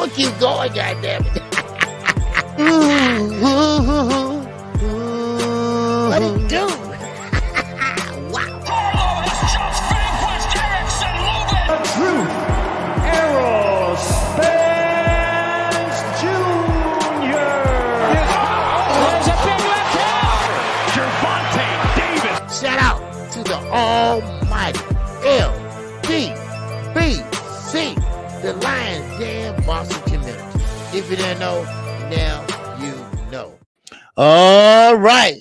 I'ma keep going, goddammit. What it do? Wow. Truth Errol Spence Jr. There's a big left hand. Gervonta Davis. Shout out to the almighty LDBC, the Lions Den Boston community. If you didn't know, now you know. All right.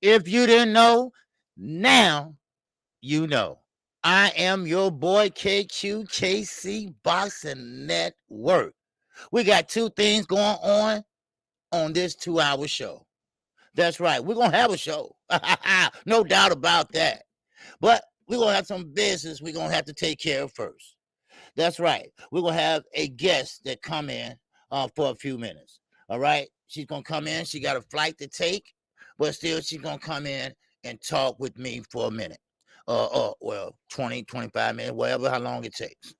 If you didn't know, now you know. I am your boy KQKC Boxing Network. We got two things going on this 2-hour show. That's right. We're going to have a show. No doubt about that. But we're going to have some business we're going to have to take care of first. That's right. We're going to have a guest that come in for a few minutes. All right. She's going to come in. She got a flight to take, but still she's going to come in and talk with me for a minute. Well, 20, 25 minutes, whatever, how long it takes.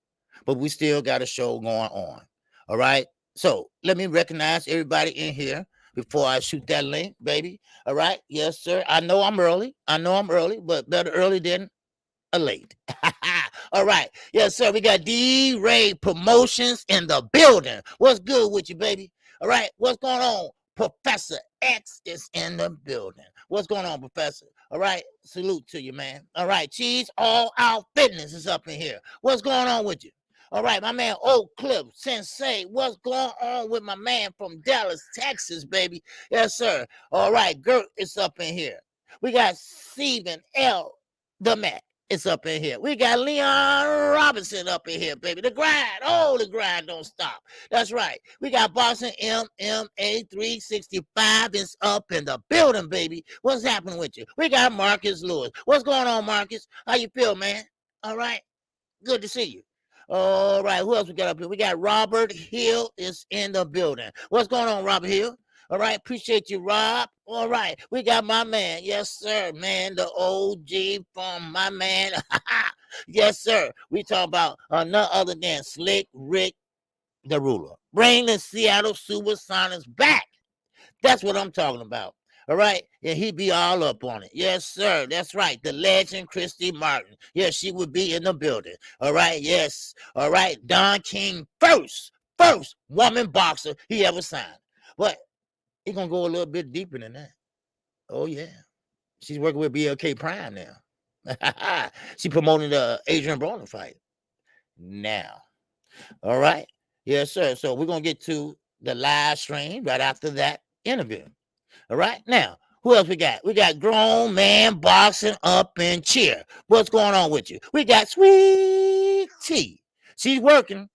But we still got a show going on. All right. So let me recognize everybody in here before I shoot that link, baby. All right. Yes, sir. I know I'm early, but better early than late. All right. Yes, sir. We got D-Ray Promotions in the building. What's good with you, baby? All right. What's going on? Professor X is in the building. What's going on, Professor? All right. Salute to you, man. All right. Cheese All Out Fitness is up in here. What's going on with you? All right. My man, Oak Cliff Sensei. What's going on with my man from Dallas, Texas, baby? Yes, sir. All right. Gert is up in here. We got Stephen L. the Mac. It's up in here. We got Leon Robinson up in here, baby. The grind don't stop. That's right. We got Boston MMA 365 is up in the building, baby. What's happening with you? We got Marcus Lewis. What's going on, Marcus? How you feel, man? All right. Good to see you. All right. Who else we got up here? We got Robert Hill is in the building. What's going on, Robert Hill? All right, appreciate you, Rob. All right, we got my man. Yes, sir, man, the OG from my man. Yes, sir. We talking about none other than Slick Rick, the ruler. Bring the Seattle Supersonics back. That's what I'm talking about. All right, and he be all up on it. Yes, sir. That's right. The legend, Christy Martin. Yes, she would be in the building. All right, yes. All right, Don King, first woman boxer he ever signed. But he's going to go a little bit deeper than that. Oh, yeah. She's working with BLK Prime now. She promoting the Adrian Broner fight now. All right. Yes, sir. So we're going to get to the live stream right after that interview. All right. Now, who else we got? We got Grown Man Boxing Up and Cheer. What's going on with you? We got Sweet Tea. She's working.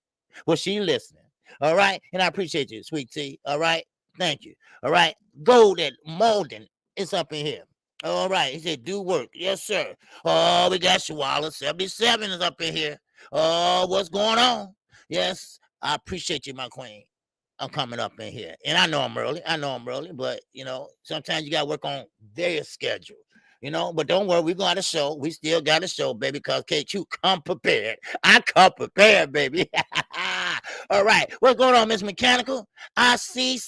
Well, she's listening. All right. And I appreciate you, Sweet Tea. All right. Thank you. All right. Golden Malden is up in here. All right. He said, do work. Yes, sir. Oh, we got Shawala 77 is up in here. Oh, what's going on? Yes. I appreciate you, my queen. I'm coming up in here. And I know I'm early. But, sometimes you got to work on their schedule. But don't worry, we got a show. We still got a show, baby, because KQ come prepared. I come prepared, baby. All right. What's going on, Miss Mechanical? I see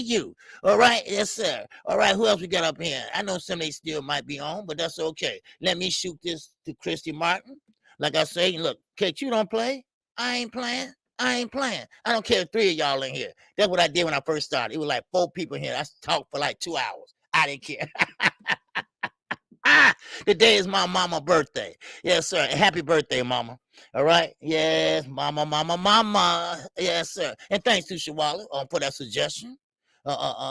you. All right. Yes, sir. All right. Who else we got up here? I know some of they still might be on, but that's okay. Let me shoot this to Christy Martin. Like I say, look, KQ don't play. I ain't playing. I don't care if 3 of y'all in here. That's what I did when I first started. It was like 4 people in here. I talked for like 2 hours. I didn't care. Today is my mama's birthday. Yes, sir. Happy birthday, mama. All right. Yes, mama. Yes, sir. And thanks to Shawala for that suggestion.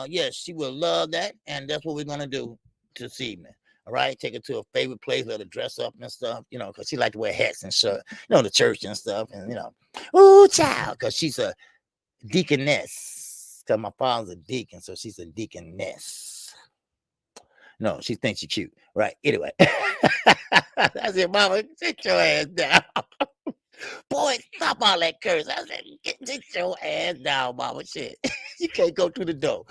Yes, she will love that. And that's what we're going to do this evening. All right. Take her to a favorite place, let her dress up and stuff, because she like to wear hats and shirt, the church and stuff. And, ooh, child, because she's a deaconess. Because my father's a deacon, so she's a deaconess. No, she thinks she's cute. Right. Anyway. I said, mama, sit your ass down. Boy, stop all that curse. I said, sit your ass down, mama. Shit. You can't go through the door.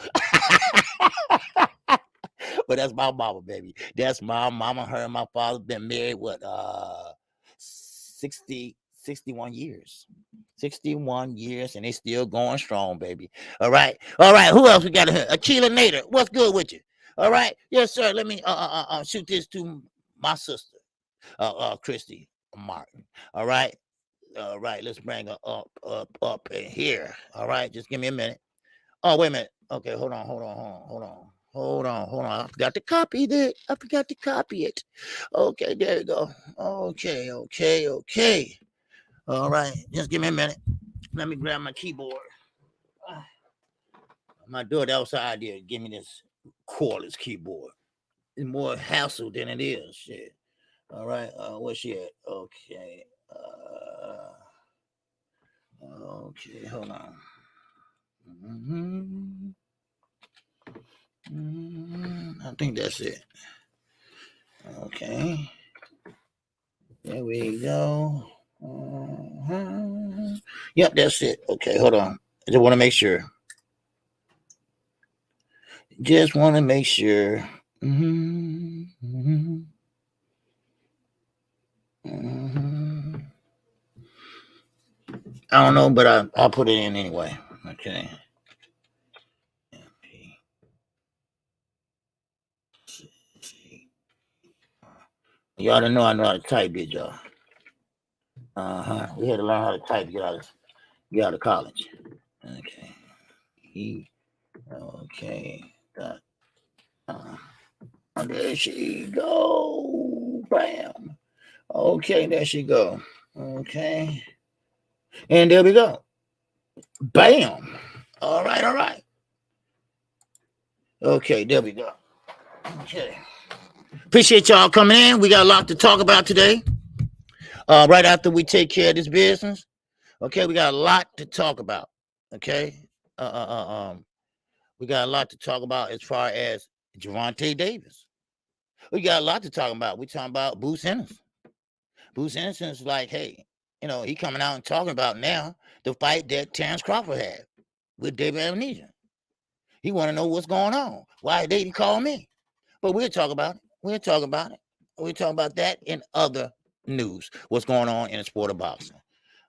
But that's my mama, baby. That's my mama. Her and my father been married, 60 61 years. 61 years, and they still going strong, baby. All right. All right. Who else we got here? Akila Nader. What's good with you? All right. Yes, sir. Let me shoot this to my sister, Christy Martin. All right. All right. Let's bring her up in here. All right. Just give me a minute. Oh, wait a minute. Okay, hold on. I forgot to copy that. I forgot to copy it. Okay, there you go. Okay. All right, just give me a minute. Let me grab my keyboard. My daughter, that was her idea. Give me this cordless keyboard. It's more hassle than it is. Shit. All right, where's she at? Okay. Okay, hold on. I think that's it. Okay. There we go. Yep, that's it. Okay, hold on. I just want to make sure. Just want to make sure. I don't know, but I'll put it in anyway. Okay. Y'all didn't know I know how to type, did y'all? We had to learn how to type to get out of college. Okay. Okay. There she go. Bam. Okay, there she go. Okay. And there we go. Bam. All right. Okay, there we go. Okay. Appreciate y'all coming in. We got a lot to talk about today. Right after we take care of this business. Okay, we got a lot to talk about. Okay. We got a lot to talk about as far as Gervonta Davis. We got a lot to talk about. We talking about Bruce Ennis. Bruce Ennis is like, hey, he coming out and talking about now the fight that Terrence Crawford had with David Amnesia. He want to know what's going on. Why they didn't call me? But we'll talk about it. We'll talk about that in other news. What's going on in the sport of boxing.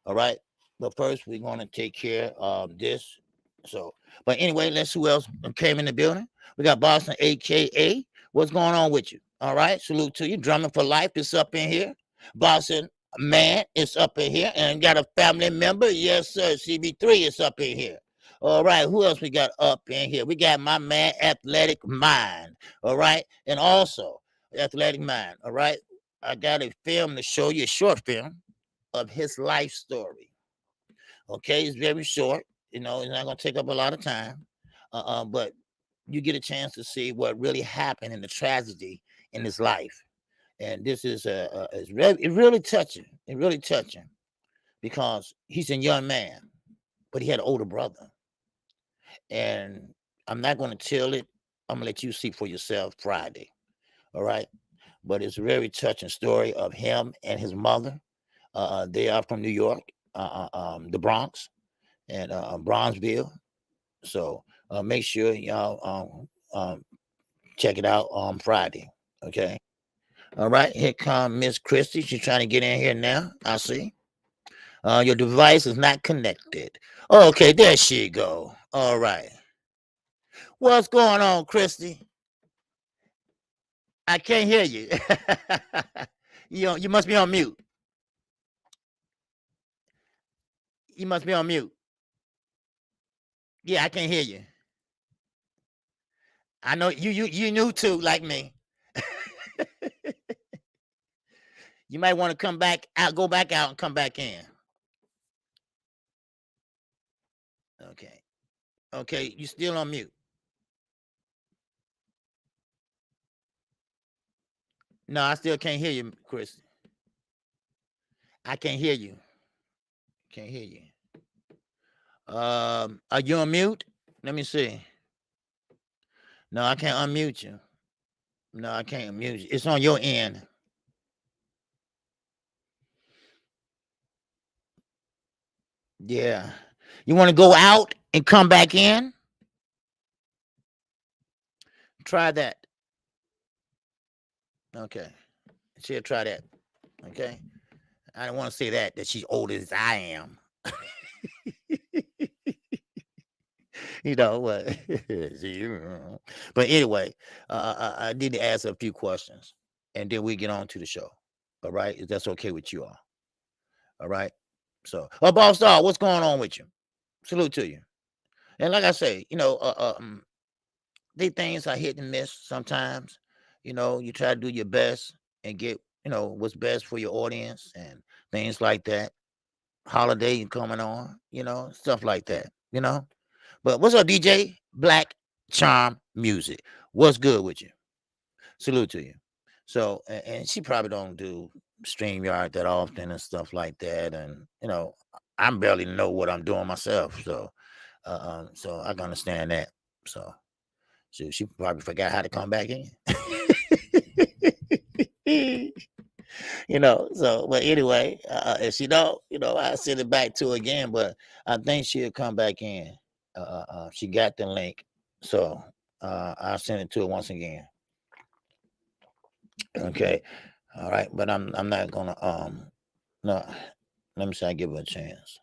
All right. But first, we're going to take care of this. So, but anyway, let's see who else came in the building. We got Boston, AKA. What's going on with you? All right. Salute to you. Drumming for Life is up in here. Boston Man is up in here. And got a family member. Yes, sir. CB3 is up in here. All right. Who else we got up in here? We got my man, Athletic Mind. All right. And also, Athletic Mind. All right. I got a film to show you, a short film of his life story. Okay, it's very short. It's not going to take up a lot of time. But you get a chance to see what really happened in the tragedy in his life. And this is it's really touching. It's really touching because he's a young man, but he had an older brother. And I'm not going to tell it. I'm going to let you see for yourself Friday. All right. But it's a very touching story of him and his mother. They are from New York, the Bronx, and Bronzeville. So make sure y'all check it out on Friday. Okay. All right. Here comes Miss Christy. She's trying to get in here now. I see. Your device is not connected. Okay, there she go. All right. What's going on, Christy? I can't hear you. You must be on mute. You must be on mute. Yeah, I can't hear you. I know you knew too, like me. You might want to come back out, go back out and come back in. Okay, you still on mute. No, I still can't hear you, Chris. I can't hear you. Can't hear you. Are you on mute? Let me see. No, I can't unmute you. No, I can't unmute you. It's on your end. Yeah. You want to go out and come back in? Try that. Okay. She'll try that. Okay. I don't want to say that she's older as I am. But but anyway, I need to ask a few questions, and then we get on to the show. All right, if that's okay with you all right. So, Boss Star, what's going on with you? Salute to you. And like I say, these things are hit and miss sometimes. You try to do your best and get what's best for your audience and things like that. Holiday coming on, stuff like that. But what's up, DJ Black Charm Music? What's good with you? Salute to you. So, and she probably don't do StreamYard that often and stuff like that. And I barely know what I'm doing myself. So, so I can understand that. So, she probably forgot how to come back in. So, but anyway, if she don't, I send it back to her again. But I think she'll come back in. She got the link, so I'll send it to her once again. Okay, all right. But I'm not gonna no. Let me see. I give her a chance.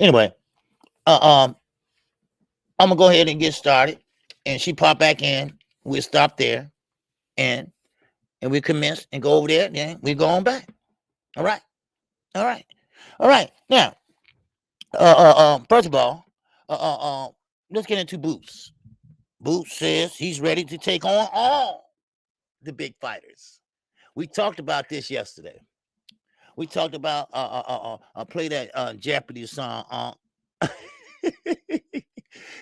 Anyway, I'm gonna go ahead and get started, and she pop back in. We'll stop there, and we commence and go over there. Then we go on back. All right, all right, all right. Now, first of all, let's get into Boots. Boots says he's ready to take on all the big fighters. We talked about this yesterday. We talked about play that Jeopardy song.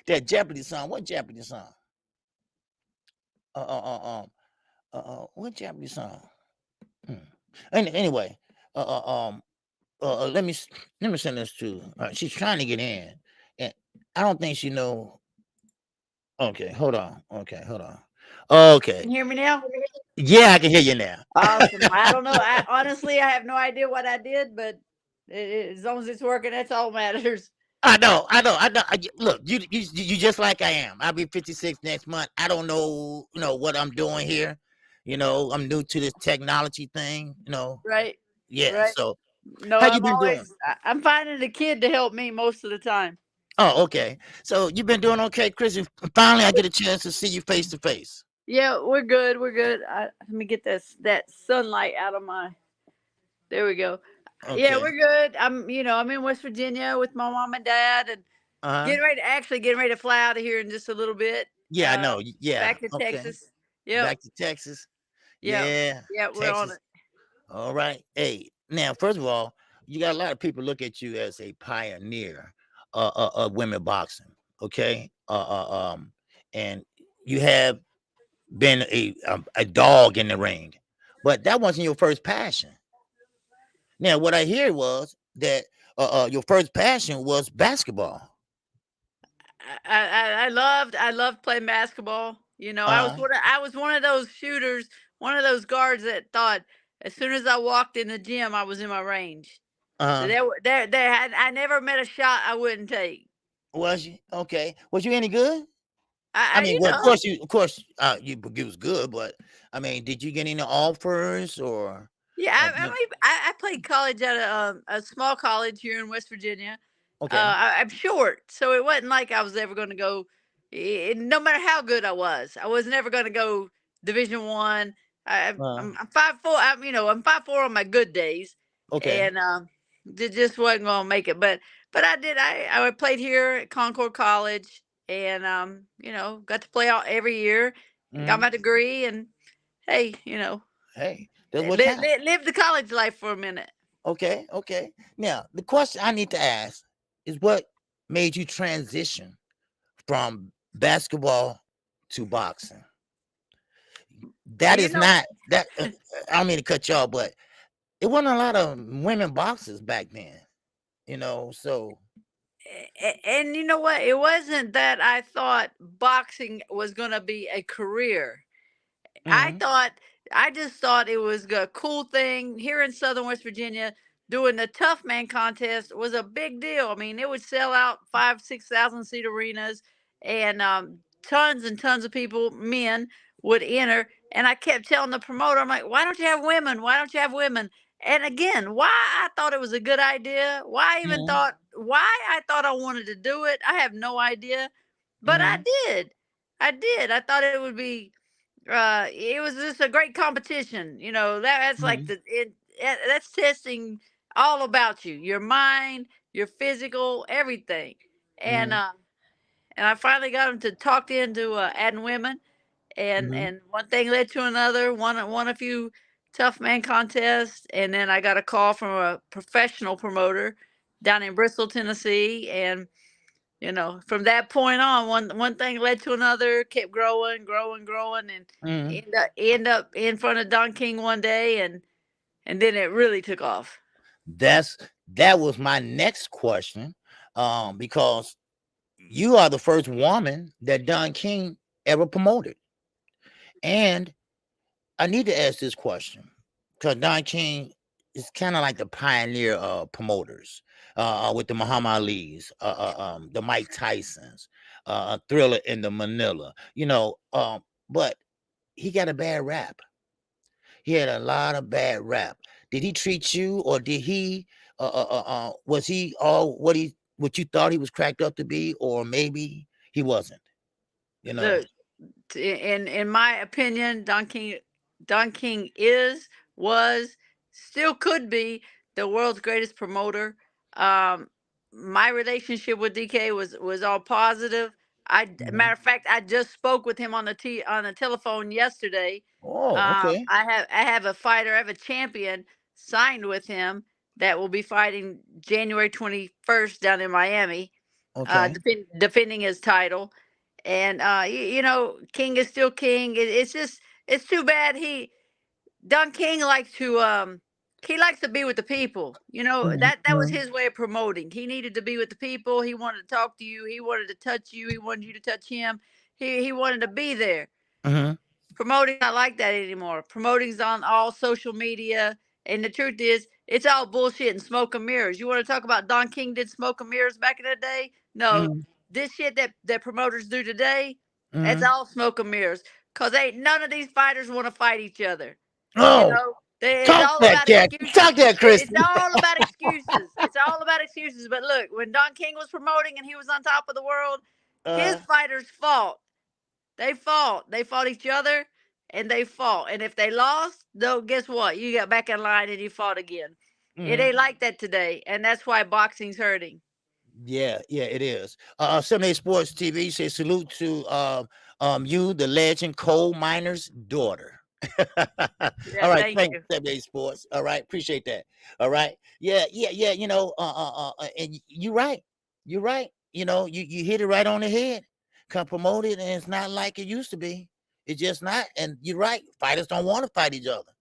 That Jeopardy song. What Jeopardy song? What Jeopardy song? Anyway, let me send this to. She's trying to get in, and I don't think she know. Okay, hold on. Okay, hold on. Okay. Can you hear me now? Yeah, I can hear you now. Awesome. I don't know. Honestly, I have no idea what I did, but as long as it's working, that's all that matters. I know. Look, you just like I am. I'll be 56 next month. I don't know, what I'm doing here. I'm new to this technology thing. Right. Yeah. Right. So, no, how you been doing? I'm finding a kid to help me most of the time. Oh, okay. So you've been doing okay, Chrissy. Finally, I get a chance to see you face to face. Yeah, we're good. We're good. Let me get that sunlight out of my. There we go. Okay. Yeah, we're good. I'm in West Virginia with my mom and dad, and getting ready to fly out of here in just a little bit. Yeah, I know. Yeah. Back to Texas. Yeah. Back to Texas. Yeah. Yeah. Yeah, we're on it. All right. Hey, now, first of all, you got a lot of people look at you as a pioneer of women boxing. Okay. And you have been a dog in the ring, but that wasn't your first passion. Now, what I hear was that your first passion was basketball. I loved playing basketball. I was one of those shooters, one of those guards that thought as soon as I walked in the gym, I was in my range. So I never met a shot I wouldn't take. Was you okay? Was you any good? I mean, well, of course, you was good, but I mean, did you get any offers or? Yeah, I played college at a small college here in West Virginia. Okay. I'm short, so it wasn't like I was ever going to go. No matter how good I was never going to go Division I. I'm 5'4". I'm 5'4" on my good days. Okay. And just wasn't going to make it. But I did. I played here at Concord College, and got to play out every year. Got my degree, and hey, Hey, live the college life for a minute. Okay. Now, the question I need to ask is what made you transition from basketball to boxing? That is not that. I don't mean to cut y'all, but it wasn't a lot of women boxers back then. So. And you know what? It wasn't that I thought boxing was going to be a career. I just thought it was a cool thing here in Southern West Virginia. Doing the Tough Man contest was a big deal. I mean, it would sell out 5,000-6,000 seat arenas, and tons and tons of people, men, would enter. And I kept telling the promoter, I'm like, why don't you have women? Why don't you have women? and again, why I thought it was a good idea, Mhm. why I thought I wanted to do it, I have no idea, but I Mhm. did. I did. I thought it would be it was just a great competition. That's like Mhm. that's testing all about you, your mind, your physical, everything. And Mhm. I finally got him to talk into adding women, Mhm. and one thing led to another. Won a few tough man contests, and then I got a call from a professional promoter down in Bristol, Tennessee, and from that point on, one thing led to another, kept growing, growing, growing, and Mhm. end up in front of Don King one day, and then it really took off. That's that was my next question, because you are the first woman that Don King ever promoted, and I need to ask this question because Don King is kind of like the pioneer of promoters, with the Muhammad Ali's, the Mike Tysons, Thriller in the Manila, but he got a bad rap. He had a lot of bad rap. Did he treat you, or did he? Was he all what you thought he was cracked up to be, or maybe he wasn't? You know. Look, in my opinion, Don King was, still could be the world's greatest promoter. Um, my relationship with DK was all positive. Mhm. Matter of fact, I just spoke with him on the telephone yesterday. Oh, okay, I have a fighter, I have a champion signed with him that will be fighting January 21st down in Miami, okay. defending his title. And King is still King. It's too bad Don King likes to be with the people. Mhm, That was mhm, his way of promoting. He needed to be with the people. He wanted to talk to you. He wanted to touch you. He wanted you to touch him. He wanted to be there. mhm, Promoting not like that anymore. Promoting's on all social media, and the truth is, it's all bullshit and smoke and mirrors. You want to talk about Don King did smoke and mirrors back in the day? No, mhm, this shit that promoters do today, it's mhm. all smoke and mirrors. Cause ain't none of these fighters want to fight each other. Oh, It's talk all that, about Jack. excuses. Talk that, It's Christy. all about excuses. It's all about excuses. But look, when Don King was promoting and he was on top of the world, his Uh, fighters fought. They fought. They fought each other, and they fought. And if they lost, though, guess what? You got back in line and you fought again. It mhm. ain't like that today, and that's why boxing's hurting. Yeah, yeah, it is. 78 Sports TV say salute to you, the legend, coal miner's daughter. Yeah, All right, thank thanks, you. 78 Sports. All right, appreciate that. All right, yeah, yeah, yeah. And you're right. You're right. You hit it right on the head. Come promoted, and it's not like it used to be. It's just not. And you're right. Fighters don't want to fight each other.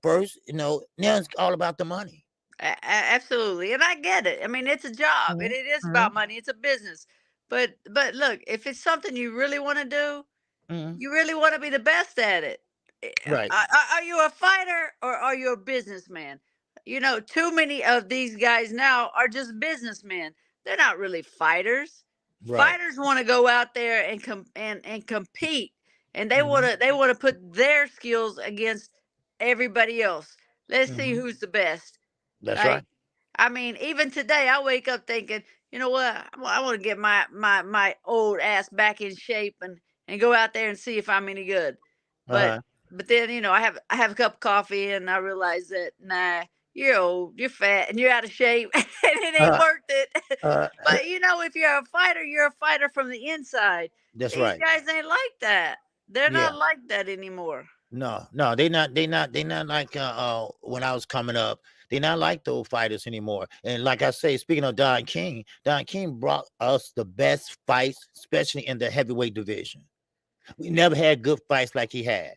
First, now it's all about the money. Absolutely, and I get it. I mean, it's a job, and Mhm, it is mhm, about money. It's a business, but look, if it's something you really want to do, mhm. you really want to be the best at it. Right, Are you a fighter or are you a businessman? Too many of these guys now are just businessmen. They're not really fighters. right. Fighters want to go out there and compete, and Mhm, they want to put their skills against everybody else. Let's see mhm. who's the best. That's right. Like, I mean, even today, I wake up thinking, you know what? I want to get my old ass back in shape and go out there and see if I'm any good. But Uh-huh. but then I have a cup of coffee and I realize that nah, you're old, you're fat, and you're out of shape, and it ain't Uh, worth it. uh, But if you're a fighter from the inside. that's These right. guys ain't like that. They're Yeah. not like that anymore. No, no, they not like when I was coming up. They not like those fighters anymore. And like I say, speaking of Don King brought us the best fights, especially in the heavyweight division. We never had good fights like he had.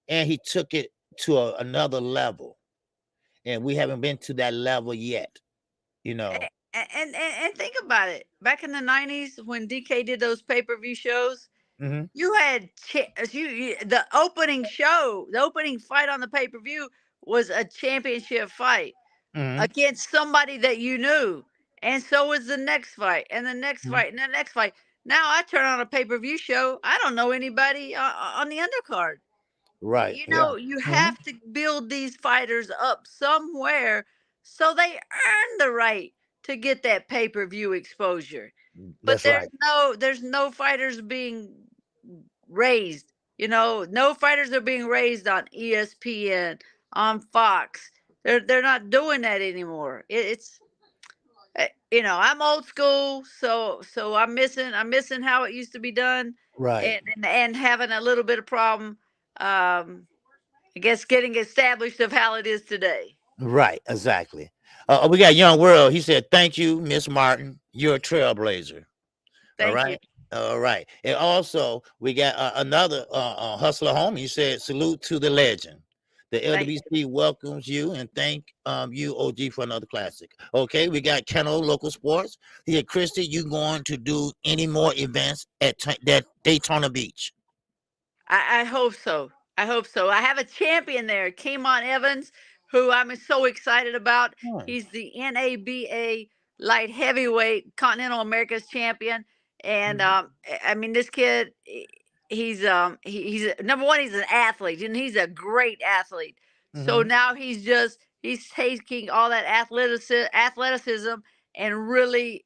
And he took it to another level. And we haven't been to that level yet, you know. And think about it. Back in the '90s, when DK did those pay-per-view shows, Hmm. you had the opening show, the opening fight on the pay-per-view was a championship fight Hmm. against somebody that you knew. And so was the next fight, and the next fight, and the next fight. Now I turn on a pay-per-view show, I don't know anybody on the undercard. Right. Yeah. You Hmm. have to build these fighters up somewhere so they earn the right to get that pay-per-view exposure. But That's right. there's no fighters being raised. No fighters are being raised on ESPN, on Fox. They're not doing that anymore. I'm old school, so I'm missing how it used to be done, Right. and having a little bit of problem. I guess getting established of how it is today. Right. Exactly. We got Young World. He said, "Thank you, Miss Martin. You're a trailblazer." All Thank you. right. All right. And also, we got another hustler home. He said, "Salute to the legend. The Thank you. LWC welcomes you and thank you, OG, for another classic." Okay. We got Keno Local Sports. He said, "Christy, you going to do any more events at that Daytona Beach?" I hope so. I hope so. I have a champion there, Kamon Evans, who I'm so excited about. Hmm. He's the NABA light heavyweight Continental America's champion, and Mhm. I mean this kid. He's number one. He's an athlete, and he's a great athlete. So Mhm. now he's taking all that athleticism and really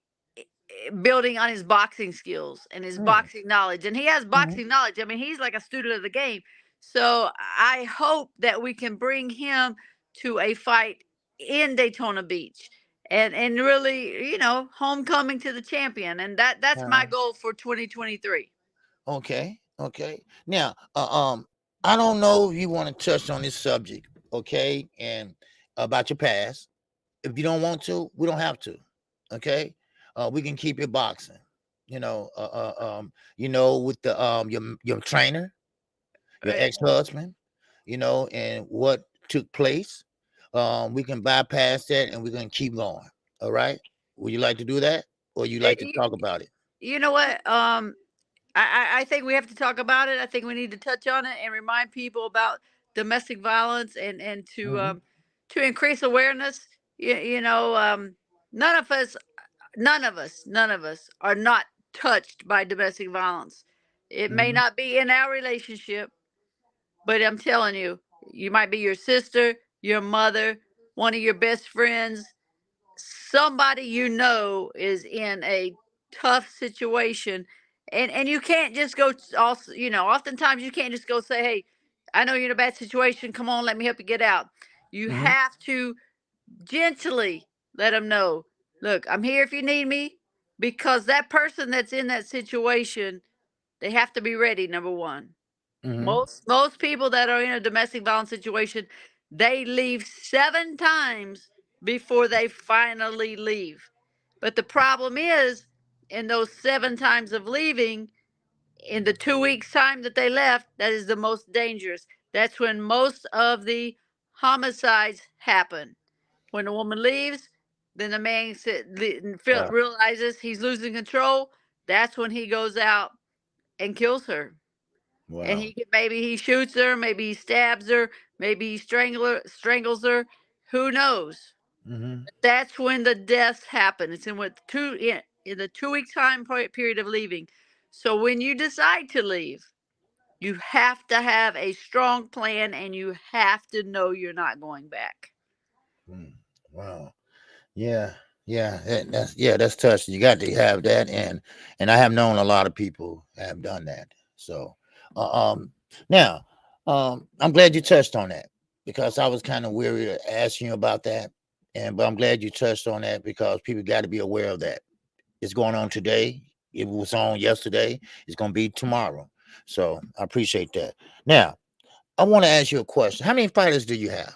building on his boxing skills and his Mhm. boxing knowledge. And he has Mhm. boxing knowledge. I mean, he's like a student of the game. So I hope that we can bring him to a fight in Daytona Beach and really, homecoming to the champion. And that's my goal for 2023. Okay. Okay. Now, I don't know if you want to touch on this subject, okay, and about your past. If you don't want to, we don't have to. Okay. We can keep it boxing. With the your trainer, your Right. ex-husband, and what took place. We can bypass that and we're gonna keep going. All right. Would you like to do that? Or you like to You, talk about it? you know what? I think we have to talk about it. I think we need to touch on it and remind people about domestic violence and Hmm. to increase awareness. None of us, none of us are not touched by domestic violence. It may Hmm. not be in our relationship, but I'm telling you, you might be your sister, your mother, one of your best friends, somebody is in a tough situation, and you can't just go also, oftentimes you can't just go say, hey, I know you're in a bad situation, come on, let me help you get out. You Hmm. have to gently let them know, look, I'm here if you need me, because that person that's in that situation, they have to be ready. Number one, Hmm. most people that are in a domestic violence situation, they leave 7 times before they finally leave. But the problem is, in those 7 times of leaving, in the 2 weeks time that they left, that is the most dangerous. That's when most of the homicides happen. When a woman leaves, then the man Wow. realizes he's losing control. That's when he goes out and kills her. And Wow. maybe he shoots her, maybe he stabs her, maybe he strangles her. Who knows? Hmm. That's when the deaths happen. It's in the 2 week time period of leaving. So when you decide to leave, you have to have a strong plan, and you have to know you're not going back. Wow. Yeah, yeah, that's touching. You got to have that, and I have known a lot of people have done that. So, now, I'm glad you touched on that because I was kind of weary of asking you about that, but I'm glad you touched on that because people got to be aware of that. It's going on today. It was on yesterday. It's going to be tomorrow. So I appreciate that. Now, I want to ask you a question. How many fighters do you have?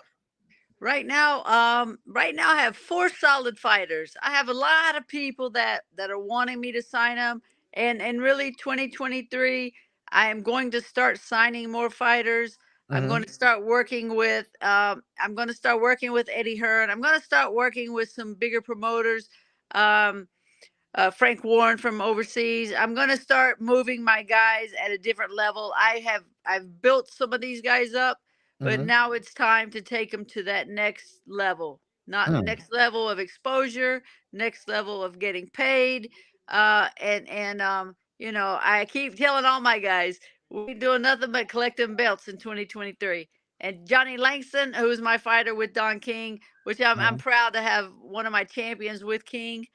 Right now I have 4 solid fighters. I have a lot of people that are wanting me to sign them, and really 2023, I am going to start signing more fighters. Hmm. I'm going to start working with Eddie Hearn. I'm going to start working with some bigger promoters. Um, Frank Warren from overseas. I'm going to start moving my guys at a different level. I've built some of these guys up, but Hmm. now it's time to take them to that next level. Not next level of exposure, next level of getting paid. I keep telling all my guys, We doing nothing but collecting belts in 2023. And Johnny Langston, who's my fighter with Don King, which I'm proud to have one of my champions with King.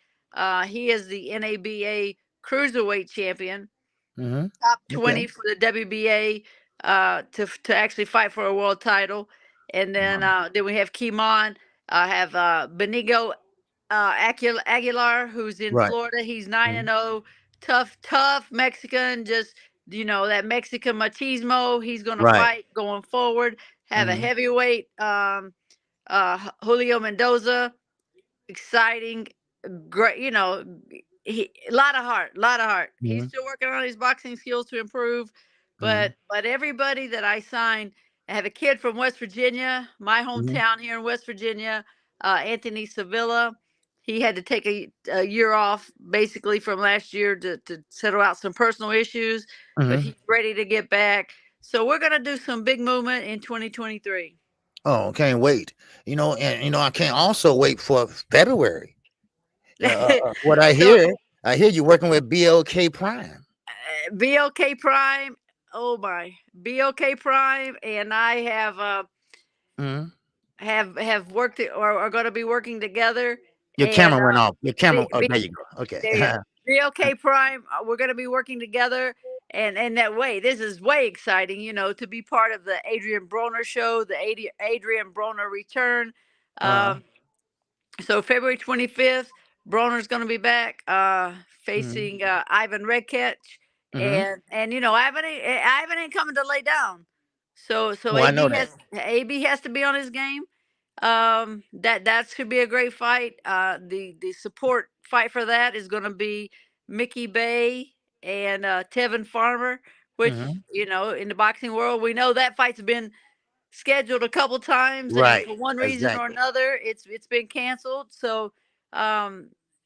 He is the NABA cruiserweight champion, top 20 for the WBA, to actually fight for a world title. And then we have Kimon. I have Benigo Aguilar, who's in Florida. He's 9-0, tough Mexican. Just that Mexican machismo. He's gonna fight going forward. Have a heavyweight, Julio Mendoza, exciting, great. A lot of heart. He's still working on his boxing skills to improve, but everybody that I signed. I have a kid from West Virginia, my hometown here in West Virginia, Anthony Sevilla. He had to take a year off basically from last year to settle out some personal issues, but he's ready to get back. So we're going to do some big movement in 2023. Oh, can't wait. And I can't also wait for February. What I hear you working with BLK Prime. BLK Prime. Oh my, BLK Prime, and I have worked or are going to be working together. Your camera went off. Your camera. There you go. Okay. BLK Prime. We're going to be working together, and that way, this is way exciting. To be part of the Adrian Broner show, the Adrian Broner return. So February 25th, Broner's going to be back facing Ivan Redkach. And Ivan ain't coming to lay down. So AB has to be on his game. That should be a great fight. The support fight for that is going to be Mickey Bay and Tevin Farmer, which in the boxing world we know that fight's been scheduled a couple times, and for one reason or another, it's been canceled. So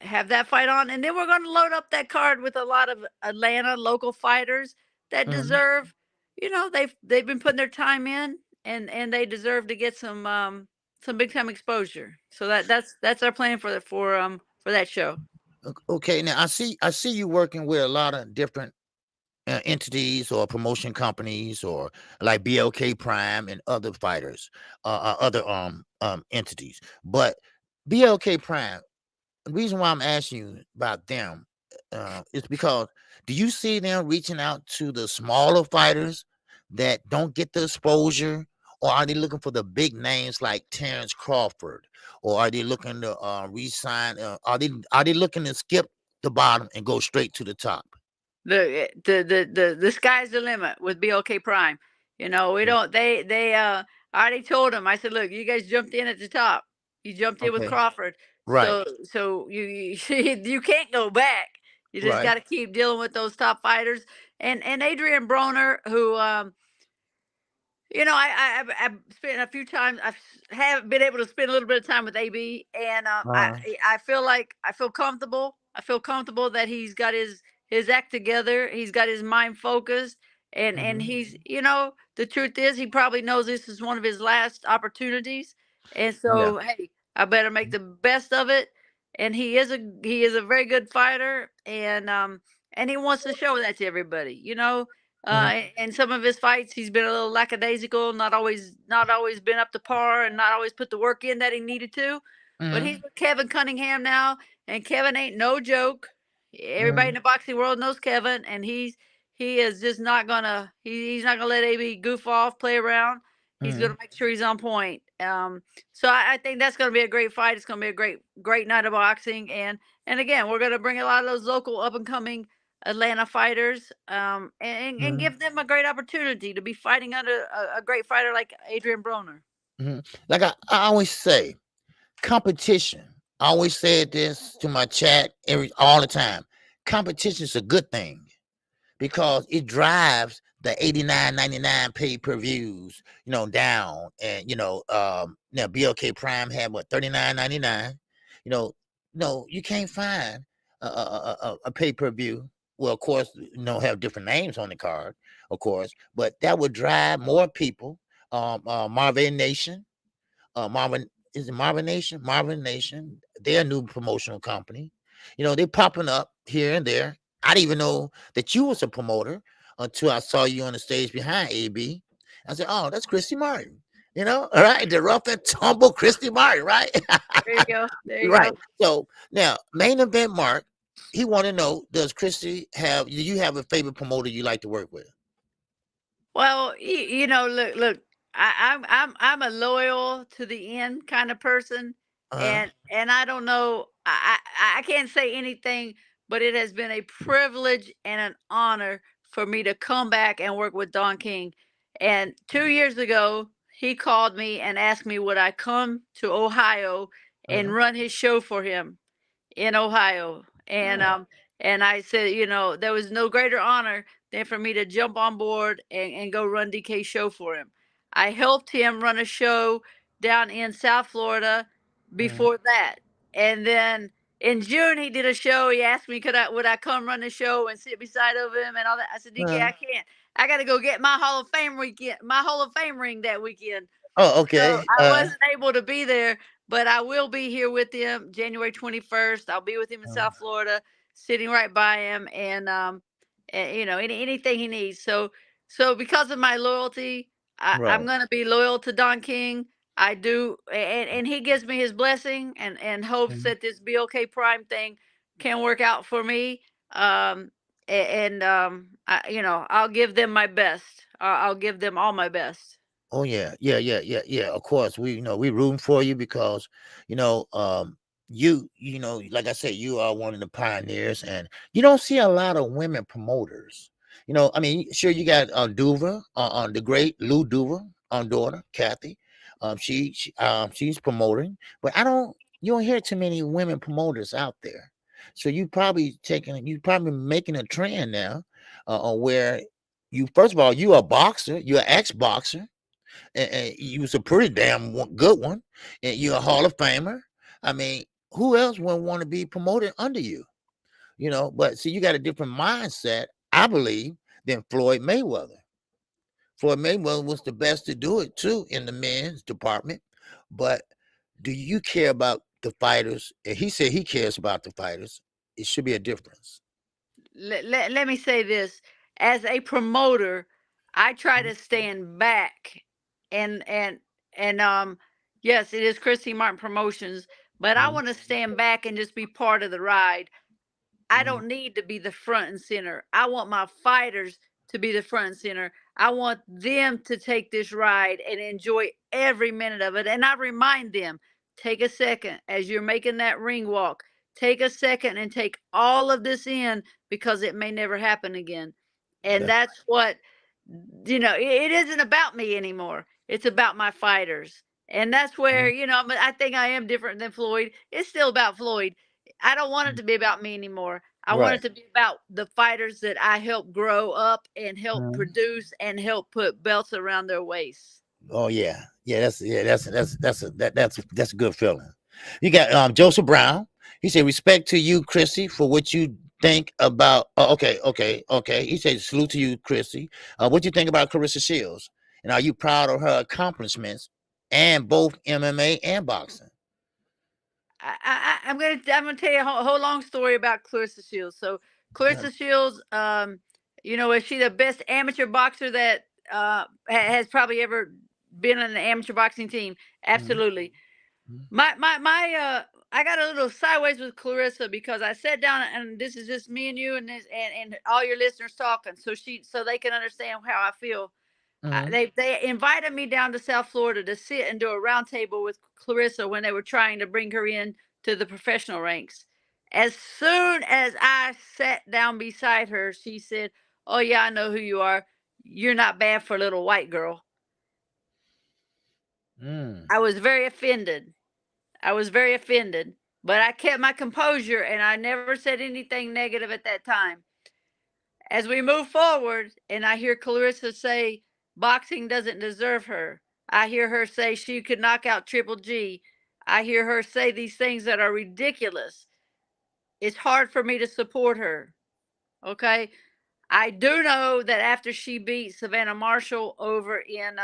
have that fight on, and then we're going to load up that card with a lot of Atlanta local fighters that deserve. They've been putting their time in, and they deserve to get some big time exposure. So that's our plan for that show. Okay, now I see you working with a lot of different entities or promotion companies, or like BLK Prime and other fighters, other entities. But BLK Prime, the reason why I'm asking you about them is because, do you see them reaching out to the smaller fighters that don't get the exposure, or are they looking for the big names like Terrence Crawford, or are they looking to re-sign? Are they looking to skip the bottom and go straight to the top? The sky's the limit with BLK Prime. We don't. They I already told them. I said, look, you guys jumped in at the top. You jumped in with Crawford. Right. So you can't go back. You just got to keep dealing with those top fighters. And Adrian Broner, who I've spent a few times. I have been able to spend a little bit of time with AB, and I feel comfortable. I feel comfortable that he's got his act together. He's got his mind focused, and he's the truth is he probably knows this is one of his last opportunities, and so hey, I better make the best of it. And he is a very good fighter, and he wants to show that to everybody. And some of his fights, he's been a little lackadaisical, not always been up to par, and not always put the work in that he needed to. But he's with Kevin Cunningham now, and Kevin ain't no joke. Everybody in the boxing world knows Kevin, and he is just not gonna he's not gonna let AB goof off, play around. He's gonna make sure he's on point. So I think that's gonna be a great fight. It's gonna be a great night of boxing, and again, we're gonna bring a lot of those local up and coming Atlanta fighters, and give them a great opportunity to be fighting under a great fighter like Adrian Broner. Like I always say, competition. I always said this to my chat all the time. Competition is a good thing because it drives the $89.99 pay-per-views, down. And now BLK Prime had what, $39.99. You can't find a pay-per-view. Well, of course, have different names on the card, of course, but that would drive more people. Marvin Nation, is it Marvin Nation? Marvin Nation, they're a new promotional company. They're popping up here and there. I didn't even know that you was a promoter. until I saw you on the stage behind AB. I said, "Oh, that's Christy Martin." All right, the rough and tumble Christy Martin, right? There you go. There you Right. go. So now, main event Mark, he want to know: does Christy do you have a favorite promoter you like to work with? Well, look. I'm a loyal to the end kind of person, Uh-huh. and I don't know. I can't say anything, but it has been a privilege and an honor for me to come back and work with Don King. And 2 years ago, he called me and asked me would I come to Ohio and Uh-huh. run his show for him in Ohio. And I said, there was no greater honor than for me to jump on board and go run DK show for him. I helped him run a show down in South Florida Mhm. before that. And then in June he did a show. He asked me would I come run the show and sit beside of him and all that. I said, DK, Uh-huh. I can't. I gotta go get my Hall of Fame ring that weekend. Oh, So okay. I wasn't able to be there, but I will be here with him January 21st. I'll be with him in South Florida, sitting right by him, and anything he needs. So because of my loyalty, I'm Right. gonna be loyal to Don King. I do, and he gives me his blessing and hopes Mhm. that this BOK Prime thing can work out for me. I'll give them my best. I'll give them all my best. Oh yeah, yeah. Of course, we rooting for you because you know, like I said, you are one of the pioneers, and you don't see a lot of women promoters. I mean, sure you got Duva, on the great Lou Duva, daughter Kathy. She's promoting, but you don't hear too many women promoters out there. So you probably making a trend now, on where you first of all you're a boxer, you're an ex-boxer, and you was a pretty damn good one, and you're a Hall of Famer. I mean, who else would want to be promoted under you? But see, you got a different mindset, I believe, than Floyd Mayweather. Floyd Mayweather was the best to do it too in the men's department. But do you care about the fighters? And he said he cares about the fighters. It should be a difference. Let me say this. As a promoter, I try to stand back and and and yes, it is Christy Martin Promotions, but I Mhm. want to stand back and just be part of the ride. I Mhm. don't need to be the front and center. I want my fighters to be the front and center. I want them to take this ride and enjoy every minute of it. And I remind them, take a second as you're making that ring walk. Take a second and take all of this in because it may never happen again. And That's that's what, it isn't about me anymore. It's about my fighters. And that's where, Mhm. I think I am different than Floyd. It's still about Floyd. I don't want it to be about me anymore. I want Right. it to be about the fighters that I help grow up and help Mhm. produce and help put belts around their waists. Oh yeah. That's a good feeling. You got Joseph Brown. He said, "Respect to you, Chrissy, for what you think about." Oh, okay. He said, "Salute to you, Chrissy. What you think about Carissa Shields, and are you proud of her accomplishments and both MMA and boxing?" I'm gonna tell you a whole long story about Clarissa Shields. So Uh, Clarissa Shields, is she the best amateur boxer that has probably ever been on an amateur boxing team? mhm, Absolutely. mhm, I got a little sideways with Clarissa because I sat down and this is just me and you and and all your listeners talking, so they can understand how I feel. mhm. They invited me down to South Florida to sit and do a roundtable with Clarissa when they were trying to bring her in to the professional ranks. As soon as I sat down beside her, she said, "Oh yeah, I know who you are. You're not bad for a little white girl." Mm. I was very offended. I was very offended, but I kept my composure and I never said anything negative at that time. As we move forward, and I hear Clarissa say, boxing doesn't deserve her. I hear her say she could knock out Triple G. I hear her say these things that are ridiculous. It's hard for me to support her. Okay. I do know that after she beat Savannah Marshall over in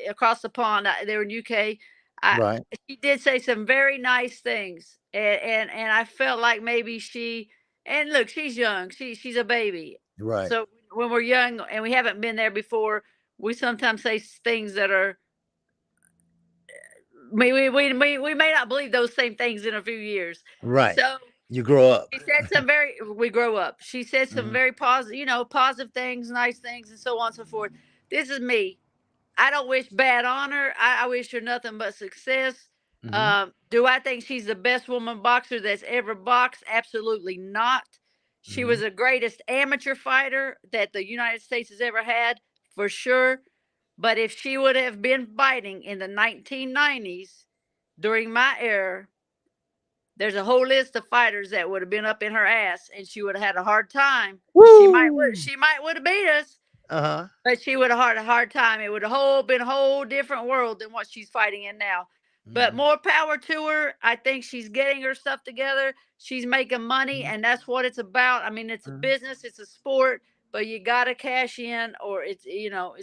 across the pond, they were in UK. Right. She did say some very nice things, and I felt like maybe she, and look, she's young, she's a baby, Right. so when we're young and we haven't been there before, we sometimes say things that are. We may not believe those same things in a few years. Right. So you grow up. she said some we grow up. She said some very positive, positive things, nice things, and so on and so forth. This is me. I don't wish bad on her. I wish her nothing but success. Do I think she's the best woman boxer that's ever boxed? Absolutely not. She was the greatest amateur fighter that the United States has ever had, for sure. But if she would have been fighting in the 1990s during my era, there's a whole list of fighters that would have been up in her ass, and she would have had a hard time. Woo! She might would have beat us. But she would have had a hard time. It would have been a whole different world than what she's fighting in now. But more power to her. I think she's getting her stuff together. She's making money, and that's what it's about. I mean, it's a business, it's a sport, but you got to cash in, or it's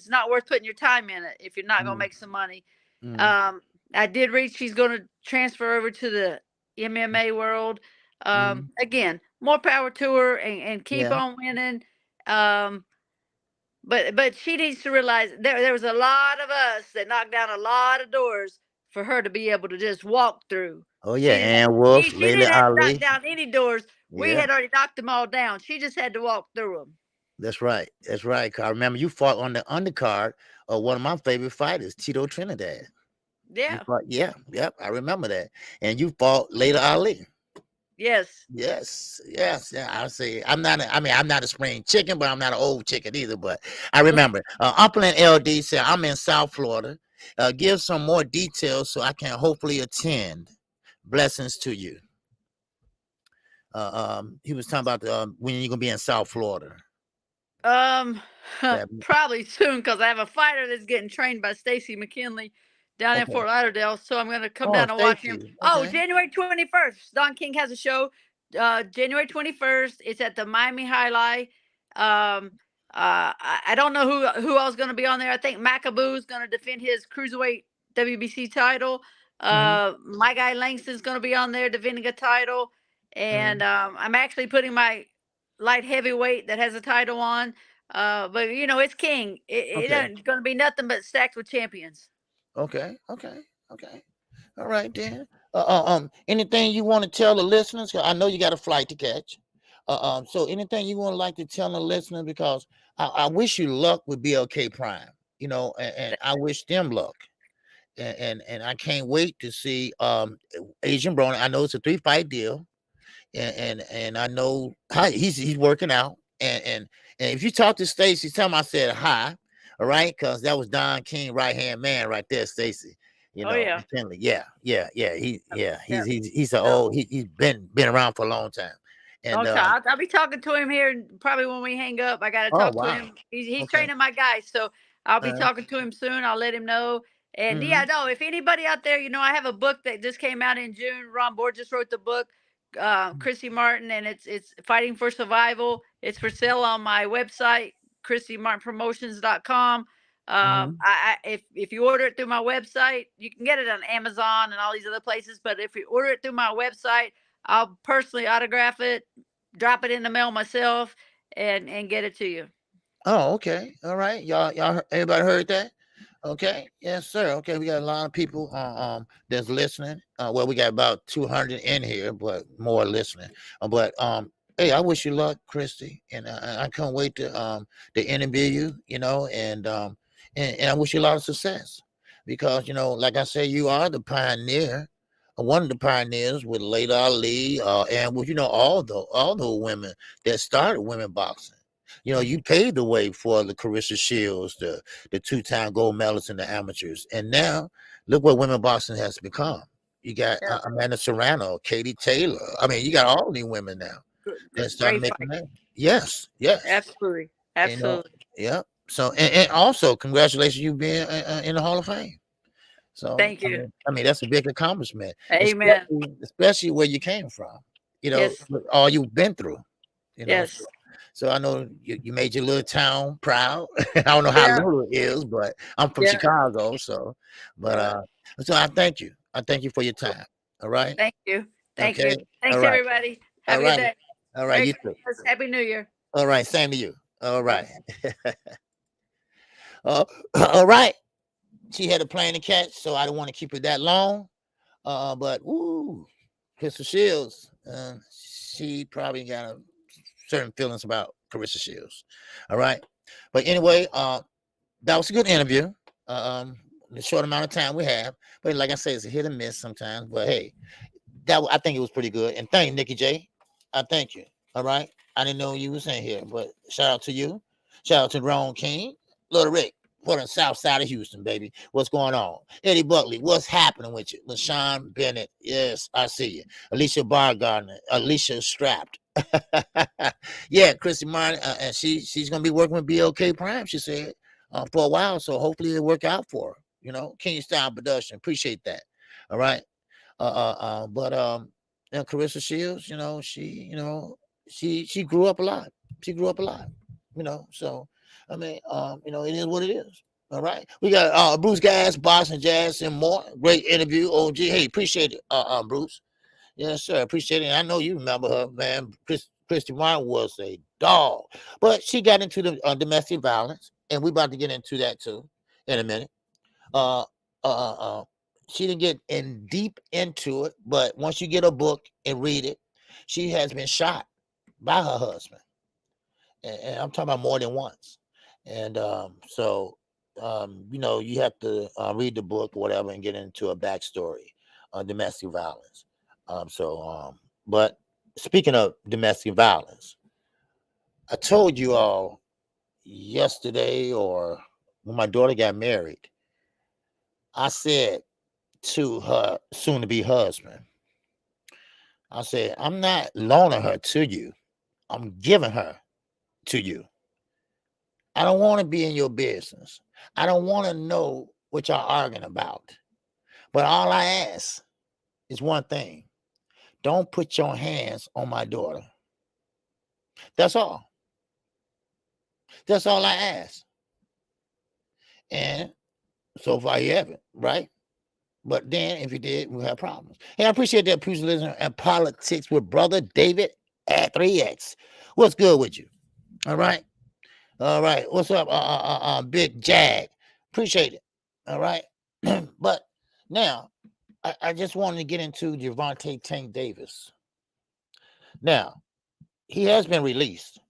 not worth putting your time in it if you're not going to make some money. I did read she's going to transfer over to the MMA world. Again, more power to her, and keep on winning. But she needs to realize there was a lot of us that knocked down a lot of doors for her to be able to just walk through. Oh yeah, Ann Wolf, She Layla didn't have to Ali. knock down any doors. We Yeah. had already knocked them all down. She just had to walk through them. That's right. That's right. 'Cause I remember you fought on the undercard of one of my favorite fighters, Tito Trinidad. Yeah. Yep. I remember that. And you fought Layla Ali. Yes. Yeah. I say I'm not a spring chicken, but I'm not an old chicken either. But I remember. Upland LD said, I'm in South Florida. Give some more details so I can hopefully attend. Blessings to you. He was talking about when you're gonna be in South Florida. Probably soon, because I have a fighter that's getting trained by Stacy McKinley down in Fort Lauderdale, so I'm going to come down and watch him. Okay. Oh, January 21st, Don King has a show. January 21st, it's at the Miami Highlight. I don't know who else is going to be on there. I think McAboo is going to defend his cruiserweight WBC title. My guy Langston's going to be on there defending a title, and I'm actually putting my light heavyweight that has a title on. But it's King. It ain't going to be nothing but stacked with champions. Okay. All right, then. Anything you want to tell the listeners? 'Cause I know you got a flight to catch. So anything you want to like to tell the listeners, because I wish you luck with BLK Prime, and I wish them luck. And I can't wait to see Adrian Broner. I know it's a 3-fight deal, and I know how he's working out. And if you talk to Stacy, tell him I said hi. All right, because that was Don King, right hand man, right there, Stacy. McKinley. He's been around for a long time. And I'll be talking to him here probably when we hang up. I got to talk to him. He's training my guys, so I'll be talking to him soon. I'll let him know. And if anybody out there, I have a book that just came out in June. Ron Borges wrote the book, Christy Martin, and it's Fighting for Survival. It's for sale on my website, ChristyMartinPromotions.com. If you order it through my website, you can get it on Amazon and all these other places. But if you order it through my website, I'll personally autograph it, drop it in the mail myself, and get it to you. Oh, okay. All right. Y'all everybody heard that? Okay. Yes, sir. Okay. We got a lot of people that's listening. We got about 200 in here, but more listening. Hey, I wish you luck, Christy, and I can't wait to interview you, and I wish you a lot of success, because like I say, you are the pioneer, one of the pioneers with Layla Ali, and with all the women that started women boxing. You paved the way for the Carissa Shields, the 2-time gold medalists in the amateurs, and now look what women boxing has become. You got Amanda Serrano, Katie Taylor. I mean, you got all these women now that started making that. Yes, absolutely. Yep. So, and also, congratulations, you being in the Hall of Fame. So, thank you. I mean, that's a big accomplishment. Amen. Especially where you came from. All you've been through. Yes. So I know you made your little town proud. I don't know how little it is, but I'm from Chicago, so. But so I thank you. I thank you for your time. All right. Thank you. Thanks, everybody. Have a good day. All right. You too. Happy New Year. All right. Same to you. All right. All right. She had a plane to catch, so I don't want to keep her that long. But Crystal Shields, she probably got certain feelings about Carissa Shields. All right. But anyway, that was a good interview. The short amount of time we have, but like I say, it's a hit and miss sometimes. But hey, I think it was pretty good. And thank you, Nikki J. I thank you. All right. I didn't know you was in here, but shout out to you. Shout out to Ron King, Little Rick. For the south side of Houston, baby. What's going on? Eddie Buckley, what's happening with you? LaShawn Bennett, yes, I see you. Alicia Bargardner, Alicia Strapped. Yeah, Christy Martin, and she's going to be working with BLK Prime, she said, for a while, so hopefully it'll work out for her. You know, King Style Production, appreciate that. All right. But Carissa Shields, you know, she grew up a lot. She grew up a lot, you know, so I mean, you know, it is what it is. All right. We got Bruce Gas, Boston Jazz, and more. Great interview. OG. Hey, appreciate it, Bruce. Yes, sir. Appreciate it. I know you remember her, man. Christy Martin was a dog. But she got into the domestic violence, and we're about to get into that too in a minute. She didn't get in deep into it, but once you get a book and read it, she has been shot by her husband. And I'm talking about more than once. And you know, you have to read the book or whatever and get into a backstory on domestic violence. But speaking of domestic violence, I told you all yesterday or when my daughter got married, I said to her soon-to-be husband, I said, I'm not loaning her to you. I'm giving her to you. I don't want to be in your business. I don't want to know what y'all arguing about. But all I ask is one thing. Don't put your hands on my daughter. That's all. That's all I ask. And so far you haven't, right? But then if you did, we'll have problems. Hey, I appreciate that pugilism and politics with brother David at 3X. What's good with you? All right. All right. What's up, Big Jag? Appreciate it. All right. But now, I just wanted to get into Gervonta Tank Davis. Now, he has been released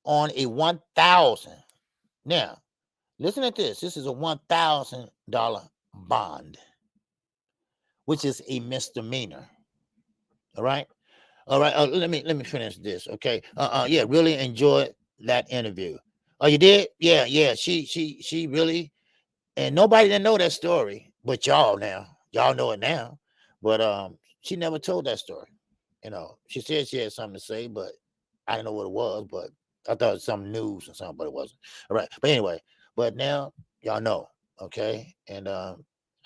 on a $1,000. Now, listen at this. This is a $1,000 bond, which is a misdemeanor. All right. All right. Let me finish this. Okay. Yeah. Really enjoyed that interview. Oh, you did? Yeah. Yeah. She really, and nobody didn't know that story, but y'all now. Y'all know it now. But she never told that story. You know, she said she had something to say, but I didn't know what it was. But I thought it was some news or something, but it wasn't. All right. But anyway, but now y'all know. Okay. And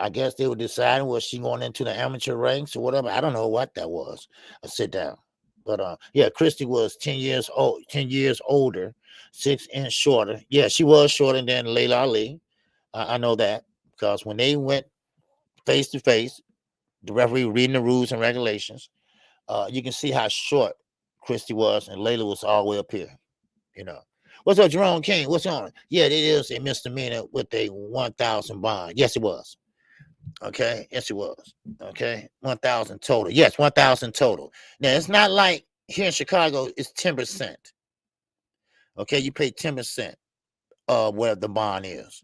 I guess they were deciding was she going into the amateur ranks or whatever. I don't know what that was. I sit down. But yeah, Christy was 10 years older, 6 inches shorter. Yeah, she was shorter than Layla Ali. I know that because when they went face to face, the referee reading the rules and regulations, you can see how short Christy was, and Layla was all the way up here. You know. What's up, Jerome King? What's on? Yeah, it is a misdemeanor with a 1,000 bond. Yes, it was. Okay. Yes, it was. Okay. 1,000 total. Yes, 1,000 total. Now, it's not like here in Chicago, it's 10%. Okay. You pay 10% of where the bond is.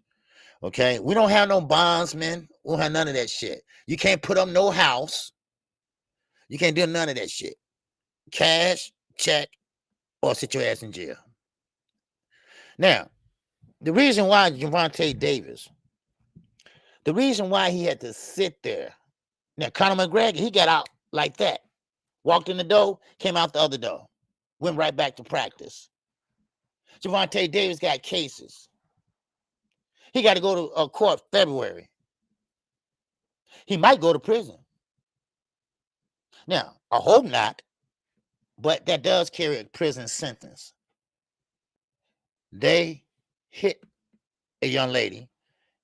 Okay. We don't have no bonds, man. We don't have none of that shit. You can't put up no house. You can't do none of that shit. Cash, check, or sit your ass in jail. Now, the reason why Gervonta Davis, the reason why he had to sit there. Now, Conor McGregor, he got out like that. Walked in the door, came out the other door. Went right back to practice. Gervonta Davis got cases. He got to go to court February. He might go to prison. Now, I hope not, but that does carry a prison sentence. They hit a young lady,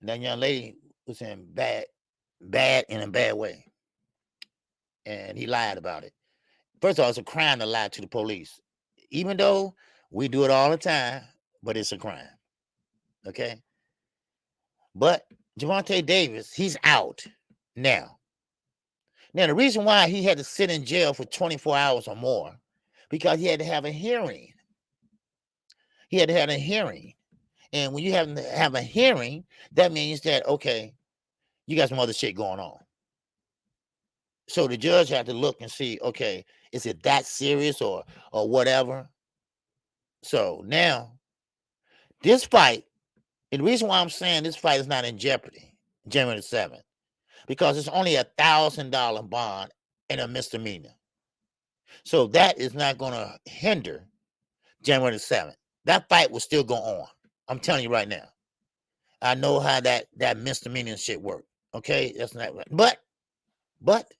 and that young lady was in bad in a bad way. And he lied about it. First of all, it's a crime to lie to the police. Even though We do it all the time, but it's a crime. Okay. But Gervonta Davis, he's out now. Now, the reason why he had to sit in jail for 24 hours or more, because he had to have a hearing. He had to have a hearing. And when you have a hearing, that means that, okay, you got some other shit going on. So the judge had to look and see, okay, is it that serious or whatever? So now, this fight, and the reason why I'm saying this fight is not in jeopardy, January 7th, because it's only $1,000 bond and a misdemeanor. So that is not going to hinder January 7th. That fight will still go on. I'm telling you right now. I know how that misdemeanor shit work. Okay, that's not right. But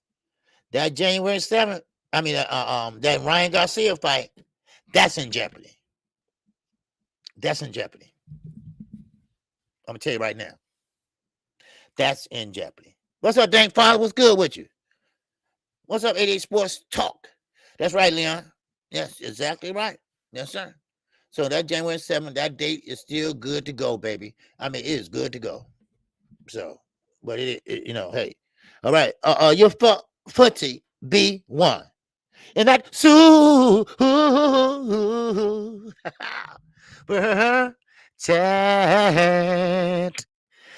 that January 7th, I mean, that Ryan Garcia fight, that's in jeopardy. That's in jeopardy. I'm gonna tell you right now. That's in jeopardy. What's up, Dank Father? What's good with you? What's up, 88 Sports Talk? That's right, Leon. Yes, exactly right. Yes, sir. So that January 7th, that date is still good to go, baby. I mean, it is good to go. So, but it you know, hey. All right. Your footy B1. And that chat.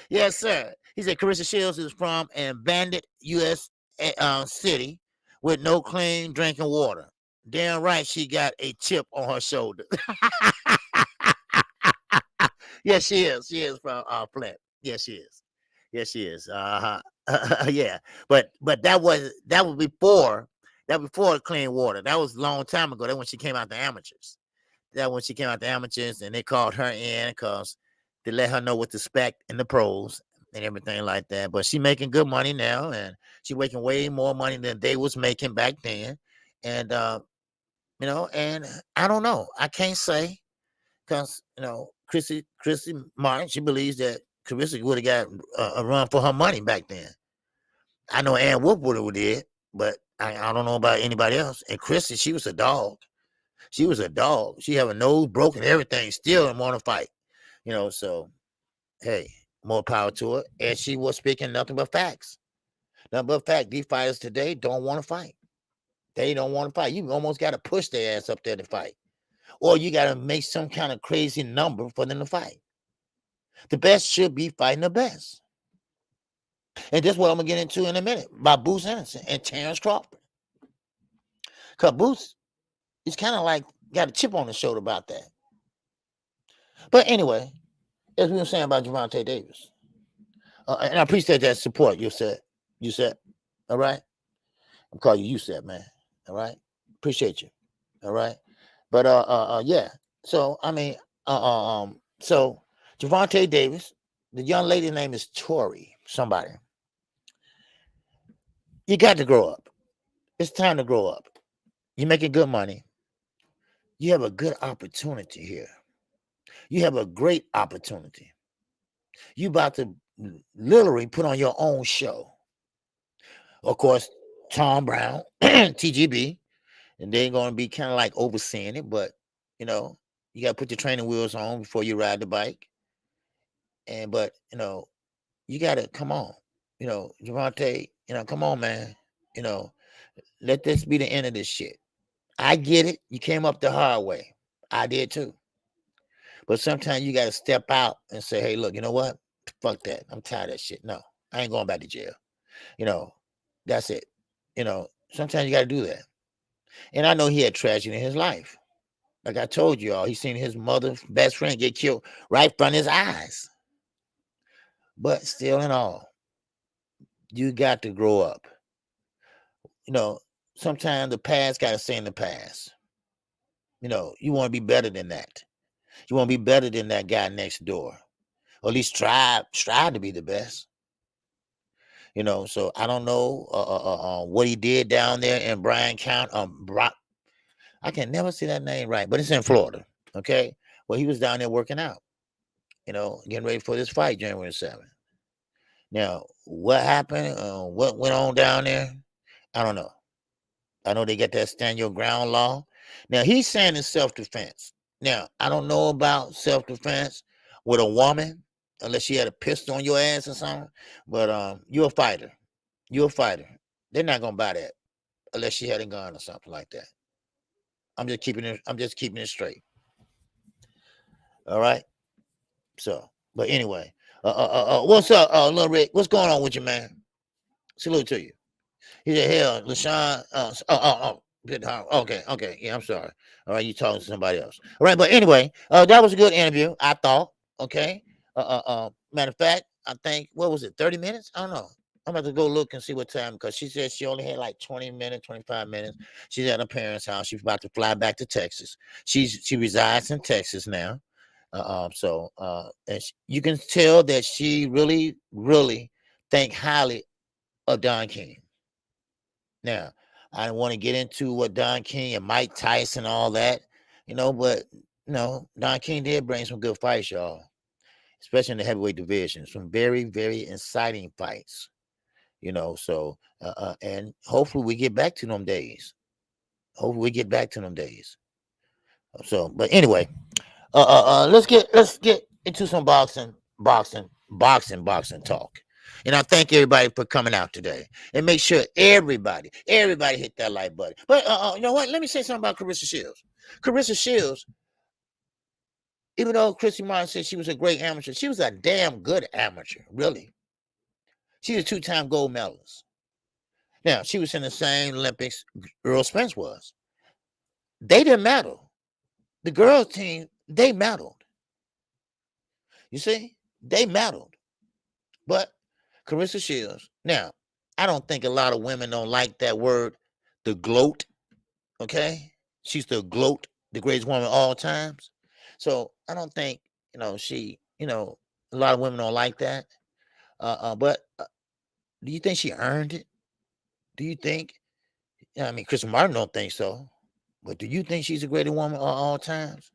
Yes, sir. He said Carissa Shields is from an abandoned U.S. city with no clean drinking water. Damn right she got a chip on her shoulder. Yes, she is. She is from Flint. Yes, she is. Yes, she is. Yeah. But that was before clean water. That was a long time ago. That when she came out the amateurs. And they called her in because they let her know what to expect in the pros and everything like that. But she making good money now, and she making way more money than they was making back then. And you know, and I don't know. I can't say because you know, Christy Martin, she believes that Carissa would have got a run for her money back then. I know Ann Wolf would have did, but I don't know about anybody else. And Christy, she was a dog. She was a dog. She have a nose broken, everything, still didn't want to fight. You know, so hey, more power to her. And she was speaking nothing but facts. Nothing but fact. These fighters today don't want to fight. They don't want to fight. You almost got to push their ass up there to fight. Or you got to make some kind of crazy number for them to fight. The best should be fighting the best. And this is what I'm going to get into in a minute by Boots Anderson and Terrence Crawford. Because Boots is kind of like got a chip on his shoulder about that. But anyway, as we were saying about Gervonta Davis, and I appreciate that support you said, all right? I'm calling you said, man, all right? Appreciate you, all right? But, yeah. So, I mean, so Gervonta Davis, the young lady's name is Tori, somebody. You got to grow up. It's time to grow up. You're making good money. You have a good opportunity here. You have a great opportunity. You about to literally put on your own show. Of course, Tom Brown, TGB, and they're going to be kind of like overseeing it, but, you know, you got to put your training wheels on before you ride the bike. But, you know, you got to come on. You know, Gervonta, you know, come on, man. You know, let this be the end of this shit. I get it. You came up the hard way. I did too. But sometimes you got to step out and say, hey, look, you know what? Fuck that. I'm tired of that shit. No, I ain't going back to jail. You know, that's it. You know, sometimes you got to do that. And I know he had tragedy in his life. Like I told you all, he seen his mother's best friend get killed right in front of his eyes. But still in all, you got to grow up. You know, sometimes the past got to stay in the past. You know, you want to be better than that. You want to be better than that guy next door. Or at least strive to be the best. You know, so I don't know what he did down there in Bryan County. I can never say that name right, but it's in Florida. Okay. Well, he was down there working out, you know, getting ready for this fight January 7th. Now, what happened? What went on down there? I don't know. I know they got that stand your ground law. Now, he's saying in self-defense. Now, I don't know about self-defense with a woman, unless she had a pistol on your ass or something. But you're a fighter. You're a fighter. They're not gonna buy that unless she had a gun or something like that. I'm just keeping it straight. All right. So, but anyway, what's up, Lil Rick? What's going on with you, man? Salute to you. He said, hell, LaShawn. Okay. Yeah, I'm sorry. All right, you talking to somebody else. All right, but anyway, that was a good interview, I thought. Okay. Matter of fact, I think, what was it, 30 minutes? I don't know. I'm about to go look and see what time, because she said she only had like 20 minutes, 25 minutes. She's at her parents' house. She's about to fly back to Texas. She resides in Texas now. And you can tell that she really, really think highly of Don King. Now, I don't want to get into what Don King and Mike Tyson, all that, but Don King did bring some good fights, y'all, especially in the heavyweight division. Some very, very exciting fights, and hopefully we get back to them days. So, but anyway, let's get into some boxing talk. And I thank everybody for coming out today. And make sure everybody hit that like button. But you know what? Let me say something about Claressa Shields. Claressa Shields, even though Christy Martin said she was a great amateur, she was a damn good amateur, really. She's a 2-time gold medalist. Now, she was in the same Olympics Earl Spence was. They didn't medal. The girls team, they medaled. You see? They medaled. But Claressa Shields, now, I don't think a lot of women don't like that word, the gloat, okay? She's the gloat, the greatest woman of all times. So I don't think, she, a lot of women don't like that. But do you think she earned it? Do you think, Christy Martin don't think so, but do you think she's the greatest woman of all times?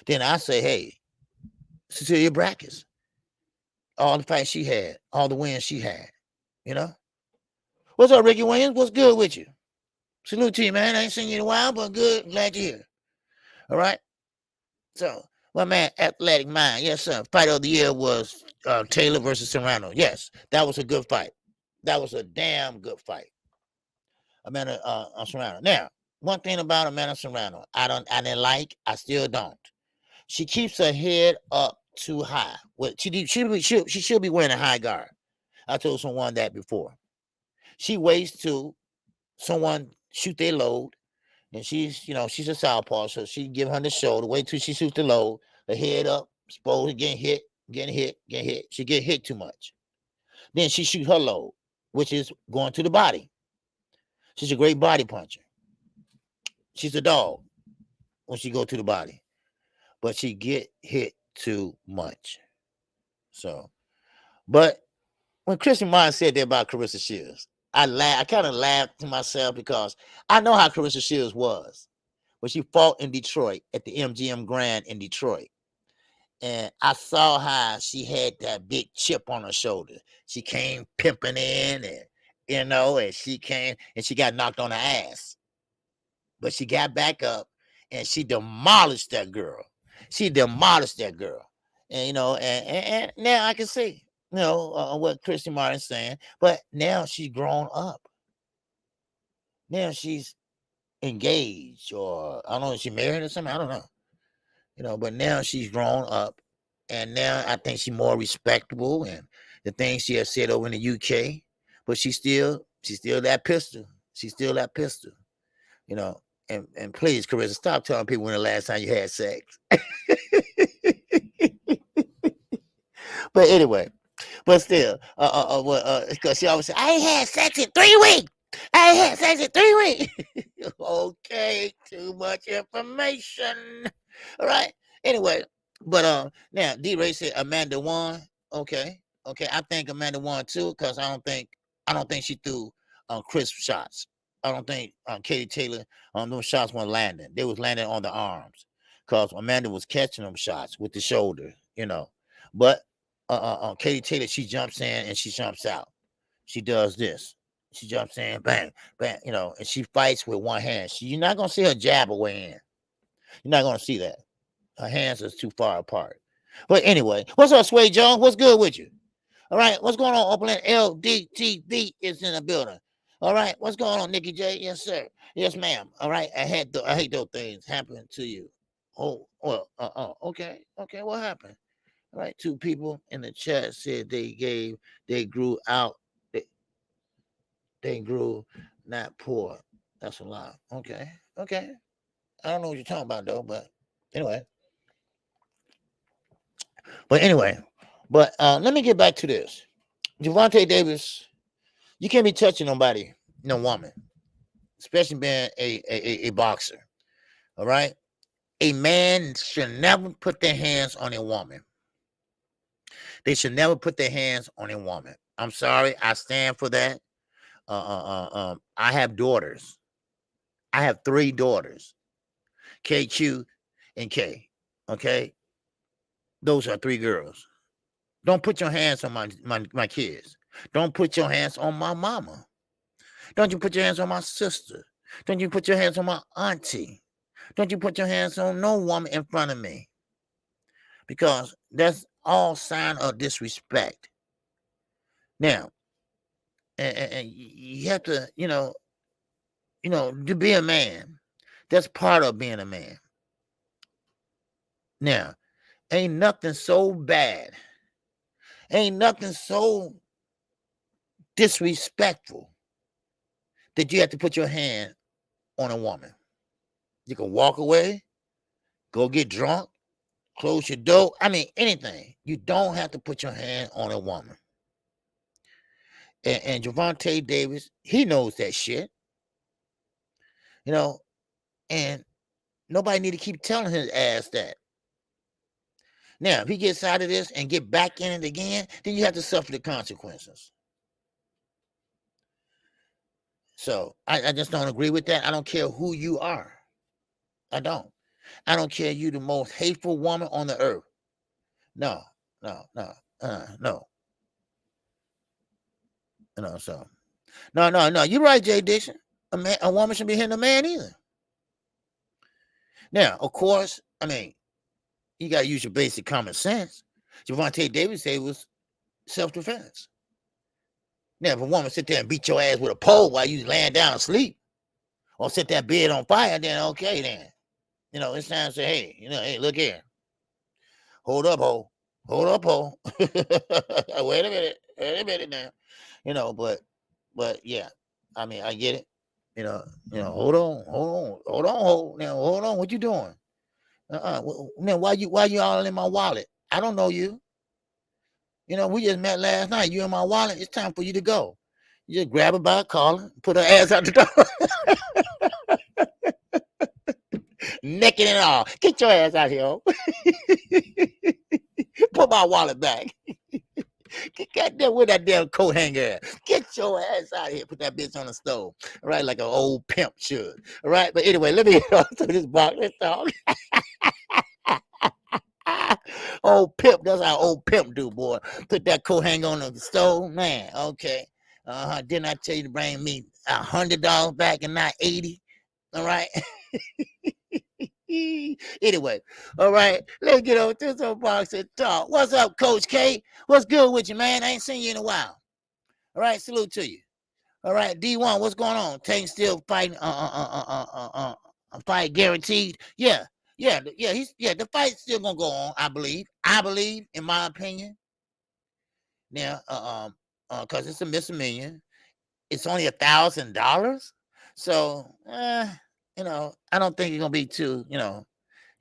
Then I say, hey, Cecilia Brackes, all the fights she had, all the wins she had, What's up, Ricky Williams? What's good with you? Salute to you, man. I ain't seen you in a while, but good. Glad you're here. All right. So, my man, Athletic Mind. Yes, sir. Fight of the year was Taylor versus Serrano. Yes, that was a good fight. That was a damn good fight. Amanda Serrano. Now, one thing about Amanda Serrano, I didn't like. I still don't. She keeps her head up too high. Well, she should be wearing a high guard. I told someone that before. She waits till someone shoot their load, and she's a southpaw, so she give her the shoulder, wait till she shoots the load, the head up, supposed to get hit. She get hit too much. Then she shoot her load, which is going to the body. She's a great body puncher. She's a dog when she go to the body, but she get hit too much. So, but when Christy Martin said that about Claressa Shields, I kind of laughed to myself, because I know how Claressa Shields was when she fought in Detroit at the MGM Grand in Detroit. And I saw how she had that big chip on her shoulder. She came pimping in, and she came and she got knocked on her ass. But she got back up and she demolished that girl. And and now I can see what Christy Martin's saying, but now she's grown up. Now she's engaged, or I don't know if she's married or something. I don't know, but now she's grown up, and now I think she's more respectable, and the things she has said over in the UK. But she's still that pistol. And please, Claressa, stop telling people when the last time you had sex. But anyway. But still, because she always said, I ain't had sex in 3 weeks. Okay, too much information. All right. Anyway, but now D-Ray said Amanda won. Okay. I think Amanda won too, because I don't think she threw crisp shots. I don't think Katie Taylor those shots weren't landing. They was landing on the arms, because Amanda was catching them shots with the shoulder, But Katie Taylor, she jumps in and she jumps out. She does this. She jumps in, bang, bang, and she fights with one hand. You're not gonna see her jab her way in. You're not gonna see that. Her hands are too far apart. But anyway, what's up, Sway Jones? What's good with you? All right, what's going on? Oakland LDTV is in the building. All right, what's going on, Nikki J? Yes, sir. Yes, ma'am. All right, I hate those things happen to you. Oh, well, okay, what happened? All right, 2 people in the chat said they grew out, they grew not poor. That's a lie. Okay. I don't know what you're talking about though, but anyway. But let me get back to this. Gervonta Davis, you can't be touching nobody, no woman, especially being a boxer. All right. A man should never put their hands on a woman. They should never put their hands on a woman. I'm sorry. I stand for that. I have daughters. I have 3 daughters, KQ and K. Okay. Those are 3 girls. Don't put your hands on my kids. Don't put your hands on my mama. Don't you put your hands on my sister. Don't you put your hands on my auntie. Don't you put your hands on no woman in front of me. Because that's all sign of disrespect. Now, and you have to, to be a man. That's part of being a man. Now, ain't nothing so bad. Ain't nothing so disrespectful that you have to put your hand on a woman. You can walk away, go get drunk, close your door. I mean, anything. You don't have to put your hand on a woman. And Gervonta Davis, he knows that shit. And nobody need to keep telling his ass that. Now, if he gets out of this and get back in it again, then you have to suffer the consequences. So I just don't agree with that. I don't care who you are. I don't care you the most hateful woman on the earth. No. So no. You're right, Jay Dixon. A woman shouldn't be hitting a man either. Now, of course, I mean, you got to use your basic common sense. Gervonta Davis said it was self-defense. Now, if a woman sit there and beat your ass with a pole while you laying down asleep, or set that bed on fire, then okay, then. It's time to say, hey, look here. Hold up, ho. Wait a minute now. But yeah, I mean, I get it. Hold on, ho. Now, hold on, what you doing? Now, why you all in my wallet? I don't know you. We just met last night. You in my wallet. It's time for you to go. You just grab her by a collar, put her ass out the door. Naked and all. Get your ass out here. Put my wallet back. Get there with that damn coat hanger. Get your ass out of here. Put that bitch on the stove. All right, like an old pimp should. All right, but anyway, let me get on to this box. Let's talk. Old pimp, that's how old pimp do, boy. Put that coat hanger on the stove, man. Okay. Didn't I tell you to bring me $100 back and not 80? All right. Anyway, all right, let's get over to this box and talk. What's up, Coach K? What's good with you, man? I ain't seen you in a while. All right, salute to you. All right, D1, what's going on? Tank still fighting fight guaranteed. Yeah, the fight's still gonna go on, I believe, in my opinion. Now, because it's a misdemeanor, it's only $1,000. So I don't think it's gonna be too, I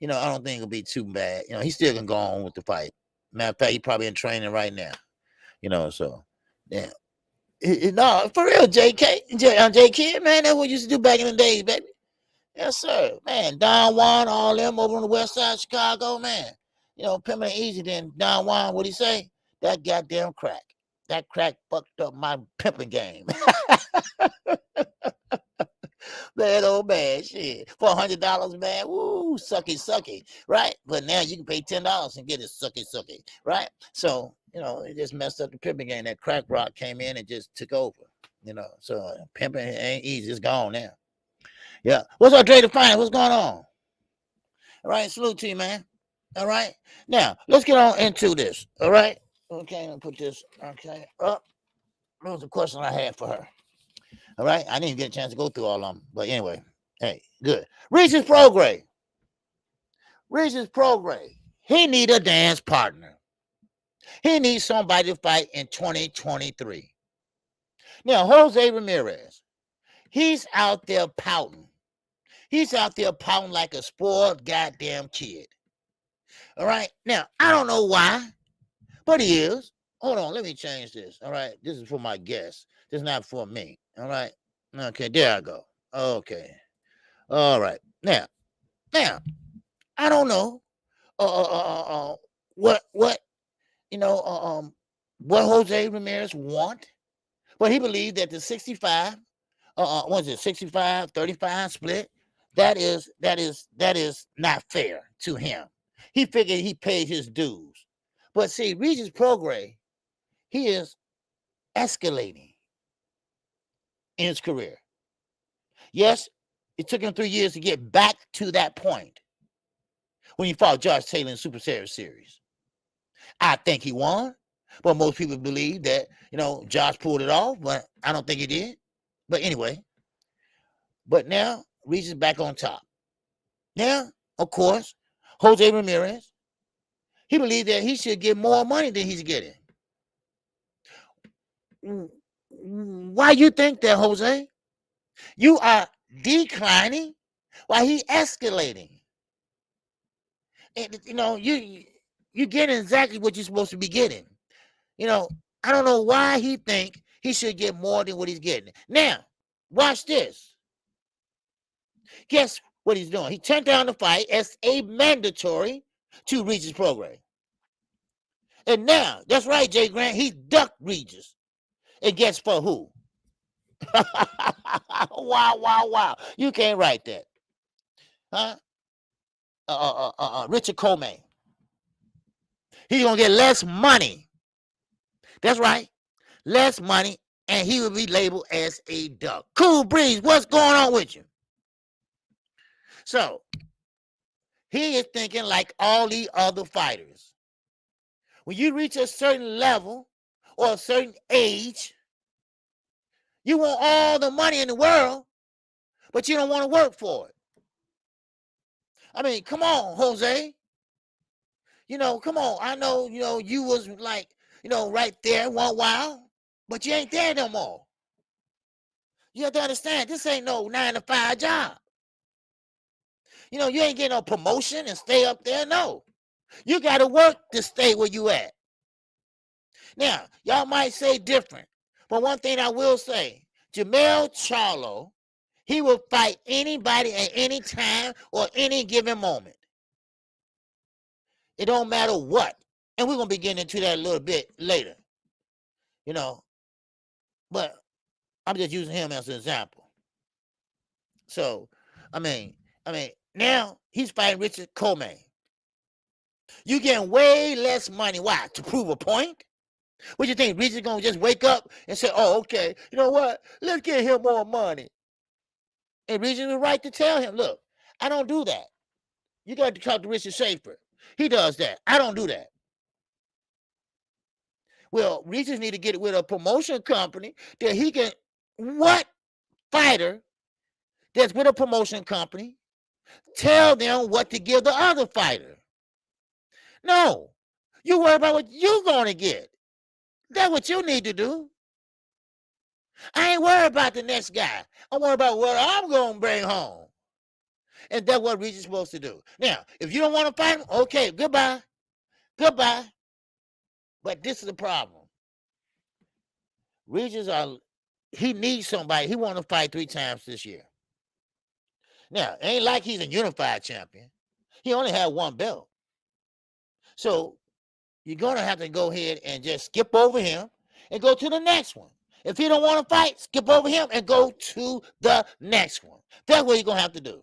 don't think it'll be too bad. He's still gonna go on with the fight. Matter of fact, he's probably in training right now. So yeah. No, for real, J Kid, man, that's what you used to do back in the days, baby. Yes, sir. Man, Don Juan, all them over on the west side of Chicago, man. Pimping ain't easy. Then Don Juan, what'd he say? That goddamn crack. That crack fucked up my pimping game. Man, oh man, shit. For $100, man, woo, sucky, right? But now you can pay $10 and get it sucky, right? So, it just messed up the pimping game. That crack rock came in and just took over, So pimping ain't easy. It's gone now. Yeah. What's up, Dre Defiant? What's going on? All right, salute to you, man. All right. Now, let's get on into this. All right. Okay, I'll put this, okay, up. That was the question I had for her. All right. I didn't get a chance to go through all of them. But anyway, hey, good. Regis Prograis. Regis Prograis. He need a dance partner. He needs somebody to fight in 2023. Now, Jose Ramirez, he's out there pouting. He's out there pouting like a spoiled goddamn kid. All right. Now, I don't know why, but he is. Hold on. Let me change this. All right. This is for my guest. This is not for me. All right. Okay. There I go. Okay. All right. Now, I don't know. What what Jose Ramirez want, but he believed that the 65, was it 65-35 split? That is not fair to him. He figured he paid his dues. But see, Regis Prograis, he is escalating in his career. Yes, it took him 3 years to get back to that point when he fought Josh Taylor in Super Series. I think he won, but most people believe that, Josh pulled it off, but I don't think he did. But anyway, but now Regis back on top. Now, of course, Jose Ramirez, he believed that he should get more money than he's getting. Why you think that, Jose? You are declining while he escalating. And, you're getting exactly what you're supposed to be getting. I don't know why he think he should get more than what he's getting. Now, watch this. Guess what he's doing? He turned down the fight as a mandatory to Regis Prograis. And now, that's right, Jay Grant, he ducked Regis. And guess for who? Wow. You can't write that. Huh? Richard Coleman. He's going to get less money. That's right. Less money, and he will be labeled as a duck. Cool Breeze, what's going on with you? So, he is thinking like all the other fighters. When you reach a certain level or a certain age, you want all the money in the world, but you don't want to work for it. I mean, come on, Jose. Come on. I know, you was like, right there one while, but you ain't there no more. You have to understand, this ain't no 9-to-5 job. You ain't getting no promotion and stay up there. No. You got to work to stay where you at. Now, y'all might say different, but one thing I will say, Jamel Charlo, he will fight anybody at any time or any given moment. It don't matter what. And we're going to be getting into that a little bit later. But I'm just using him as an example. So, I mean, now he's fighting Richard Coleman. You getting way less money. Why? To prove a point? What you think? Regis going to just wake up and say, oh, okay, you know what? Let's get him more money. And Regis was right to tell him, look, I don't do that. You got to talk to Richard Schaefer. He does that. I don't do that. Well, Regis need to get it with a promotion company that he can, what fighter that's with a promotion company tell them what to give the other fighter? No. You worry about what you're going to get. That's what you need to do. I ain't worried about the next guy. I'm worried about what I'm going to bring home. And that's what Regis is supposed to do. Now, if you don't want to fight him, okay, goodbye. Goodbye. But this is the problem. Regis, he needs somebody. He wants to fight 3 times this year. Now, it ain't like he's a unified champion. He only had 1 belt. So, you're going to have to go ahead and just skip over him and go to the next one. If he don't want to fight, skip over him and go to the next one. That's what you're going to have to do.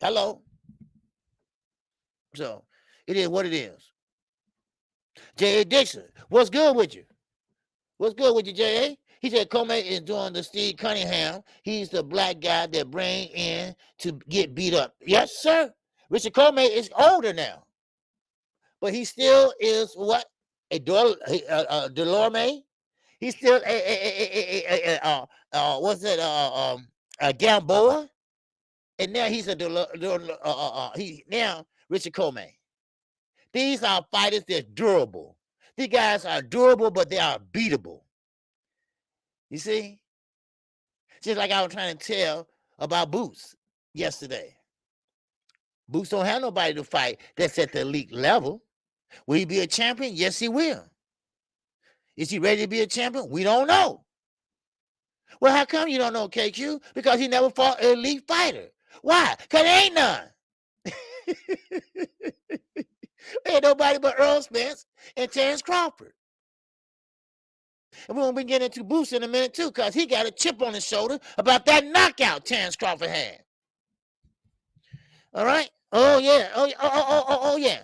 Hello? So, it is what it is. J.A. Dixon, what's good with you? What's good with you, J.A.? He said Coleman is doing the Steve Cunningham. He's the black guy that bring in to get beat up. Yes, sir. Richard Comey is older now, but he still is what? A Delorme? He's still what's it? Gamboa? And now he's now Richard Comey. These are fighters that's durable. These guys are durable, but they are beatable. You see? Just like I was trying to tell about Boots yesterday. Boots don't have nobody to fight that's at the elite level. Will he be a champion? Yes, he will. Is he ready to be a champion? We don't know. Well, how come you don't know, KQ? Because he never fought an elite fighter. Why? Because there ain't none. Ain't nobody but Earl Spence and Terrence Crawford. And we're going to be getting into Boots in a minute, too, because he got a chip on his shoulder about that knockout Terrence Crawford had. All right? Oh, yeah. Oh, yeah.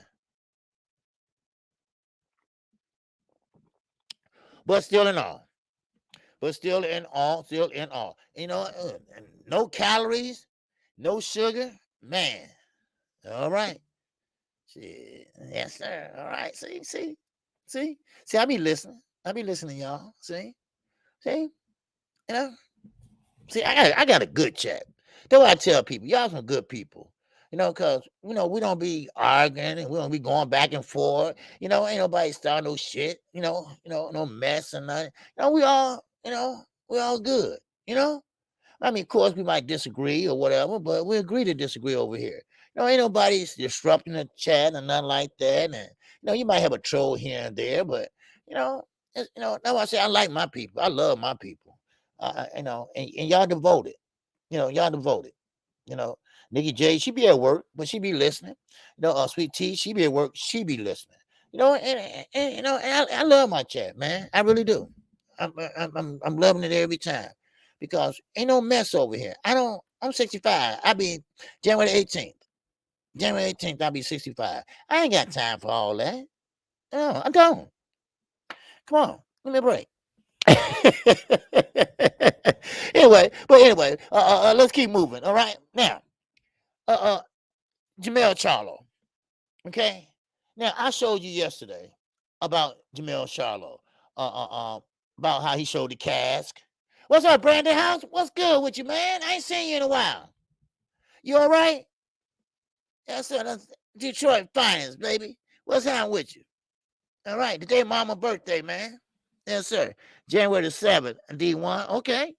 But still in all. You know, no calories, no sugar. Man. All right. Yes, sir. All right. See, I be listening. Y'all. See, you know. See, I got a good chat. That's what I tell people. Y'all some good people. You know, because, you know, we don't be arguing and we don't be going back and forth. You know, ain't nobody starting no shit. You know, no mess and nothing. You know, we all good. You know? I mean, of course, we might disagree or whatever, but we agree to disagree over here. You know, ain't nobody disrupting the chat and nothing like that. And, you know, you might have a troll here and there, but, that's why I say I like my people. I love my people. And y'all devoted. Y'all devoted. Nikki J, she be at work, but she be listening. Sweet Tea, she be at work, she be listening. And I love my chat, man. I really do. I'm loving it every time because ain't no mess over here. I'm 65. I'll be January 18th. January 18th, I'll be 65. I ain't got time for all that. No, I don't. Come on, give me a break. anyway, let's keep moving. All right, now, Jamel Charlo. Okay, now I showed you yesterday about Jamel Charlo. About how he showed the cask. What's up, Brandon House? What's good with you, man? I ain't seen you in a while. You all right? Yes, sir. That's Detroit Finance, baby. What's happening with you? All right. Today, mama's birthday, man. Yes, sir. January the 7th, D1. Okay.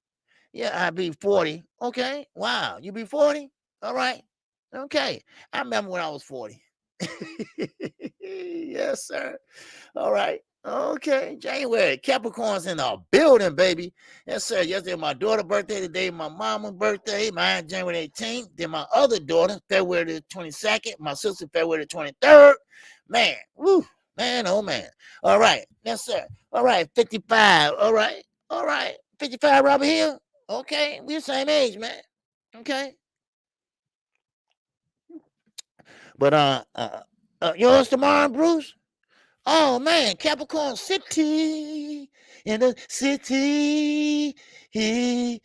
Yeah, I'll be 40. Okay. Wow. You be 40? All right. Okay. I remember when I was 40. Yes, sir. All right. Okay. January. Capricorn's in the building, baby. Yes, sir. Yesterday, my daughter's birthday. Today, my mama's birthday. Mine, January 18th. Then my other daughter, February the 22nd. My sister, February the 23rd. Man. Woo. Man, oh, man. All right. Yes, sir. All right. 55. All right. 55, Robert Hill. Okay. We're the same age, man. Okay. But, yours tomorrow, Bruce? Oh, man. Capricorn City. In the city. Yeah.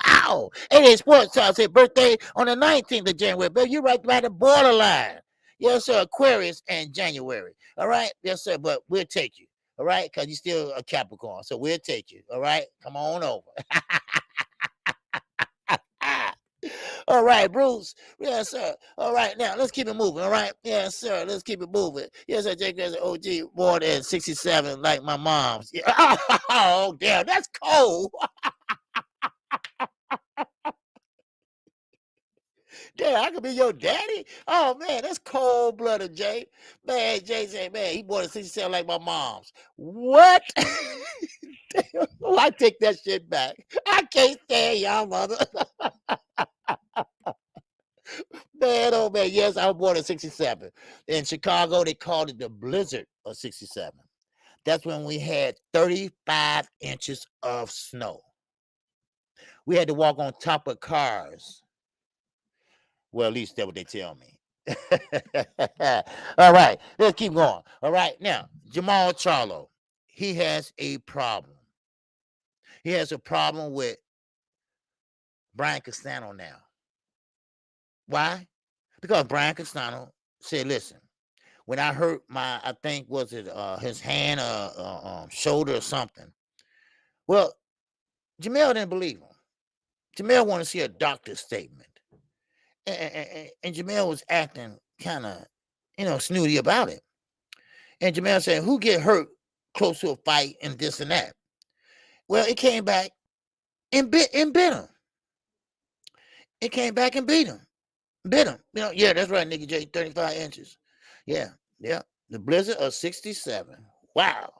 Ow. 88 Sports Talk said birthday on the 19th of January. Baby, you're right by the borderline. Yes, sir. Aquarius and January. All right. Yes, sir. But we'll take you. All right. Because you're still a Capricorn. So we'll take you. All right. Come on over. All right, Bruce. Yes, sir. All right, now let's keep it moving. All right. Yes, sir. Let's keep it moving. Yes, sir. Jake has an OG more than 67, like my mom's. Yeah. Oh, damn, that's cold. Damn, I could be your daddy. Oh man, that's cold blooded, Jay. Man, Jay said, man, he bought a 67 like my mom's. What? Damn, oh, I take that shit back. I can't stand y'all, mother. Man, oh man, yes, I was born in 67. In Chicago, they called it the blizzard of 67. That's when we had 35 inches of snow. We had to walk on top of cars. Well, at least that's what they tell me. All right, let's keep going. All right, now, Jamel Charlo, he has a problem. He has a problem with Brian Castano now. Why? Because Brian Castano said, listen, when I hurt I think, was it his hand or shoulder or something? Well, Jamel didn't believe him. Jamel wanted to see a doctor's statement. And Jamel was acting kind of, snooty about it. And Jamel said, who get hurt close to a fight and this and that? Well, it came back and bit him. It came back and beat him. Bit him. Yeah, that's right, Nicky J, 35 inches. Yeah. The blizzard of 67. Wow.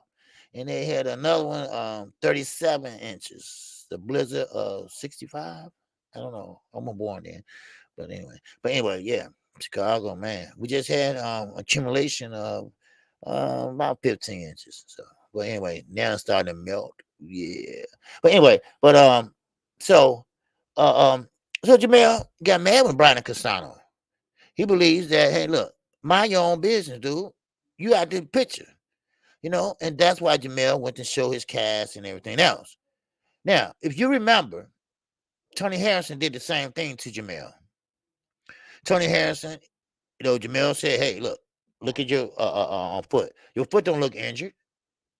And they had another one, 37 inches. The blizzard of 65. I don't know. I'm born then. But anyway, yeah. Chicago, man. We just had accumulation of about 15 inches. So, but anyway, now it's starting to melt. Yeah. But anyway, so Jamel got mad with Brian Castano. He believes that, hey, look, mind your own business, dude. You out the picture, and that's why Jamel went to show his cast and everything else. Now, if you remember, Tony Harrison did the same thing to Jamel. Tony Harrison, Jamel said, hey, look at your foot. Your foot don't look injured.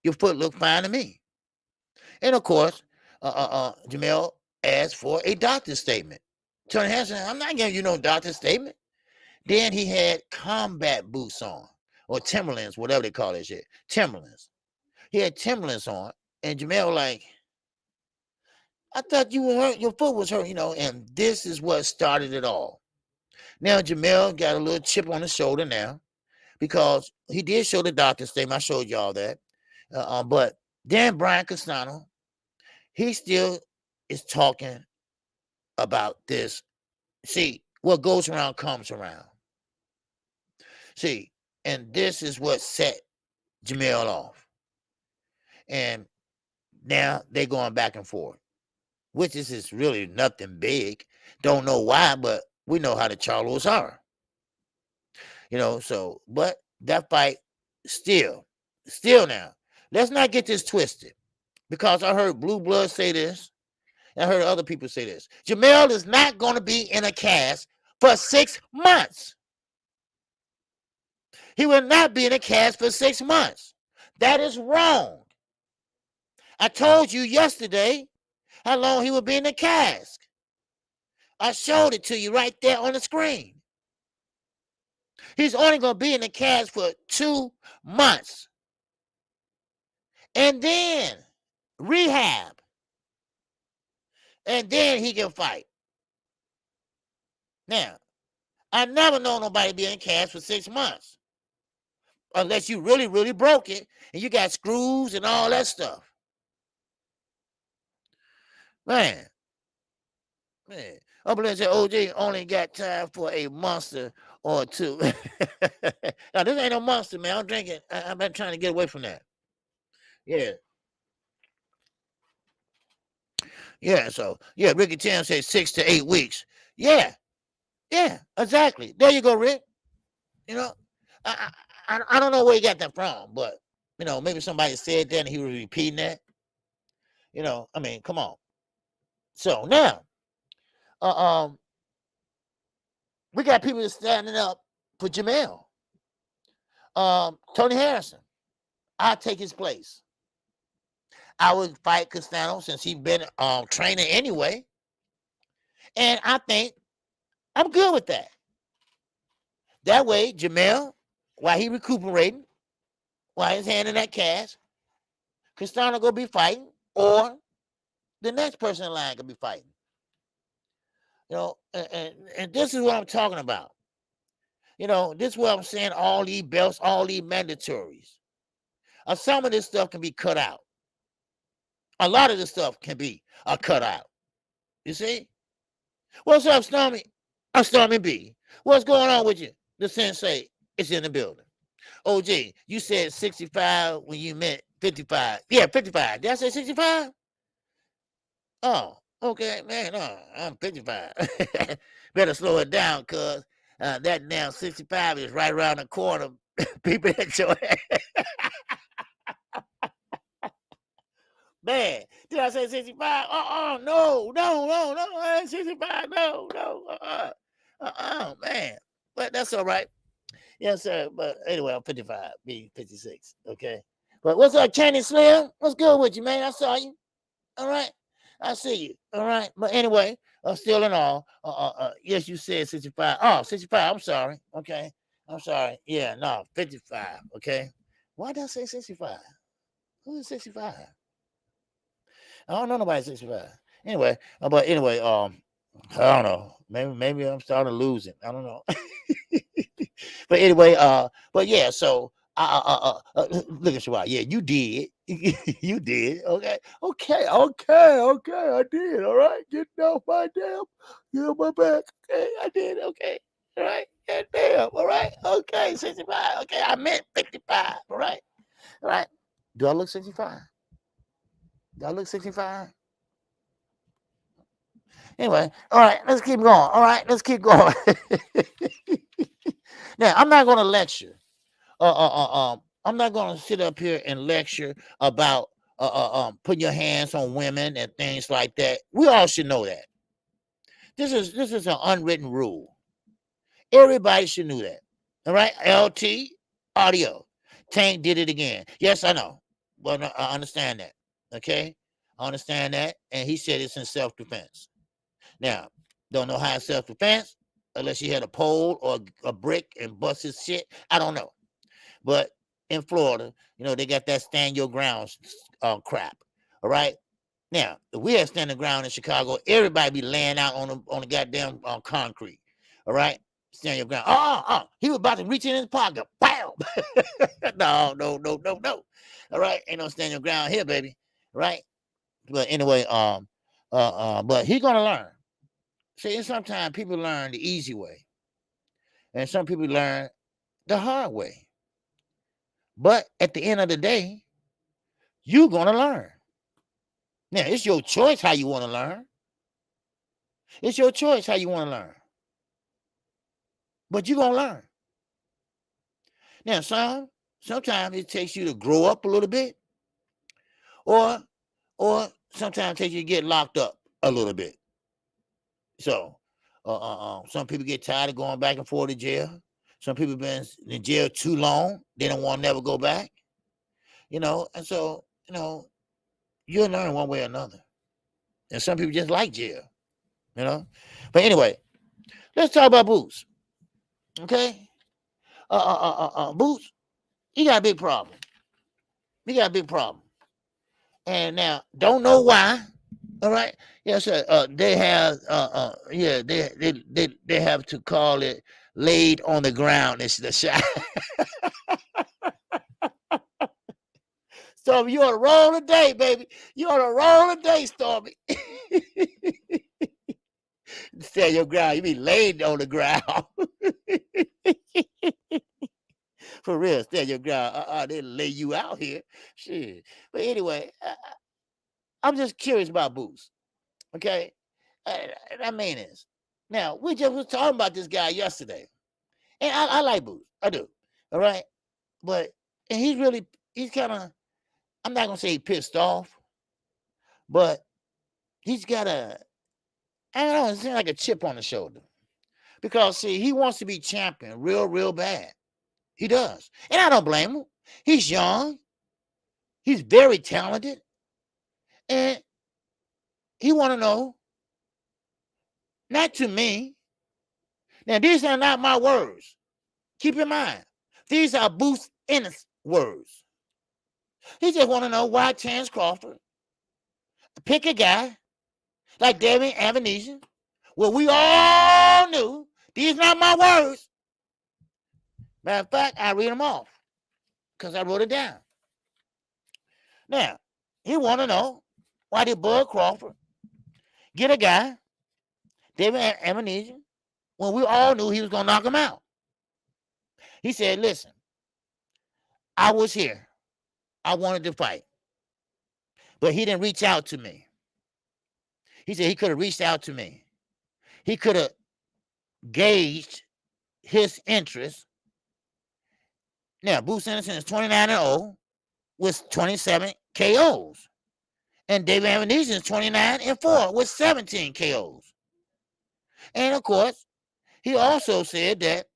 Your foot look fine to me. And of course, Jamel asked for a doctor's statement. Tony Harrison, I'm not giving you no doctor's statement. Then he had combat boots on, or Timberlands, whatever they call that shit. Timberlands. He had Timberlands on, and Jamel like, I thought you were hurt, your foot was hurt, and this is what started it all. Now Jamel got a little chip on his shoulder now, because he did show the doctor's statement. I showed y'all that. But then Brian Castano, he still is talking about this. See, what goes around comes around. See, and this is what set Jamel off. And now they're going back and forth, which is really nothing big. Don't know why, but we know how the Charlos are. But that fight still now. Let's not get this twisted, because I heard Blue Blood say this. I heard other people say this. Jamel is not going to be in a cast for 6 months. He will not be in a cast for 6 months. That is wrong. I told you yesterday how long he would be in the cast. I showed it to you right there on the screen. He's only going to be in the cast for 2 months. And then rehab. And then he can fight. Now, I never know nobody be in cast for 6 months. Unless you really, really broke it and you got screws and all that stuff. Man. I believe that OJ only got time for a monster or two. Now, this ain't no monster, man. I'm drinking. I've been trying to get away from that. Yeah. Yeah, so, Ricky Tam said 6 to 8 weeks. Yeah, exactly. There you go, Rick. I don't know where he got that from, but, maybe somebody said that and he was repeating that. Come on. So, now, we got people standing up for Jamel. Tony Harrison, I'll take his place. I would fight Castano since he's been training anyway. And I think I'm good with that. That way, Jamel, while he recuperating, while he's hand in that cast, Castano gonna be fighting, or the next person in line could be fighting. And this is what I'm talking about. This is what I'm saying, all these belts, all these mandatories. Some of this stuff can be cut out. A lot of this stuff can be cut out. You see? What's up, Stormy? I'm Stormy B. What's going on with you? The sensei is in the building. OJ, you said 65 when you meant 55. Yeah, 55. Did I say 65? Oh, okay, man. No, I'm 55. Better slow it down, cuz that now 65 is right around the corner. People enjoy it. Man, did I say 65? No, 65, no. Oh man, but that's all right. Yes, sir. But anyway, I'm 55, being 56. Okay. But what's up, Kenny Slim? What's good with you, man? I saw you. All right. I see you. All right. But anyway, still in all, yes, you said 65. Oh, 65. I'm sorry. Okay. I'm sorry. Yeah, no, 55. Okay. Why did I say 65? Who is 65? I don't know nobody 65. Anyway, but anyway, I don't know. Maybe I'm starting to lose it. I don't know. But anyway, but yeah, so look at you out. Yeah, you did. You did. Okay. I did. All right. Getting off my damn, get on my back. Okay, I did. Okay. All right. Yeah, damn. All right. Okay, 65. Okay, I meant 55. All right. All right. Do I look 65? Do I look 65? Anyway, all right, let's keep going. All right, let's keep going. Now, I'm not going to lecture. I'm not going to sit up here and lecture about putting your hands on women and things like that. We all should know that. This is an unwritten rule. Everybody should know that. All right, LT audio. Tank did it again. Yes, I know. But I understand that. Okay, I understand that, and he said it's in self-defense. Now, don't know how it's self-defense unless you had a pole or a brick and bust his shit. I don't know. But in Florida, they got that stand your ground crap. All right. Now, if we had stand the ground in Chicago, everybody be laying out on the goddamn concrete. All right. Stand your ground. He was about to reach in his pocket. Bam. No. All right. Ain't no stand your ground here, baby. Right. But anyway, but he gonna learn. See, sometimes people learn the easy way, and some people learn the hard way. But at the end of the day, you're going to learn. Now, it's your choice how you want to learn. It's your choice how you want to learn. But you're going to learn. Now, sometimes it takes you to grow up a little bit, or sometimes it takes you to get locked up a little bit. So, some people get tired of going back and forth to jail. Some people been in jail too long. They don't want to never go back. And so, you'll learn one way or another. And some people just like jail, But anyway, let's talk about Boots. Okay? Boots, he got a big problem. And now, don't know why. All right. Yes, sir. They have they have to call it laid on the ground. It's the shot. Stormy, you on a roll today, baby. You on a roll today, Stormy. Stand your ground. You be laid on the ground. For real, stand your ground. They lay you out here. Shit. But anyway, I'm just curious about Boots. Okay? I mean this. Now, we just was talking about this guy yesterday. And I like Boots. I do. All right? But, and he's kind of, I'm not going to say he pissed off, but he's got I don't know, it seems like a chip on the shoulder. Because, see, he wants to be champion real bad. He does. And I don't blame him. He's young. He's very talented. And he want to know, not to me. Now, these are not my words. Keep in mind, these are Boots Ennis words. He just want to know why Terrence Crawford pick a guy like David Avenesian. Well, we all knew. These are not my words. Matter of fact, I read them off because I wrote it down. Now, he want to know why did Bud Crawford get a guy, David Avenesian, when we all knew he was going to knock him out. He said, listen, I was here. I wanted to fight. But he didn't reach out to me. He said he could have reached out to me. He could have gauged his interest. Now, Boots Anderson is 29-0 with 27 KOs. And David Avenesian is 29-4 with 17 KOs. And of course, he also said that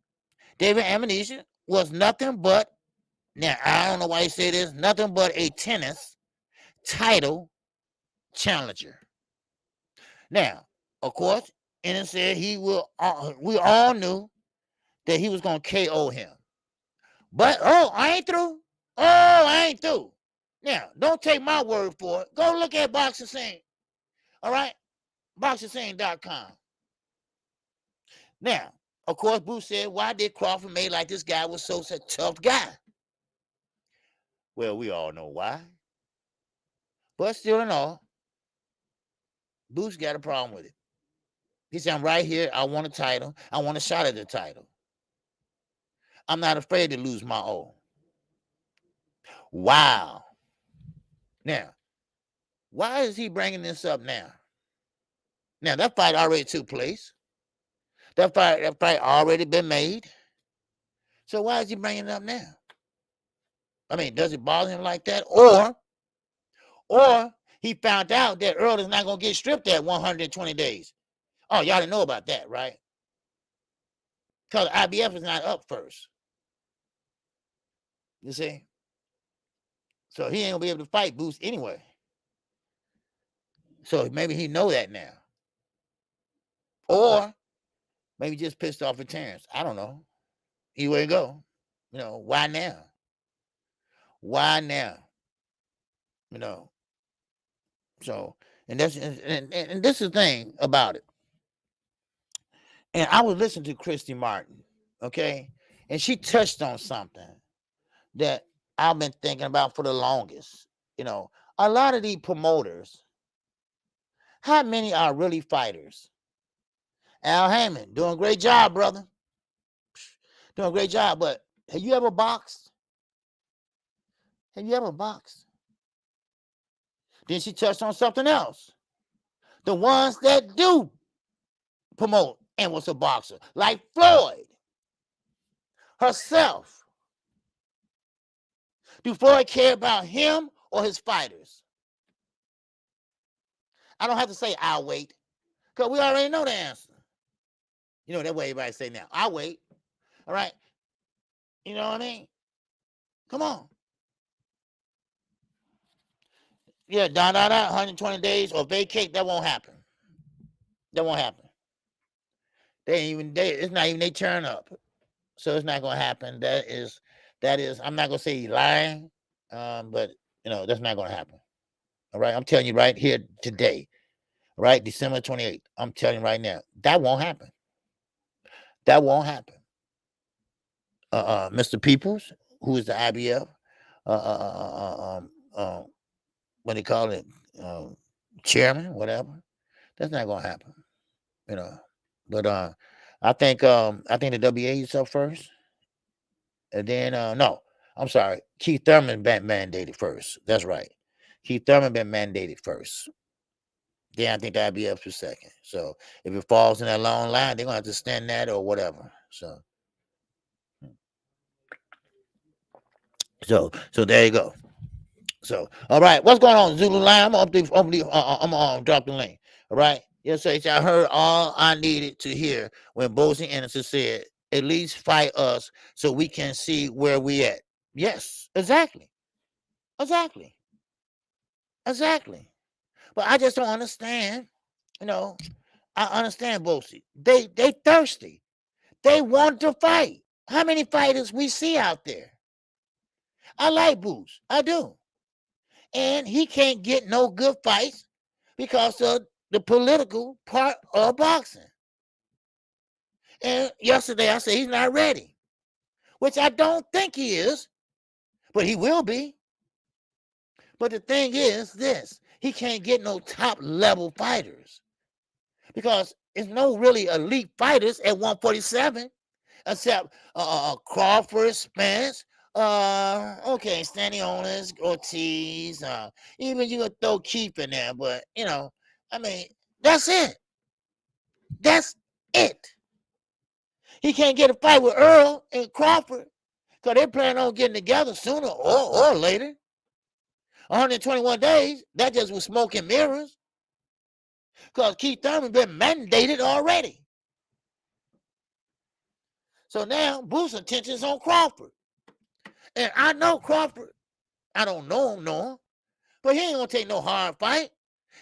David Amnesia was nothing but, now I don't know why he said this, nothing but a tennis title challenger. Now, of course, Ennis said he will. We all knew that he was gonna KO him. But I ain't through. I ain't through. Now, don't take my word for it. Go look at Boxing Scene. All right, BoxingScene.com. Now, of course, Boots said, why did Crawford make like this guy was such a tough guy? Well, we all know why. But still in all, Boots got a problem with it. He said, I'm right here. I want a title. I want a shot at the title. I'm not afraid to lose my O. Wow. Now, why is he bringing this up now? Now, that fight already took place. That fight already been made. So why is he bringing it up now? I mean, does it bother him like that? Or he found out that Earl is not going to get stripped at 120 days. Oh, y'all didn't know about that, right? Because IBF is not up first. You see? So he ain't going to be able to fight Boots anyway. So maybe he know that now. Or maybe just pissed off at Terrence. I don't know. Either way it go. You know, why now? Why now? You know. So, and this is the thing about it. And I was listening to Christy Martin, okay? And she touched on something that I've been thinking about for the longest. You know, a lot of these promoters, how many are really fighters? Al Heyman, doing a great job, brother. Doing a great job, but have you ever boxed? Have you ever boxed? Then she touched on something else. The ones that do promote and was a boxer, like Floyd herself. Do Floyd care about him or his fighters? I don't have to say I'll wait, because we already know the answer. You know, that way everybody say now, I'll wait. All right. You know what I mean? Come on. Yeah, 120 days or vacate, that won't happen. That won't happen. It's not even they turn up. So it's not gonna happen. That is, I'm not gonna say he's lying, but you know, that's not gonna happen. All right, I'm telling you right here today, right, December 28th. I'm telling you right now, that won't happen. That won't happen. Mr. Peoples, who is the IBF, what they call it, chairman, whatever. That's not gonna happen. You know, but I think the WA is up first, and then no, I'm sorry, Keith Thurman been mandated first. That's right, Keith Thurman been mandated first. Then I think the IBF is second. So if it falls in that long line, they're gonna have to stand that or whatever. So there you go. So all right, what's going on, Zulu Line? I'm gonna drop the link. All right. Yes, sir. I heard all I needed to hear when Bosie Anderson said, at least fight us so we can see where we at. Yes, exactly. Exactly. But I just don't understand. You know, I understand Bosie. They thirsty. They want to fight. How many fighters we see out there? I like Boots. I do. And he can't get no good fights because of the political part of boxing. And yesterday I said he's not ready, which I don't think he is, but he will be. But the thing is this, he can't get no top level fighters because there's no really elite fighters at 147 except Crawford, Spence, okay, Stanionis, Ortiz, even you could throw Keith in there, but you know, I mean, that's it. That's it. He can't get a fight with Earl and Crawford because they plan on getting together sooner or later. 121 days, that just was smoke and mirrors because Keith Thurman been mandated already. So now Boots' attention's on Crawford. And I know Crawford. I don't know him, but he ain't gonna take no hard fight.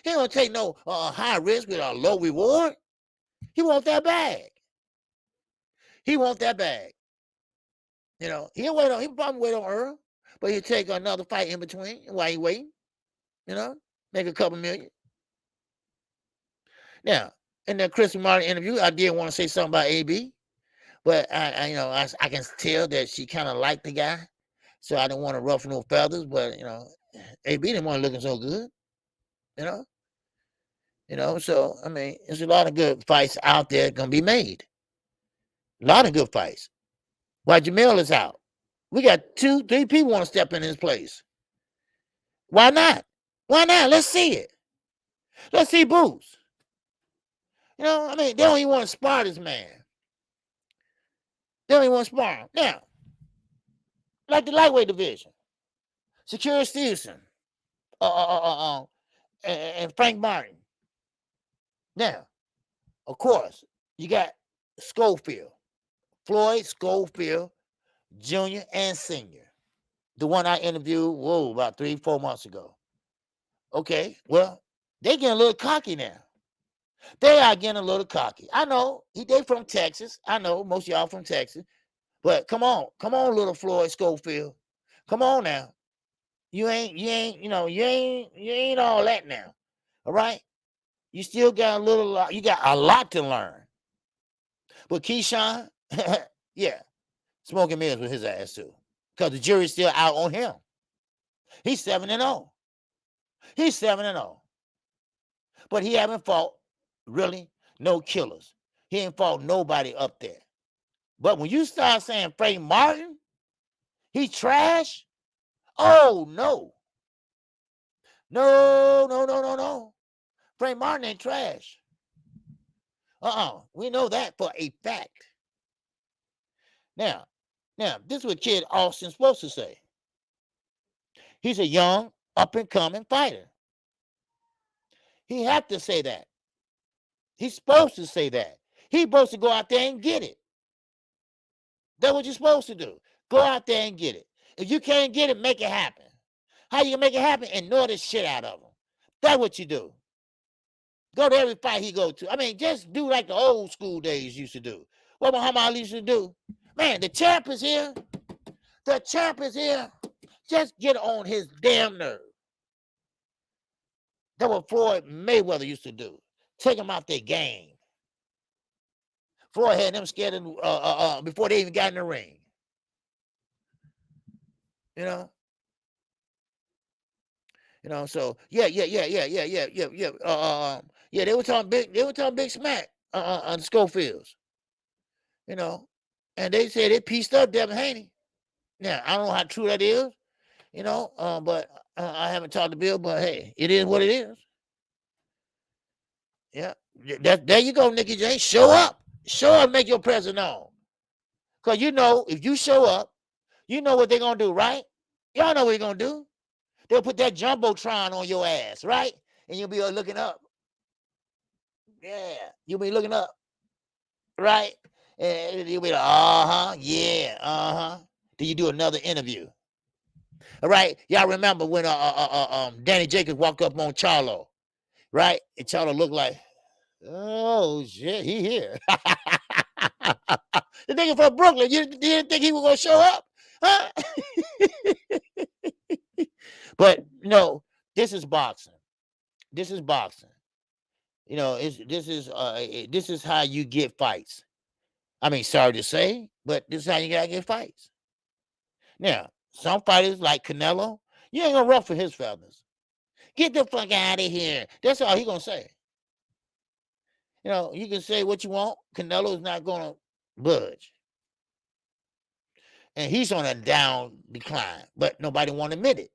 He ain't gonna take no high risk with a low reward. He wants that bag. He wants that bag. You know, he'll probably wait on Earl, but he'll take another fight in between while he waiting. You know, make a couple million. Now, in the Christy Martin interview, I did want to say something about AB, but I can tell that she kind of liked the guy, so I didn't want to ruffle no feathers. But AB didn't want looking so good. So I mean, there's a lot of good fights out there gonna be made. A lot of good fights. While Jamel is out, we got 2-3 people want to step in his place. Why not? Why not? Let's see it. Let's see Boots. I mean, they don't even want to spar this man. They don't even want to spar him. Now, like the lightweight division, Secure Stevenson, and Frank Martin. Now, of course, you got Schofield, Floyd Schofield, Jr. and Sr. The one I interviewed, about 3-4 months ago. Okay, well, they getting a little cocky now. They are getting a little cocky. I know they from Texas. I know most of y'all from Texas. But come on, little Floyd Schofield. Come on now. You ain't all that now. All right? You still got you got a lot to learn. But Keyshawn, yeah, smoking mirrors with his ass too. Because the jury's still out on him. He's 7-0. He's 7-0. But he haven't fought really no killers. He ain't fought nobody up there. But when you start saying Frank Martin, he trash. Oh no. No. Frank Martin ain't trash. We know that for a fact. Now, this is what Kid Austin's supposed to say. He's a young, up-and-coming fighter. He have to say that. He's supposed to say that. He's supposed to go out there and get it. That's what you're supposed to do. Go out there and get it. If you can't get it, make it happen. How you gonna make it happen? Ignore the shit out of him. That's what you do. Go to every fight he go to. I mean, just do like the old school days used to do. What Muhammad Ali used to do. Man, the champ is here. The champ is here. Just get on his damn nerve. That's what Floyd Mayweather used to do. Take him out their game. Floyd had them scared before they even got in the ring. So yeah. They were talking big smack on the Schofields. And they said they pieced up Devin Haney. Now I don't know how true that is, but I haven't talked to Bill, but hey, it is what it is. Yeah, there you go, Nikki J. Show up, make your presence known. Cause if you show up, you know what they're gonna do, right? Y'all know what they're gonna do. They'll put that jumbotron on your ass, right? And you'll be looking up. Yeah, you'll be looking up, right? And you'll be like, yeah. Then you do another interview. All right, y'all remember when Danny Jacobs walked up on Charlo, right? And Charlo looked like, oh shit, he here. The nigga from Brooklyn, you didn't think he was gonna show up, huh? But no, this is boxing. This is boxing. This is how you get fights. I mean, sorry to say, but this is how you gotta get fights. Now, some fighters like Canelo, you ain't gonna ruffle his feathers. Get the fuck out of here. That's all he gonna say. You can say what you want. Canelo's not gonna budge. And he's on a down decline, but nobody want to admit it.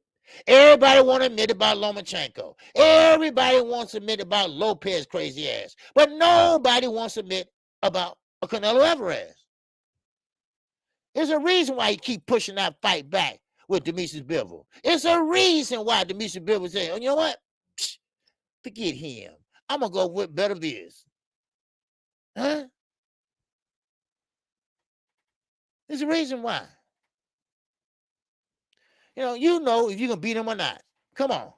Everybody want to admit about Lomachenko. Everybody wants to admit about Lopez crazy ass. But nobody wants to admit about a Canelo Alvarez. There's a reason why he keep pushing that fight back with Demetrius Bivol. It's a reason why Demetrius Bivol say, oh, you know what? Psh, forget him. I'm going to go with Better Viz. Huh? There's a reason why. You know if you can beat him or not. Come on.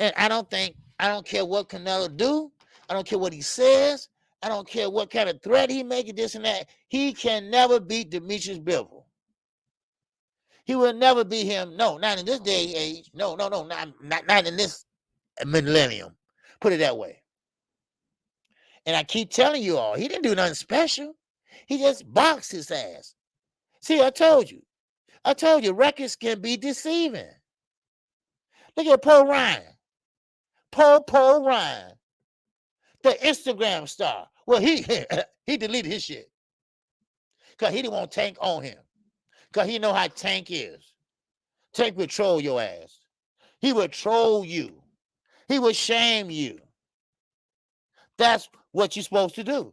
And I don't care what Canelo do. I don't care what he says. I don't care what kind of threat he make, this and that. He can never beat Demetrius Bivol. He will never beat him. No, not in this day and age. No, not in this millennium. Put it that way. And I keep telling you all, he didn't do nothing special. He just boxed his ass. See, I told you, records can be deceiving. Look at Paul Ryan. Paul Ryan, the Instagram star. Well, he deleted his shit because he didn't want Tank on him. Because he know how Tank is. Tank would troll your ass. He would troll you. He would shame you. That's what you're supposed to do.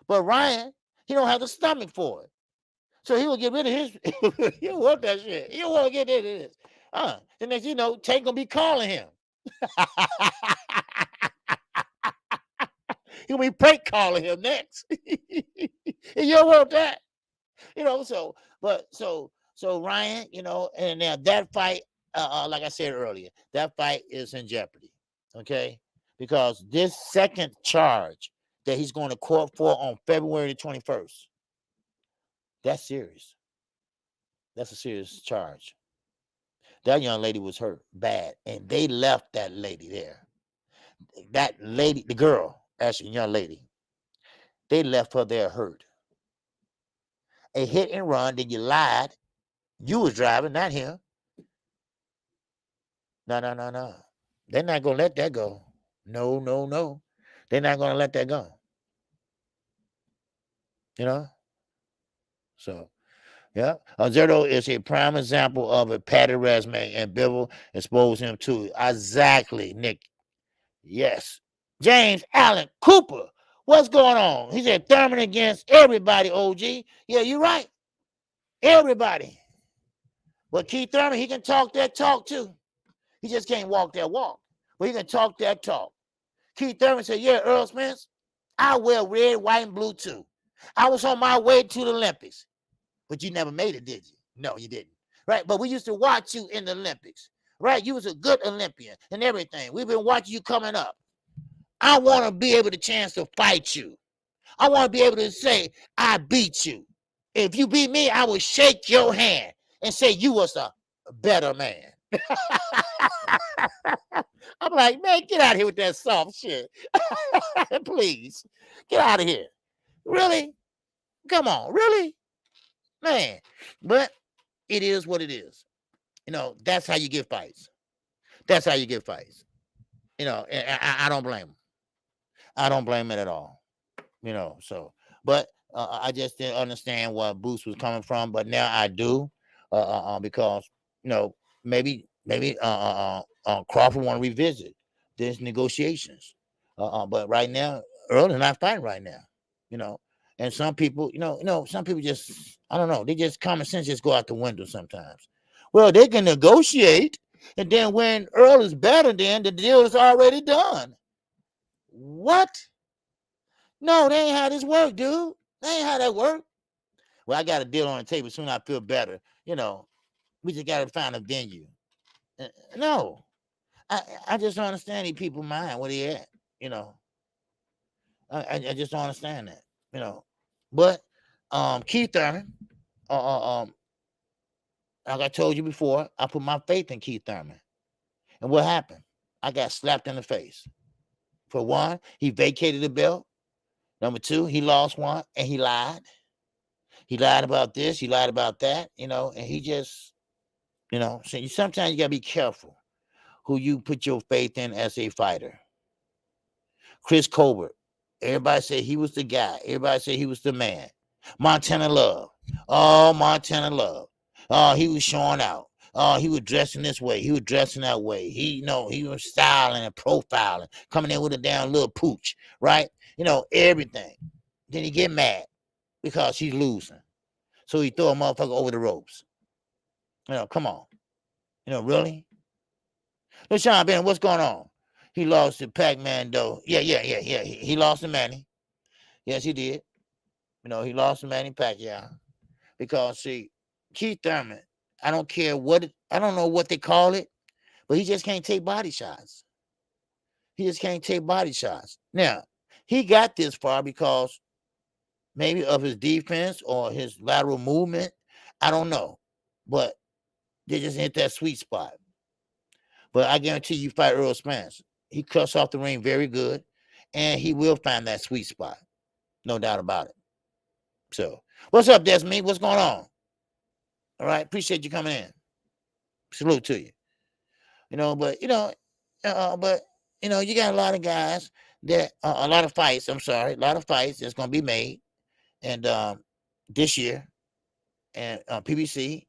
But Ryan, he don't have the stomach for it. So he will get rid of his. He don't want that shit. He don't want to get rid of this. The next you know, Tank gonna be calling him. He'll be prank calling him next. And you don't want that. So Ryan, and now that fight, like I said earlier, that fight is in jeopardy. Okay? Because this second charge that he's going to court for on February the 21st, that's serious. That's a serious charge. That young lady was hurt bad, and they left that lady there. That lady, the girl, actually, young lady, they left her there hurt. A hit and run, then you lied. You was driving, not him. No. They're not going to let that go. No. They're not going to let that go. So, yeah. Alzerdo is a prime example of a padded resume, and Bivol exposed him to it. Exactly, Nick. Yes. James Allen Cooper. What's going on? He said Thurman against everybody, OG. Yeah, you're right. Everybody. Well, Keith Thurman, he can talk that talk too. He just can't walk that walk. But he can talk that talk. Keith Thurman said, yeah, Earl Spence, I wear red, white, and blue too. I was on my way to the Olympics. But you never made it, did you? No, you didn't. Right? But we used to watch you in the Olympics. Right? You was a good Olympian and everything. We've been watching you coming up. I want to be able to chance to fight you. I want to be able to say, I beat you. If you beat me, I will shake your hand and say you was a better man. I'm like, man, get out of here with that soft shit. Please, get out of here. Really? Come on, really? Man, but it is what it is. That's how you get fights. That's how you get fights. And I don't blame him. I don't blame it at all. But I just didn't understand where Boots was coming from. But now I do, because maybe Crawford want to revisit this negotiations. But right now, Earl is not fighting right now. And some people, some people just, I don't know, they just common sense just go out the window sometimes. Well, they can negotiate, and then when Earl is better, then the deal is already done. What? No, they ain't how this work, dude. They ain't how that work. Well, I got a deal on the table. Soon I feel better. We just got to find a venue. No. I just don't understand these people's mind, where they at, I just don't understand that, But Keith Thurman, like I told you before, I put my faith in Keith Thurman. And what happened? I got slapped in the face. For one, he vacated the belt. Number two, he lost one and he lied. He lied about this, he lied about that, and he just, so sometimes you got to be careful who you put your faith in as a fighter. Chris Colbert, everybody said he was the guy. Everybody said he was the man. Montana Love. Oh, Montana Love. Oh, he was showing out. Oh, he was dressing this way. He was dressing that way. He was styling and profiling, coming in with a damn little pooch, right? Everything. Then he get mad because he's losing. So he throw a motherfucker over the ropes. Come on. Really? Look, Sean Ben, what's going on? He lost to Pac-Man, though. Yeah. He lost to Manny. Yes, he did. You know, he lost to Manny Pacquiao because see, Keith Thurman, I don't care I don't know what they call it, but he just can't take body shots. He just can't take body shots. Now, he got this far because maybe of his defense or his lateral movement. I don't know. But they just hit that sweet spot. But I guarantee you fight Errol Spence. He cuts off the ring very good, and he will find that sweet spot. No doubt about it. So, what's up, Desmond? What's going on? All right. Appreciate you coming in. Salute to you. You know, but, you got a lot of guys that, a lot of fights that's going to be made. And this year, and PBC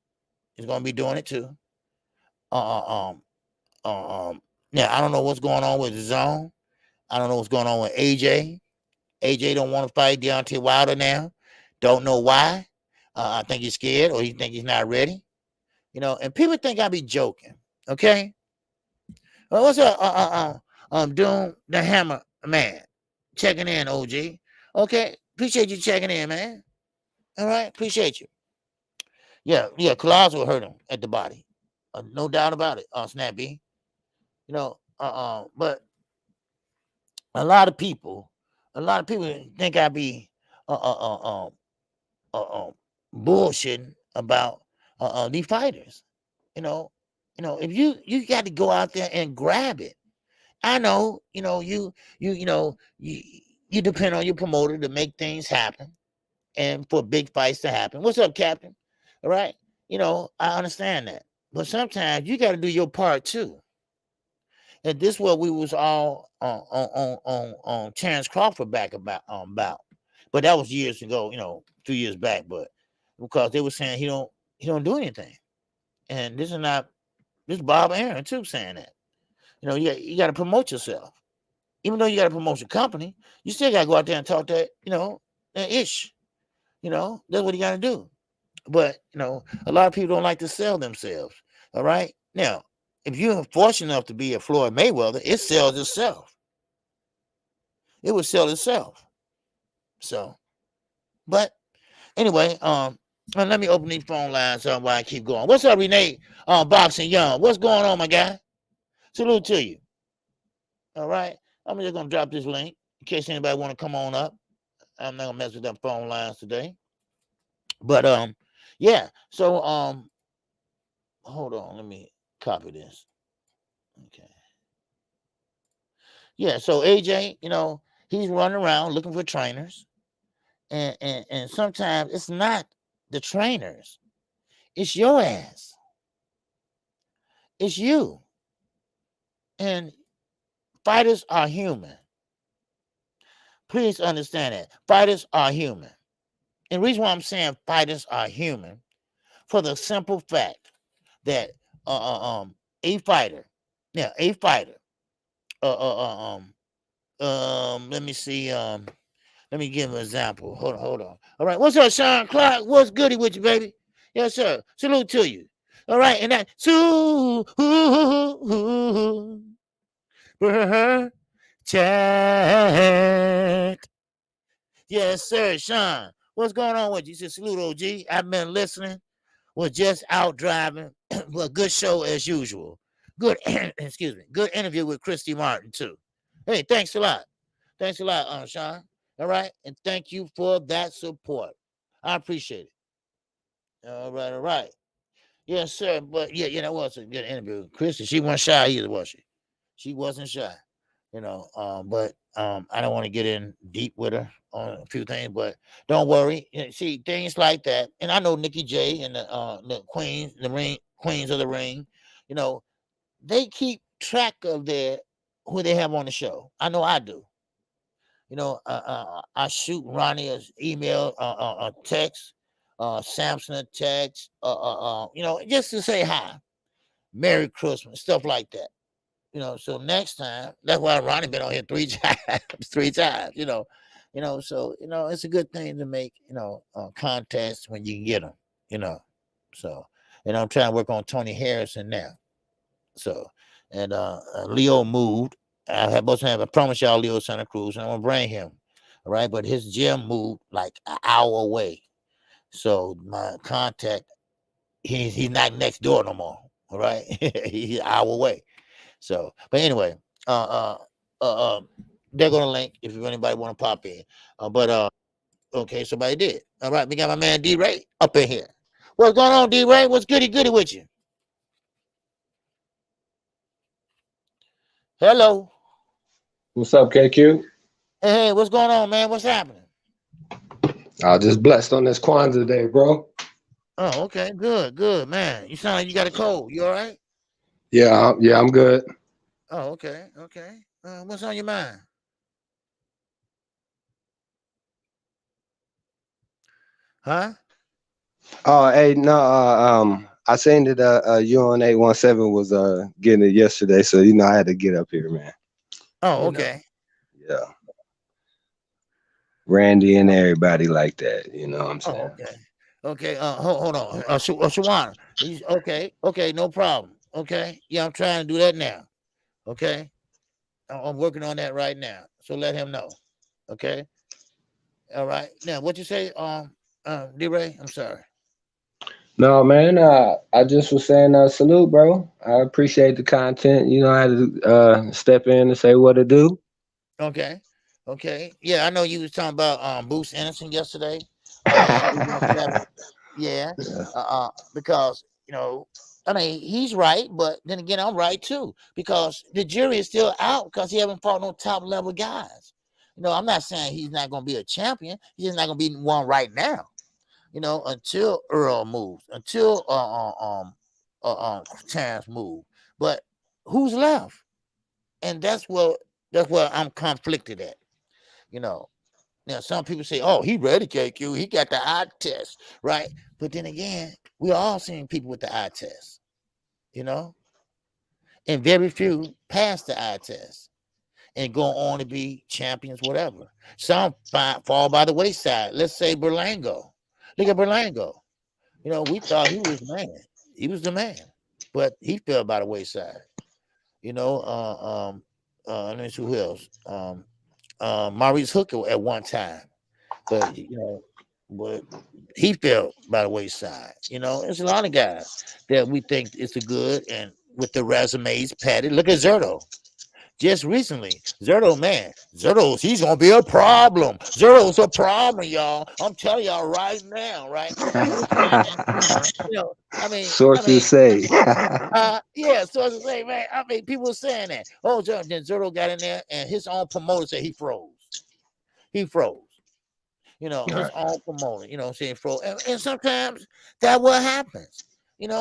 is going to be doing it too. Now, I don't know what's going on with Zone. I don't know what's going on with AJ. AJ don't want to fight Deontay Wilder now. Don't know why. I think he's scared or he think he's not ready. You know, and people think I be joking. Okay. Well, what's up? Doom the Hammer Man checking in, OG. Okay, appreciate you checking in, man. All right, appreciate you. Yeah, Collazo hurt him at the body, no doubt about it. Snappy, you know, but a lot of people think I be bullshitting about these fighters. You know, if you got to go out there and grab it. I know, you depend on your promoter to make things happen and for big fights to happen. What's up, Captain? All right. I understand that. But sometimes you got to do your part too. And this is what we was all on Terrence Crawford back about. But that was years ago, 2 years back. But because they were saying he don't do anything. And this is Bob Aaron too saying that. You got to promote yourself. Even though you got to promote your company, you still got to go out there and talk that, that ish. That's what you got to do. But, a lot of people don't like to sell themselves. All right. Now, if you're fortunate enough to be a Floyd Mayweather, it sells itself. It would sell itself. So, but anyway, let me open these phone lines while I keep going. What's up, Renee? Boxing Young. What's going on, my guy? Salute to you. All right. I'm just going to drop this link in case anybody want to come on up. I'm not going to mess with them phone lines today. But, yeah. So, hold on. Let me copy this. Okay. Yeah. So, AJ, he's running around looking for trainers. And sometimes it's not the trainers. It's your ass. It's you. And fighters are human. Please understand that. Fighters are human. And the reason why I'm saying fighters are human, for the simple fact that a fighter, let me see, let me give an example. Hold on. All right, what's up, Sean Clark? What's goody with you, baby? Yes, sir. Salute to you. All right, and that chat. Yes, sir, Sean. What's going on with you? He said, salute, OG. I've been listening. Was just out driving. Well, good show as usual. Good, excuse me. Good interview with Christy Martin, too. Hey, thanks a lot. Thanks a lot, Sean. All right. And thank you for that support. I appreciate it. All right. Yes, sir. But yeah, that was a good interview with Christy. She wasn't shy either, was she? She wasn't shy. But I don't want to get in deep with her on a few things, but don't worry. See, things like that. And I know Nikki J and the queens of the ring, they keep track of who they have on the show. I know I do. I shoot Ronnie an email, a text, Samson a text, just to say hi, Merry Christmas, stuff like that. So next time, that's why Ronnie been on here three times, so, it's a good thing to make, contests when you can get them, so, and I'm trying to work on Tony Harrison now. So, and Leo moved. I promised y'all Leo Santa Cruz, and I'm going to bring him. All right, but his gym moved like an hour away. So my contact, he's not next door no more. All right, he's an hour away. So, but anyway, they're gonna link if anybody want to pop in. But okay, somebody did. All right, we got my man D Ray up in here. What's going on, D Ray? What's goody with you? Hello. What's up, KQ? Hey, what's going on, man? What's happening? Just blessed on this Kwanzaa day, bro. Oh, okay, good, man. You sound like you got a cold. You all right? Yeah, I'm good. Oh, okay. What's on your mind? Huh? Oh, hey, no, I seen that you on 817 was getting it yesterday, so I had to get up here, man. Oh, okay. Yeah. Randy and everybody like that, you know what I'm saying? Oh, okay. Hold on. Shawan. Okay, no problem. Okay. Yeah, I'm trying to do that now. Okay. I'm working on that right now. So let him know. Okay. All right. Now, what you say, D-Ray? I'm sorry. No, man, I just was saying salute, bro. I appreciate the content. I had to step in and say what to do. Okay. Yeah, I know you was talking about Bruce Ennis yesterday. Yeah. Because I mean, he's right, but then again, I'm right too, because the jury is still out because he haven't fought no top level guys. I'm not saying he's not going to be a champion. He's not going to be one right now. Until Earl moves, until Terrence move. But who's left? And that's where I'm conflicted at. Now some people say, "Oh, he ready, KQ. He got the eye test, right?" But then again, we all seen people with the eye test, and very few pass the eye test and go on to be champions, whatever. Some fall by the wayside. Let's say Berlango. Look at Berlango. We thought he was the man. He was the man, but he fell by the wayside. Let me see who else. Maurice Hooker at one time, but but he fell by the wayside. There's a lot of guys that we think is a good and with the resumes padded. Look at Zerto. Just recently, Zerto's he's gonna be a problem. Zerto's a problem, y'all. I'm telling y'all right now, right? Sources say. Sources say, man. I mean, people saying that. Oh, then Zerto got in there, and his own promoter said he froze. His own promoter, saying froze. And sometimes that's what happens. When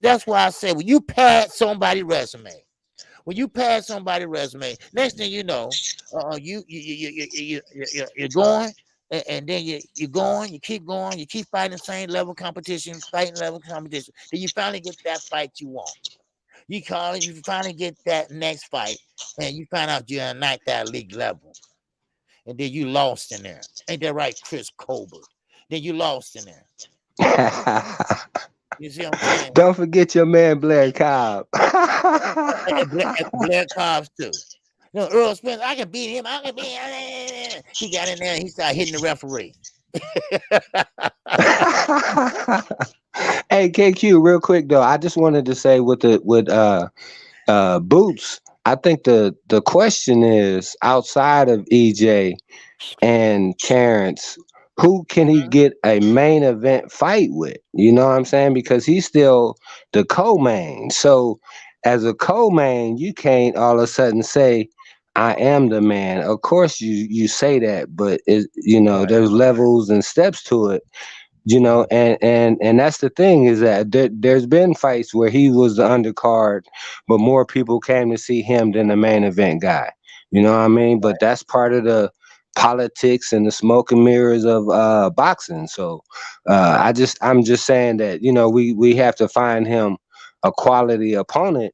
that's why I say when you pass somebody's resume. When you pass somebody's resume, next thing you know, you're going, and then you're going, you keep going, you keep fighting the same level competition, Then you finally get that fight you want. You finally get that next fight, and you find out you're not that league level, and then you lost in there. Ain't that right, Chris Colbert? Then you lost in there. You see what I'm saying? Don't forget your man Blair Cobb. Blair Cobb's too. Earl Spence, I can beat him. He got in there and he started hitting the referee. Hey, KQ, real quick though, I just wanted to say with Boots, I think the question is, outside of EJ and Terrence, who can he get a main event fight with? You know what I'm saying? Because he's still the co-main. So as a co-main, you can't all of a sudden say, I am the man. Of course you say that, but there's levels and steps to it. And that's the thing, is that there's been fights where he was the undercard, but more people came to see him than the main event guy. You know what I mean? But that's part of the politics and the smoke and mirrors of boxing. So I'm just saying that we have to find him a quality opponent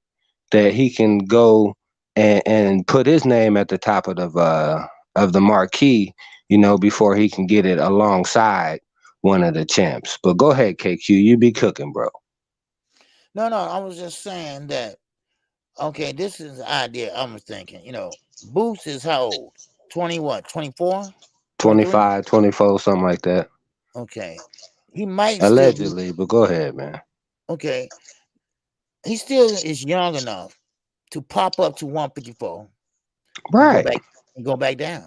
that he can go and put his name at the top of the marquee, before he can get it alongside one of the champs. But go ahead, KQ, you be cooking, bro. No, I was just saying that. Okay, this is the idea I'm thinking. Boots is how old? 20 what? 24? 25, 24, something like that. Okay. He might still be Allegedly, but go ahead, man. okay. He still is young enough to pop up to 154 Right. and go back down.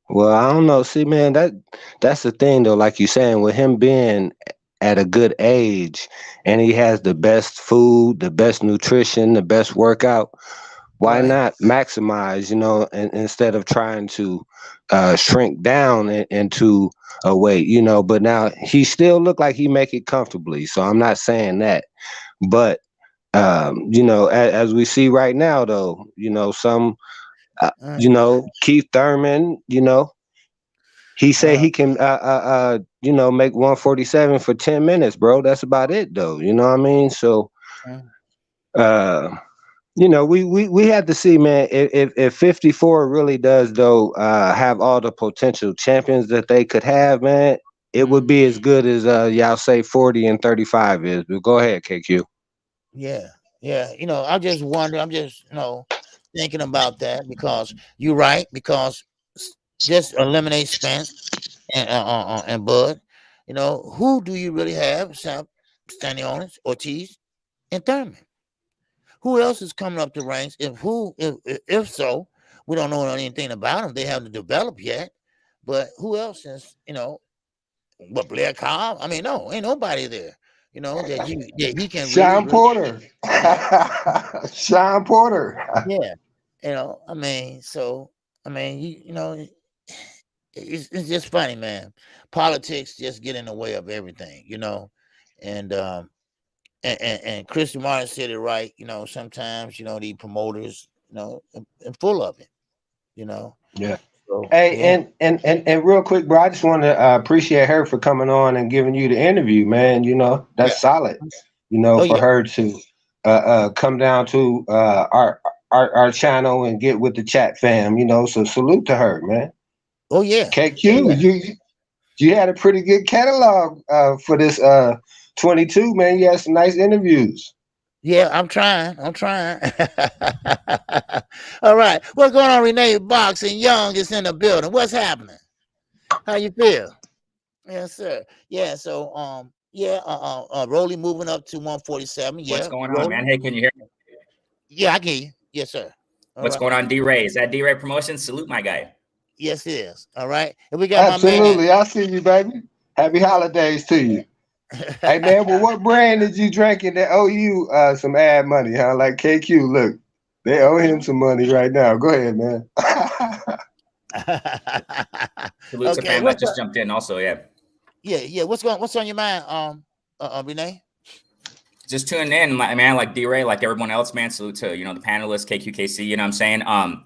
Well, I don't know. See, man, that's the thing though. Like you saying, with him being at a good age, and he has the best food, the best nutrition, the best workout. Why Right. not maximize? Instead of trying to shrink down into a weight. But now he still look like he make it comfortably. So I'm not saying that, but as we see right now, though, some. Keith Thurman, he said he can, make 147 for 10 minutes, bro. That's about it, though. You know what I mean? So, we have to see, man, if 54 really does, though, have all the potential champions that they could have, man, it would be as good as y'all say 40 and 35 is. But go ahead, KQ. Yeah. I just wonder. I'm just thinking about that because you're right. Because just eliminate Spence and Bud. Who do you really have? Stanley Owens, Ortiz, and Thurman. Who else is coming up the ranks? If so, we don't know anything about them. They haven't developed yet. But who else is But Blair Cobb? I mean, no, ain't nobody there. That he can. Sean Porter. Sean Porter. Yeah. It's just funny, man. Politics just get in the way of everything, and Christy Martin said it right. Sometimes these promoters, and full of it, Yeah. So, Hey, yeah. and real quick, bro, I just want to appreciate her for coming on and giving you the interview, man. That's solid. For her to come down to our channel and get with the chat fam. So salute to her, man. Oh yeah. KQ, you had a pretty good catalog for this 22, man. You had some nice interviews. Yeah, I'm trying. All right. What's going on, Renee Boxing Young is in the building. What's happening? How you feel? Yes, sir. Yeah, so Rolly moving up to 147. Yeah. What's going on, man? Hey, can you hear me? Yeah, I can hear you. Yes, sir. What's going on, D-Ray? Is that D-Ray Promotion? Salute my guy. Yes, it is. All right. And we got Absolutely. my man. I see you, baby. Happy holidays to you. Hey man, well, what brand did you drinking that owe you some ad money, huh? Like KQ, look, they owe him some money right now. Go ahead, man. Salute to fam that just jumped in also, yeah. Yeah. What's on your mind, Renee? Just tuning in, man, like D-Ray, like everyone else, man. Salute to, the panelists, KQKC, you know what I'm saying?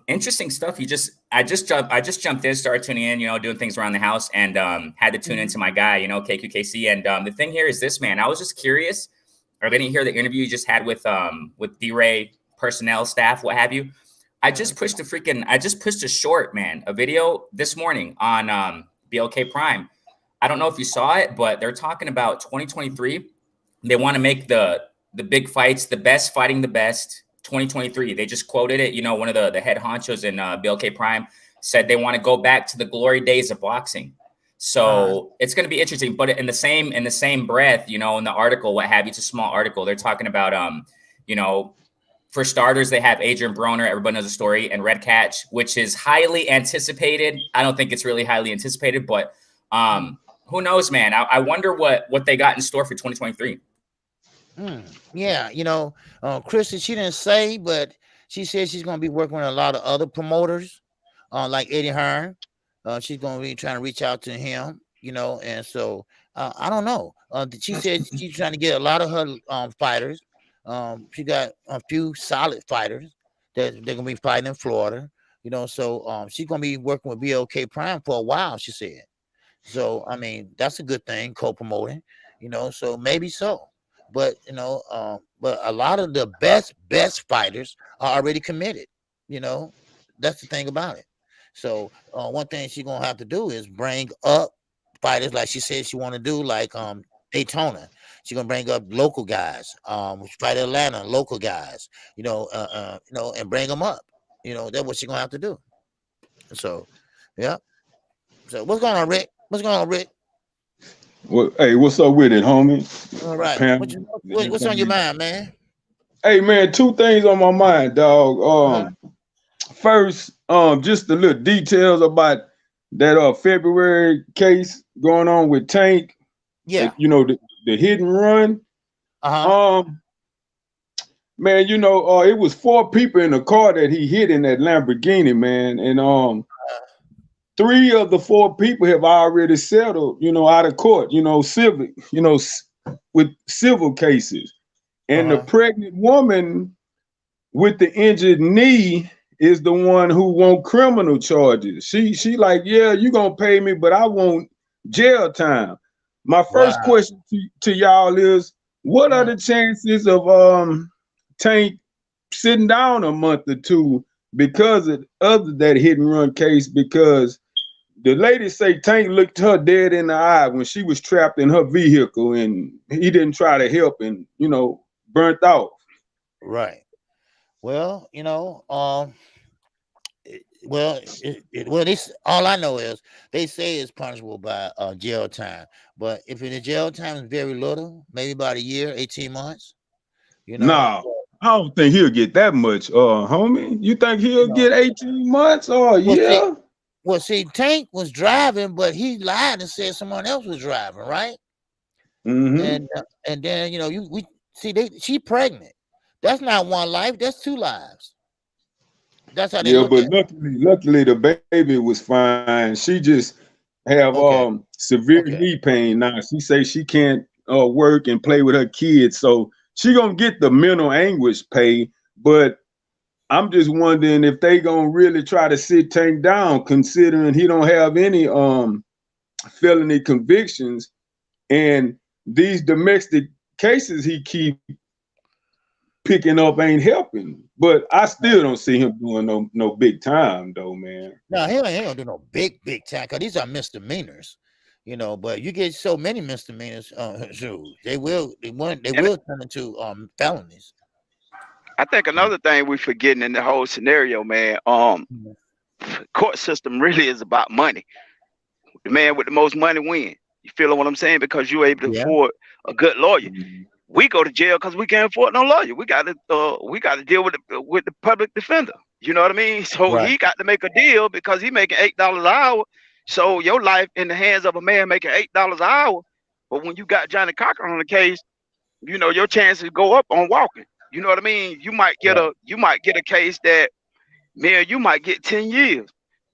Interesting stuff. I just jumped in, started tuning in, doing things around the house and had to tune into my guy, KQKC. And the thing here is this, man, I was just curious. I didn't hear the interview you just had with D-Ray personnel, staff, what have you. I just pushed a short, man, a video this morning on BLK Prime. I don't know if you saw it, but they're talking about 2023. They want to make the big fights, the best fighting the best, 2023. They just quoted it. One of the head honchos in BLK Prime said they want to go back to the glory days of boxing. So it's going to be interesting. But in the same breath, in the article, what have you, it's a small article. They're talking about, for starters, they have Adrian Broner. Everybody knows the story, and Red Catch, which is highly anticipated. I don't think it's really highly anticipated, but who knows, man? I wonder what they got in store for 2023. Yeah, Christy, she didn't say, but she said she's going to be working with a lot of other promoters, like Eddie Hearn. She's going to be trying to reach out to him, and so I don't know. She said she's trying to get a lot of her fighters. She got a few solid fighters that they're going to be fighting in Florida, so she's going to be working with BLK Prime for a while, she said. So, I mean, that's a good thing, co-promoting, so maybe so. But, but a lot of the best fighters are already committed, that's the thing about it. So one thing she's going to have to do is bring up fighters like she said she want to do, like Daytona. She's going to bring up local guys, fight Atlanta, local guys, and bring them up. That's what she's going to have to do. So, Yeah. So what's going on, Rick? What's going on, Rick? Well, hey, what's up with it, homie? All right. Pam, What's on your mind, man? Hey, man, two things on my mind, dog. First, just the little details about that February case going on with Tank. Yeah. You know, the hit and run. Man, you know, it was 4 people in the car that he hit in that Lamborghini, man. And 3 of the 4 people have already settled, you know, out of court, you know, civil, you know, with civil cases. And the pregnant woman with the injured knee is the one who want criminal charges. She like, yeah, you gonna pay me, but I want jail time. My first question to y'all is, what are the chances of Tank sitting down a month or 2 because of that hit and run case? Because the lady say Tank looked her dead in the eye when she was trapped in her vehicle, and he didn't try to help, and you know, burnt out. Right. Well, you know, this all I know is they say it's punishable by jail time. But if the jail time is very little, maybe about a year, 18 months, you know. Nah, I don't think he'll get that much, homie. You think he'll get 18 months or a year? See, Tank was driving, but he lied and said someone else was driving, right? Mm-hmm. And then, you know, she pregnant. That's not 1 life, that's 2 lives. That's how they look but at luckily the baby was fine. She just have severe knee pain now. She say she can't work and play with her kids, so she gonna get the mental anguish pay. But I'm just wondering if they gonna really try to sit Tank down, considering he don't have any felony convictions, and these domestic cases he keep picking up ain't helping. But I still don't see him doing no big time though, man. No, he don't do no big time, because these are misdemeanors, you know. But you get so many misdemeanors, they will turn into felonies. I think another thing we're forgetting in the whole scenario, man, court system really is about money. The man with the most money win. You feel what I'm saying? Because you're able to afford a good lawyer. We go to jail because we can't afford no lawyer. We got to deal with the public defender. You know what I mean? So he got to make a deal because he making $8 an hour. So your life in the hands of a man making $8 an hour. But when you got Johnny Cochran on the case, you know your chances go up on walking. You know what I mean? You might get a case that, man, you might get 10 years.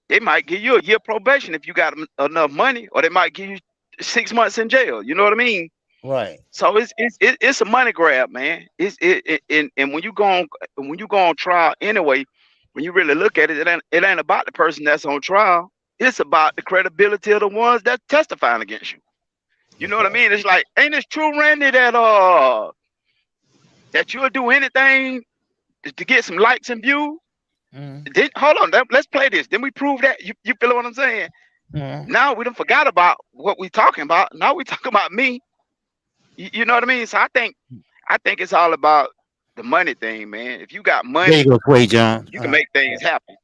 They might give you a year probation if you got enough money, or they might give you 6 months in jail. You know what I mean? Right. So it's a money grab, man. And when you go on trial anyway, when you really look at it, it ain't about the person that's on trial. It's about the credibility of the ones that's testifying against you. You know what I mean? It's like, ain't it true, Randy, that you'll do anything to get some likes and views? Then, hold on, let's play this. Then we prove that. You feel what I'm saying? Now we done forgot about what we talking about. Now we talking about me. You know what I mean? So I think it's all about the money thing, man. If you got money, there you go, Quay John. You can make things happen.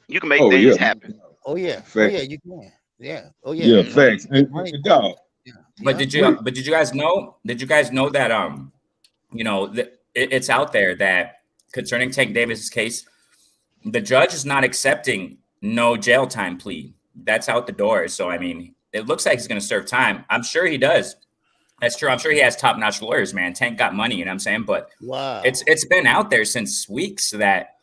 You can make things happen. Oh yeah, facts. you can. Yeah. Oh yeah. Yeah, facts. Dog. But did you guys know? Did you guys know that you know, it's out there that concerning Tank Davis's case, the judge is not accepting no jail time plea. That's out the door. So I mean, it looks like he's going to serve time. I'm sure he does. That's true. I'm sure he has top-notch lawyers, man. Tank got money, you know what I'm saying? But it's been out there since weeks that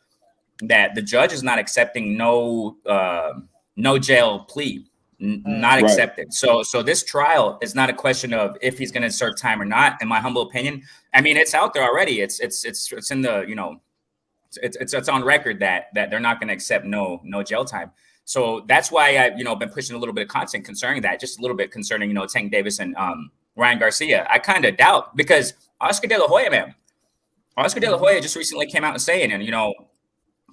the judge is not accepting no jail plea, not accepted. So this trial is not a question of if he's going to serve time or not. In my humble opinion, I mean, it's out there already. It's in the, you know, it's on record that they're not going to accept no jail time. So that's why I, you know, been pushing a little bit of content concerning that, just a little bit concerning, you know, Tank Davis and Ryan Garcia. I kind of doubt, because Oscar De La Hoya just recently came out and saying, and you know,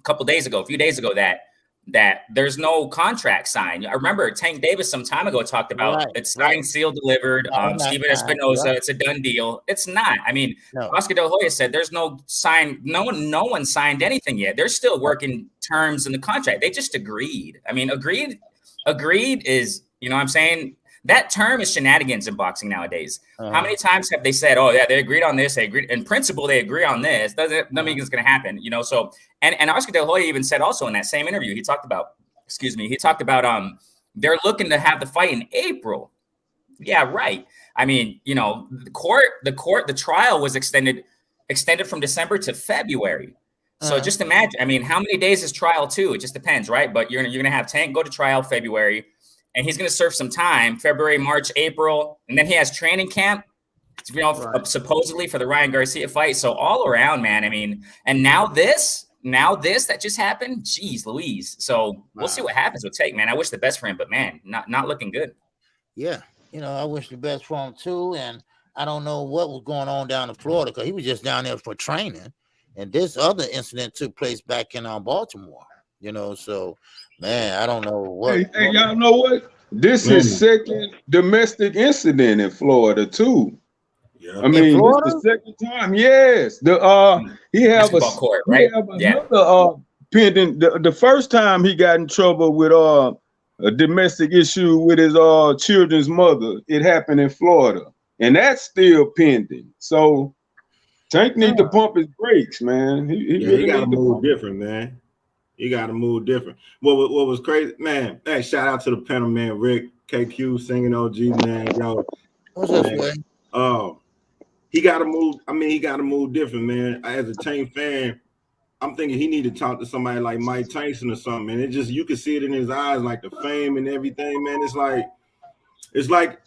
a few days ago, that that there's no contract signed. I remember Tank Davis some time ago talked about it's signed, sealed, delivered. Steven Espinoza, it's a done deal. It's not. I mean, Oscar De La Hoya said there's no sign. No one signed anything yet. They're still working terms in the contract. They just agreed. I mean, agreed is, you know what I'm saying? That term is shenanigans in boxing nowadays. How many times have they said, "Oh yeah, they agreed on this. They agreed in principle. They agree on this." Doesn't mean it's going to happen, you know. So, and Oscar De La Hoya even said also in that same interview, he talked about, they're looking to have the fight in April. Yeah, right. I mean, you know, the trial was extended from December to February. So just imagine. I mean, how many days is trial too? It just depends, right? But you're gonna have Tank go to trial February. And he's going to serve some time, February, March, April. And then he has training camp, you know, supposedly for the Ryan Garcia fight. So all around, man, I mean, and now this that just happened, geez, Louise. So we'll see what happens with Tank, man. I wish the best for him, but man, not looking good. Yeah. You know, I wish the best for him too. And I don't know what was going on down in Florida because he was just down there for training. And this other incident took place back in Baltimore, you know, so man, I don't know what. Hey, y'all know what? This is second domestic incident in Florida too. Yeah. I mean, this is the second time. Yes, he have court, right? Another pending. The first time he got in trouble with a domestic issue with his children's mother. It happened in Florida, and that's still pending. So Tank need to pump his brakes, man. He really got to move different, man. You got to move different. What was crazy, man? Hey, shout out to the panel, man. Rick, KQ, singing OG, man. Yo, what's up, man? He got to move. I mean, he got to move different, man. As a Tank fan, I'm thinking he need to talk to somebody like Mike Tyson or something. And it just, you can see it in his eyes, like the fame and everything, man. It's like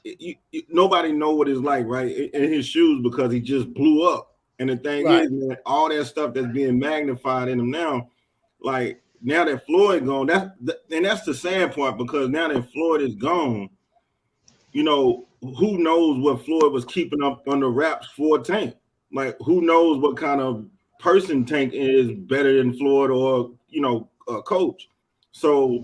nobody know what it's like, right? In his shoes, because he just blew up. And the thing is, man, all that stuff that's being magnified in him now. Like now that Floyd gone, that's the sad part, because now that Floyd is gone, you know, who knows what Floyd was keeping up under wraps for Tank? Like, who knows what kind of person Tank is better than Floyd or, you know, coach. So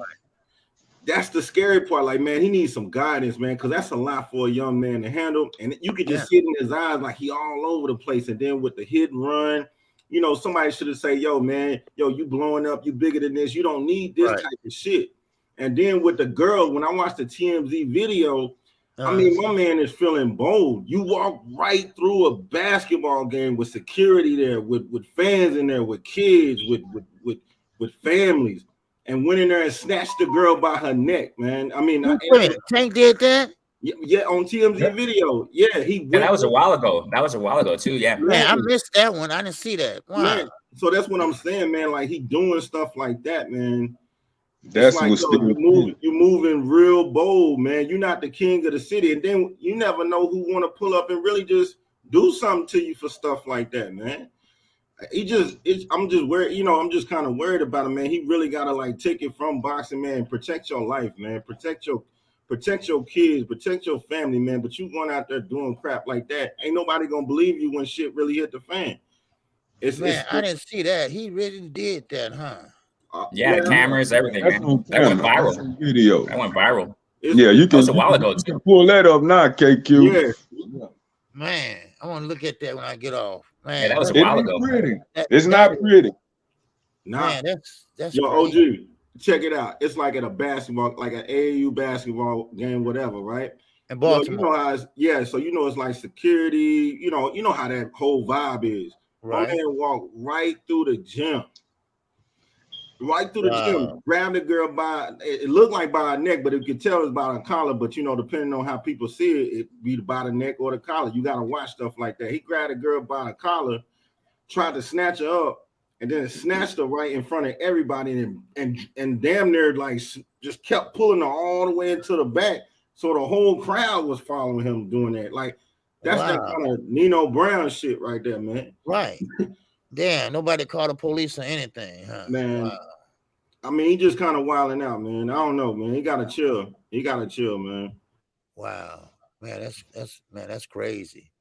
that's the scary part. Like, man, he needs some guidance, man, because that's a lot for a young man to handle. And you could just see it in his eyes, like he all over the place. And then with the hit and run, you know, somebody should have said, yo, man, you blowing up, you bigger than this. You don't need this type of shit. And then with the girl, when I watched the TMZ video, I mean, my man is feeling bold. You walk right through a basketball game with security there, with fans in there, with kids, with families, and went in there and snatched the girl by her neck, man. I mean, Tank did that? Yeah, on TMZ video. Yeah, and that was a while ago. That was a while ago too. Yeah, man, I missed that one. I didn't see that. Wow. Man, so that's what I'm saying, man. Like, he doing stuff like that, man. That's like, what's you moving real bold, man. You're not the king of the city, and then you never know who want to pull up and really just do something to you for stuff like that, man. I'm just worried, you know. I'm just kind of worried about him, man. He really gotta like take it from boxing, man. Protect your life, man. Protect your kids, protect your family, man. But you going out there doing crap like that, ain't nobody gonna believe you when shit really hit the fan. I didn't see that. He really did that, huh? Yeah, cameras, everything, man. That went viral. Video. That went viral. Yeah, you can. That was a while ago. You can pull that up now, KQ. Yeah. Man, I want to look at that when I get off. Man, yeah, that was a while ago. Pretty. It's not pretty. Nah, man, that's yo, crazy. OG. Check it out. It's like at a basketball, like an AAU basketball game, whatever, right? In Baltimore. You know how so you know it's like security, you know how that whole vibe is. Right. My man walked right through the gym. Right through the gym, grabbed the girl by, it looked like by her neck, but you could tell it's by her collar. But you know, depending on how people see it, it be by the neck or the collar. You gotta watch stuff like that. He grabbed the girl by the collar, tried to snatch her up, and then snatched her right in front of everybody, and damn near like just kept pulling her all the way into the back, so the whole crowd was following him doing that. Like, that's that kind of Nino Brown shit right there, man. Right. Damn, nobody called the police or anything, huh? Man, wow. I mean, he just kind of wilding out, man. I don't know, man. He gotta chill. Man. Wow, man, that's crazy.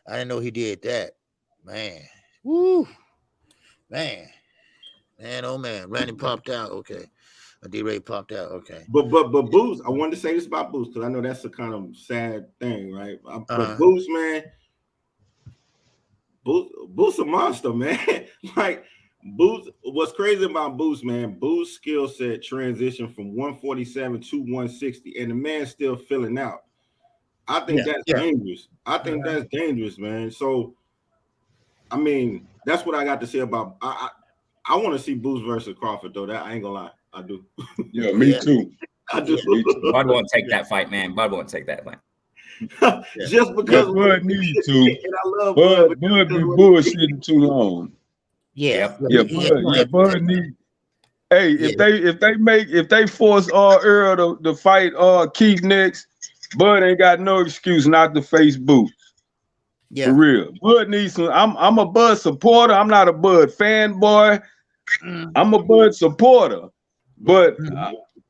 I didn't know he did that, man. Woo, man, oh man, Randy popped out. Okay, D-Ray popped out. Okay. But Boots, I wanted to say this about Boots because I know that's a kind of sad thing, right? But Boots, man, Boots a monster, man. Like Boots, what's crazy about Boots, man? Boots' skill set transitioned from 147 to 160, and the man's still filling out. I think that's dangerous. I think that's dangerous, man. So, I mean, that's what I got to say about. I want to see Boots versus Crawford, though. That I ain't gonna lie, I do. Yeah, me too. I do. Bud won't take that fight, man. Bud won't take that fight. Just because Bud need to. And I love Bud be bullshitting too long. Yeah. Bud need. Hey, if they force Earl to fight Keith next, Bud ain't got no excuse not to face Boots. Yeah. For real. Bud needs some. I'm a Bud supporter. I'm not a Bud fanboy. I'm a Bud supporter. But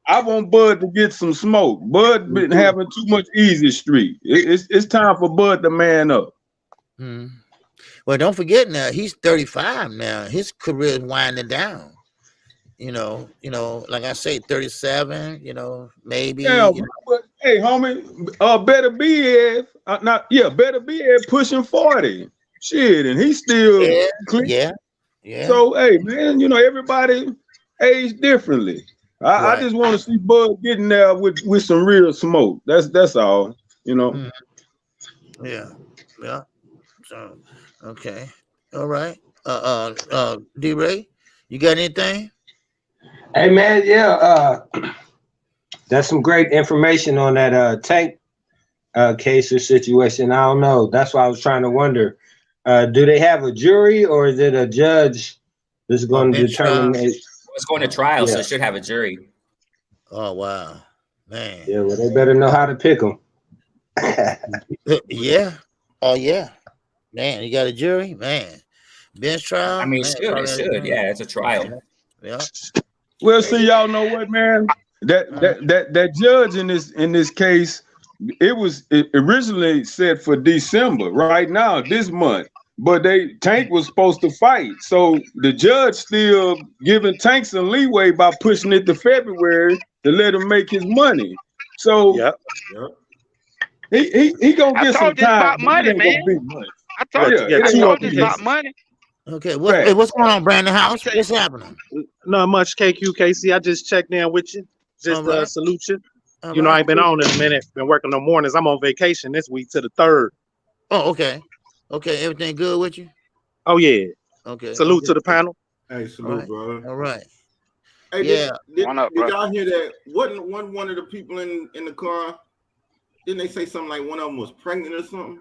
I want Bud to get some smoke. Bud been having too much easy street. It's time for Bud to man up. Well, don't forget now, he's 35 now. His career is winding down. You know, like I say, 37, maybe. Yeah, but hey, homie, Better be pushing 40. Shit, and he's still clean. Yeah. So, hey, man, everybody age differently. I just want to see Bud getting there with some real smoke. That's all, Yeah. So, okay. All right. D-Ray, you got anything? Hey man, that's some great information on that Tank case or situation. I don't know. That's why I was trying to wonder. Do they have a jury or is it a judge that's going to determine? It's going to trial, so it should have a jury. Oh wow, man. Yeah, well they better know how to pick them. Yeah. Oh yeah, man. You got a jury, man. Bench trial. I mean, it should. Yeah, it's a trial. Yeah. Well, see, y'all know what, man? That judge in this case, it originally set for December, right now, this month. But Tank was supposed to fight. So the judge still giving Tank some leeway by pushing it to February to let him make his money. So he gonna get some time. About money, man. I told you it's about money. Okay, what's going on, Brandon House? What's happening? Not much, KQKC. I just checked in with you. Just salute you. I ain't been on in a minute. Been working no mornings. I'm on vacation this week to the 3rd. Oh, okay. Okay, everything good with you? Oh, yeah. Okay. Salute to the panel. Hey, salute, brother. All right. Hey, did y'all hear that? Wasn't one of the people in the car, didn't they say something like one of them was pregnant or something?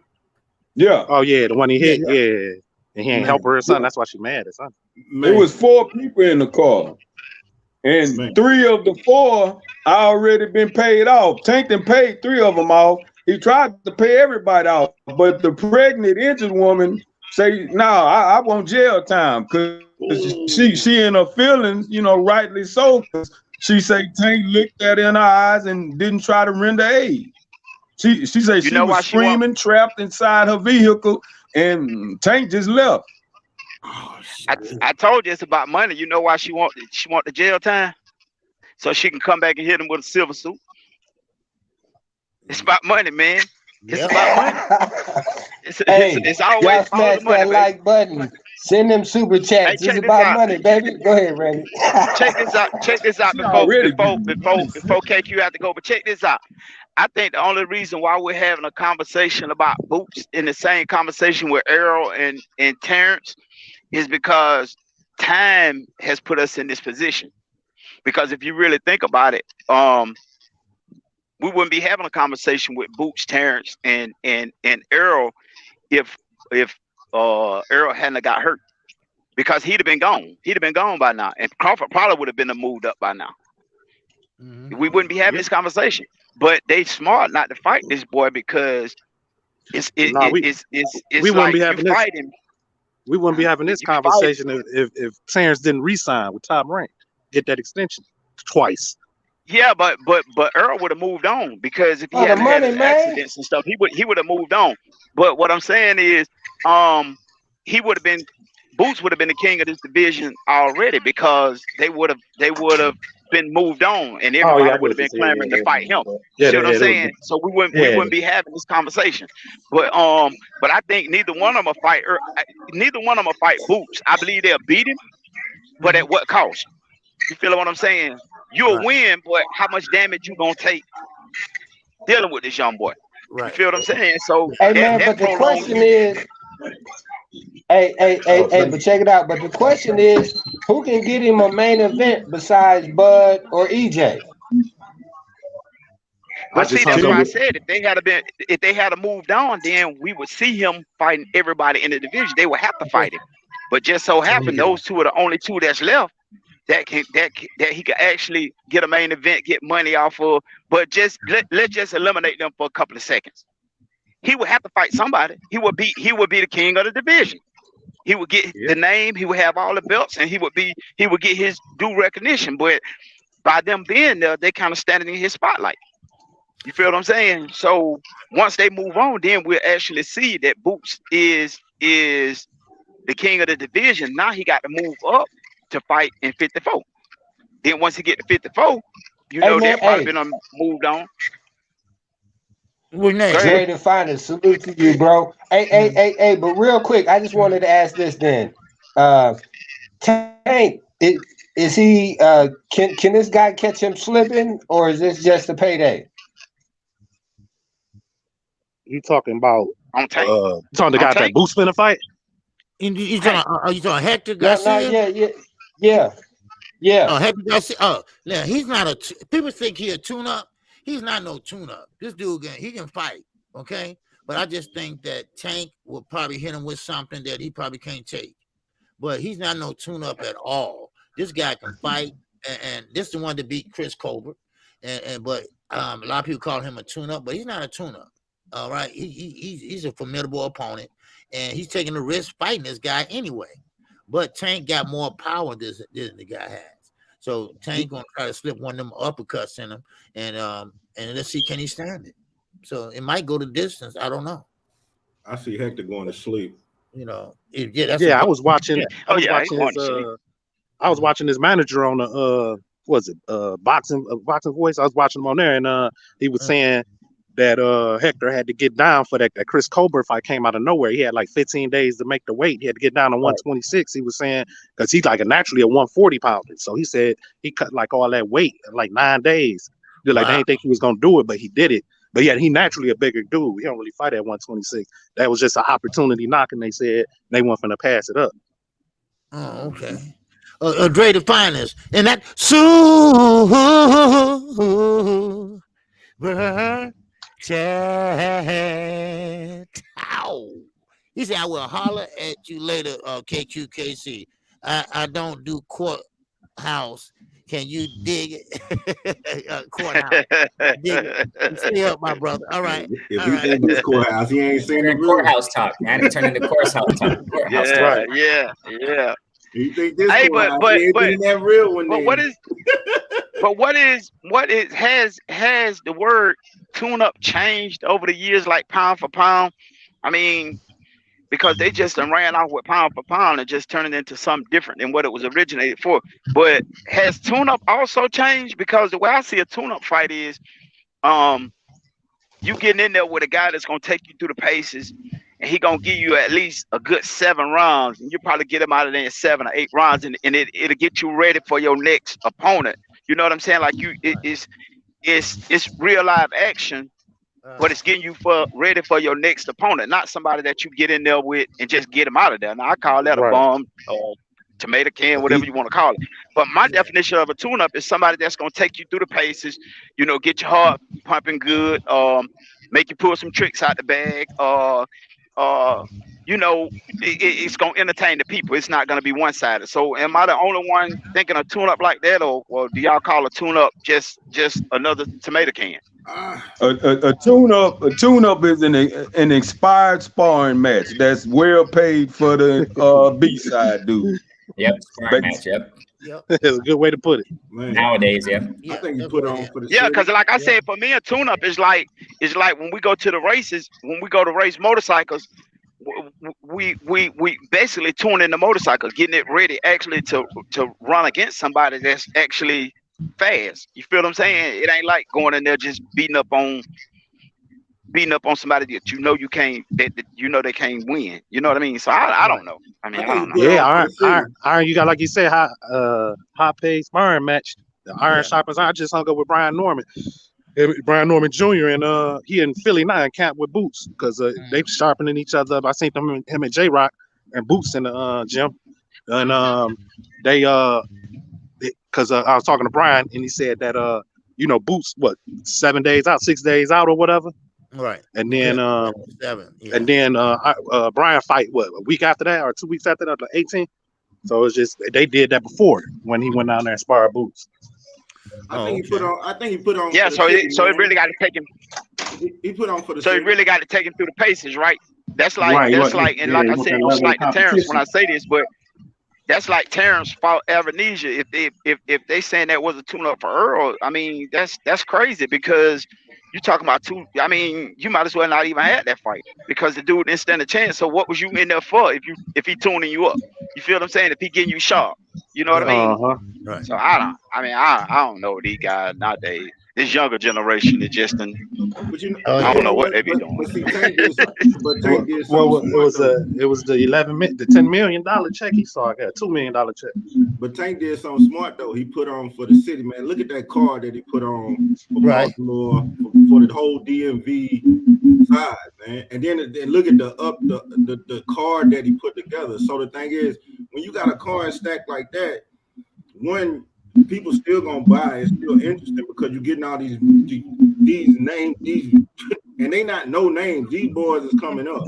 Yeah. Oh, yeah, the one he hit? Yeah. And he ain't help her or something. That's why she mad or something. It was 4 people in the car. And 3 of the 4 already been paid off. Tank done paid 3 of them off. He tried to pay everybody off. But the pregnant injured woman say, no, I want jail time. Because she in her feelings, rightly so. She say Tank looked at her in her eyes and didn't try to render aid. She said she was screaming, trapped inside her vehicle. And Tank just left. Oh, I told you it's about money. You know why she want the jail time? So she can come back and hit him with a silver suit. It's about money, man. It's about money. It's always y'all smash money, that like button. Send them super chats. It's about money, baby. Go ahead, Randy. Check this out before KQ have to go. But check this out. I think the only reason why we're having a conversation about Boots in the same conversation with Errol and Terrence is because time has put us in this position. Because if you really think about it, we wouldn't be having a conversation with Boots, Terrence, and Errol if Errol hadn't got hurt. Because he'd have been gone. He'd have been gone by now. And Crawford probably would have been moved up by now. We wouldn't be having this conversation. But they smart not to fight this boy because we wouldn't be having this. We wouldn't be having this conversation if Terrence didn't re-sign with Top Rank, get that extension twice. Yeah, but Earl would have moved on because if he hadn't had accidents and stuff, he would have moved on. But what I'm saying is, Boots would have been the king of this division already because they would have been moved on, and everybody would have been clamoring to fight him. You see what I'm saying? So we wouldn't be having this conversation. But I think neither one of them will fight Boots. I believe they'll beat him, but at what cost? You feel what I'm saying? You'll win, but how much damage you gonna take dealing with this young boy? Right. You feel what I'm saying? So hey man, but the question is, but check it out. But the question is, who can get him a main event besides Bud or EJ? But see, that's why I said if they had moved on, then we would see him fighting everybody in the division. They would have to fight him. But just so happened, those two are the only two that's left that he could actually get a main event, get money off of. But let's just eliminate them for a couple of seconds. He would have to fight somebody. He would be the king of the division. He would get the name. He would have all the belts, and he would get his due recognition. But by them being there, they kind of standing in his spotlight. You feel what I'm saying? So once they move on, then we'll actually see that Boots is the king of the division. Now he got to move up to fight in 54. Then once he get to 54, they've probably been moved on. We're next. Ready to find a salute to you, bro. Hey, but real quick, I just wanted to ask this then. Tank, is he can this guy catch him slipping, or is this just a payday? You talking about on Tank? Talking the guy that Boots finna fight? You talking Hector Garcia? Yeah. Oh, Hector Garcia. Oh, now he's not people think he a tune-up. He's not no tune-up. This dude he can fight, okay? But I just think that Tank will probably hit him with something that he probably can't take. But he's not no tune-up at all. This guy can fight, and this is the one to beat Chris Colbert. But a lot of people call him a tune-up, but he's not a tune-up. All right, he's a formidable opponent, and he's taking the risk fighting this guy anyway. But Tank got more power than the guy has. So Tank gonna try to slip one of them uppercuts in him, and let's see, can he stand it? So it might go the distance. I don't know. I see Hector going to sleep. I was watching. I was watching his manager on the boxing voice. I was watching him on there, and he was saying that Hector had to get down for that Chris Colbert fight came out of nowhere. He had like 15 days to make the weight. He had to get down to 126. He was saying because he's like naturally a 140 pounder. So he said he cut like all that weight in like 9 days. They're like they didn't think he was gonna do it, but he did it. But yeah, he naturally a bigger dude. He don't really fight at 126. That was just an opportunity knocking. They said they weren't finna pass it up. Oh, okay. Dre the Finest, and that chat. Ow. He said, I will holler at you later, KQKC. I don't do courthouse. Can you dig it? Courthouse. Dig it. Stay up, my brother. All right. If he think it's courthouse, he ain't seen the courthouse talk, man. It turned into courthouse talk. Yeah. You think this that real one? But has the word tune-up changed over the years, like pound for pound? I mean, because they just ran off with pound for pound and just turned it into something different than what it was originated for. But has tune-up also changed? Because the way I see a tune-up fight is, you getting in there with a guy that's gonna take you through the paces, and he gonna give you at least a good 7 rounds, and you probably get him out of there in 7 or 8 rounds, and it'll get you ready for your next opponent. You know what I'm saying? Like it's real live action, but it's getting you ready for your next opponent, not somebody that you get in there with and just get him out of there. Now I call that a bomb or tomato can, whatever you want to call it. But my definition of a tune-up is somebody that's gonna take you through the paces, get your heart pumping good, make you pull some tricks out the bag, it's gonna entertain the people. It's not gonna be one-sided. So am I the only one thinking a tune-up like that, or do y'all call a tune-up just another tomato can? A tune-up is an expired sparring match that's well paid for the B-side dude. Yep, sparring match. Yep. That's a good way to put it. Man. Nowadays, I think you put on for the because like I said, for me, a tune-up is like when we go to the races, when we go to race motorcycles, we basically tuning the motorcycle, getting it ready actually to run against somebody that's actually fast. You feel what I'm saying? It ain't like going in there just beating up on somebody that you can't, that you know they can't win. You know what I mean? So I don't know. I mean, I don't know. Yeah, iron. You got, like you said, hot pace sparring match. The Iron Sharpens. I just hung up with Brian Norman Jr. and he in Philly now in camp with Boots because they sharpening each other up. I seen him and J Rock and Boots in the gym, and they because I was talking to Brian and he said that Boots 7 days out, 6 days out or whatever. Right. And then 7. Yeah. And then Brian fight a week after that or 2 weeks after that, the 18th. So it's just they did that before when he went down there and sparred Boots. I think he put on. Yeah, so it really got to take him. He put on for the. So he really got to take him through the paces, right? That's like and like I said, it was like the Terrence when I say this, but that's like Terrence fought Avenesia. If they saying that was a tune-up for Earl, I mean that's crazy because you talking about two. I mean, you might as well not even had that fight because the dude didn't stand a chance. So what was you in there for if he tuning you up? You feel what I'm saying? If he getting you sharp, you know what I mean? Right. So I don't know these guys nowadays. This younger generation is just I don't know what they be doing. It was the $10 million check he saw. I got $2 million check. But Tank did something smart though. He put on for the city, man. Look at that card that he put on for Baltimore for the whole DMV side, man. And then look at the card that he put together. So the thing is, when you got a card stacked like that, one, people still gonna buy. It's still interesting because you're getting all these names, and they not no names. These boys is coming up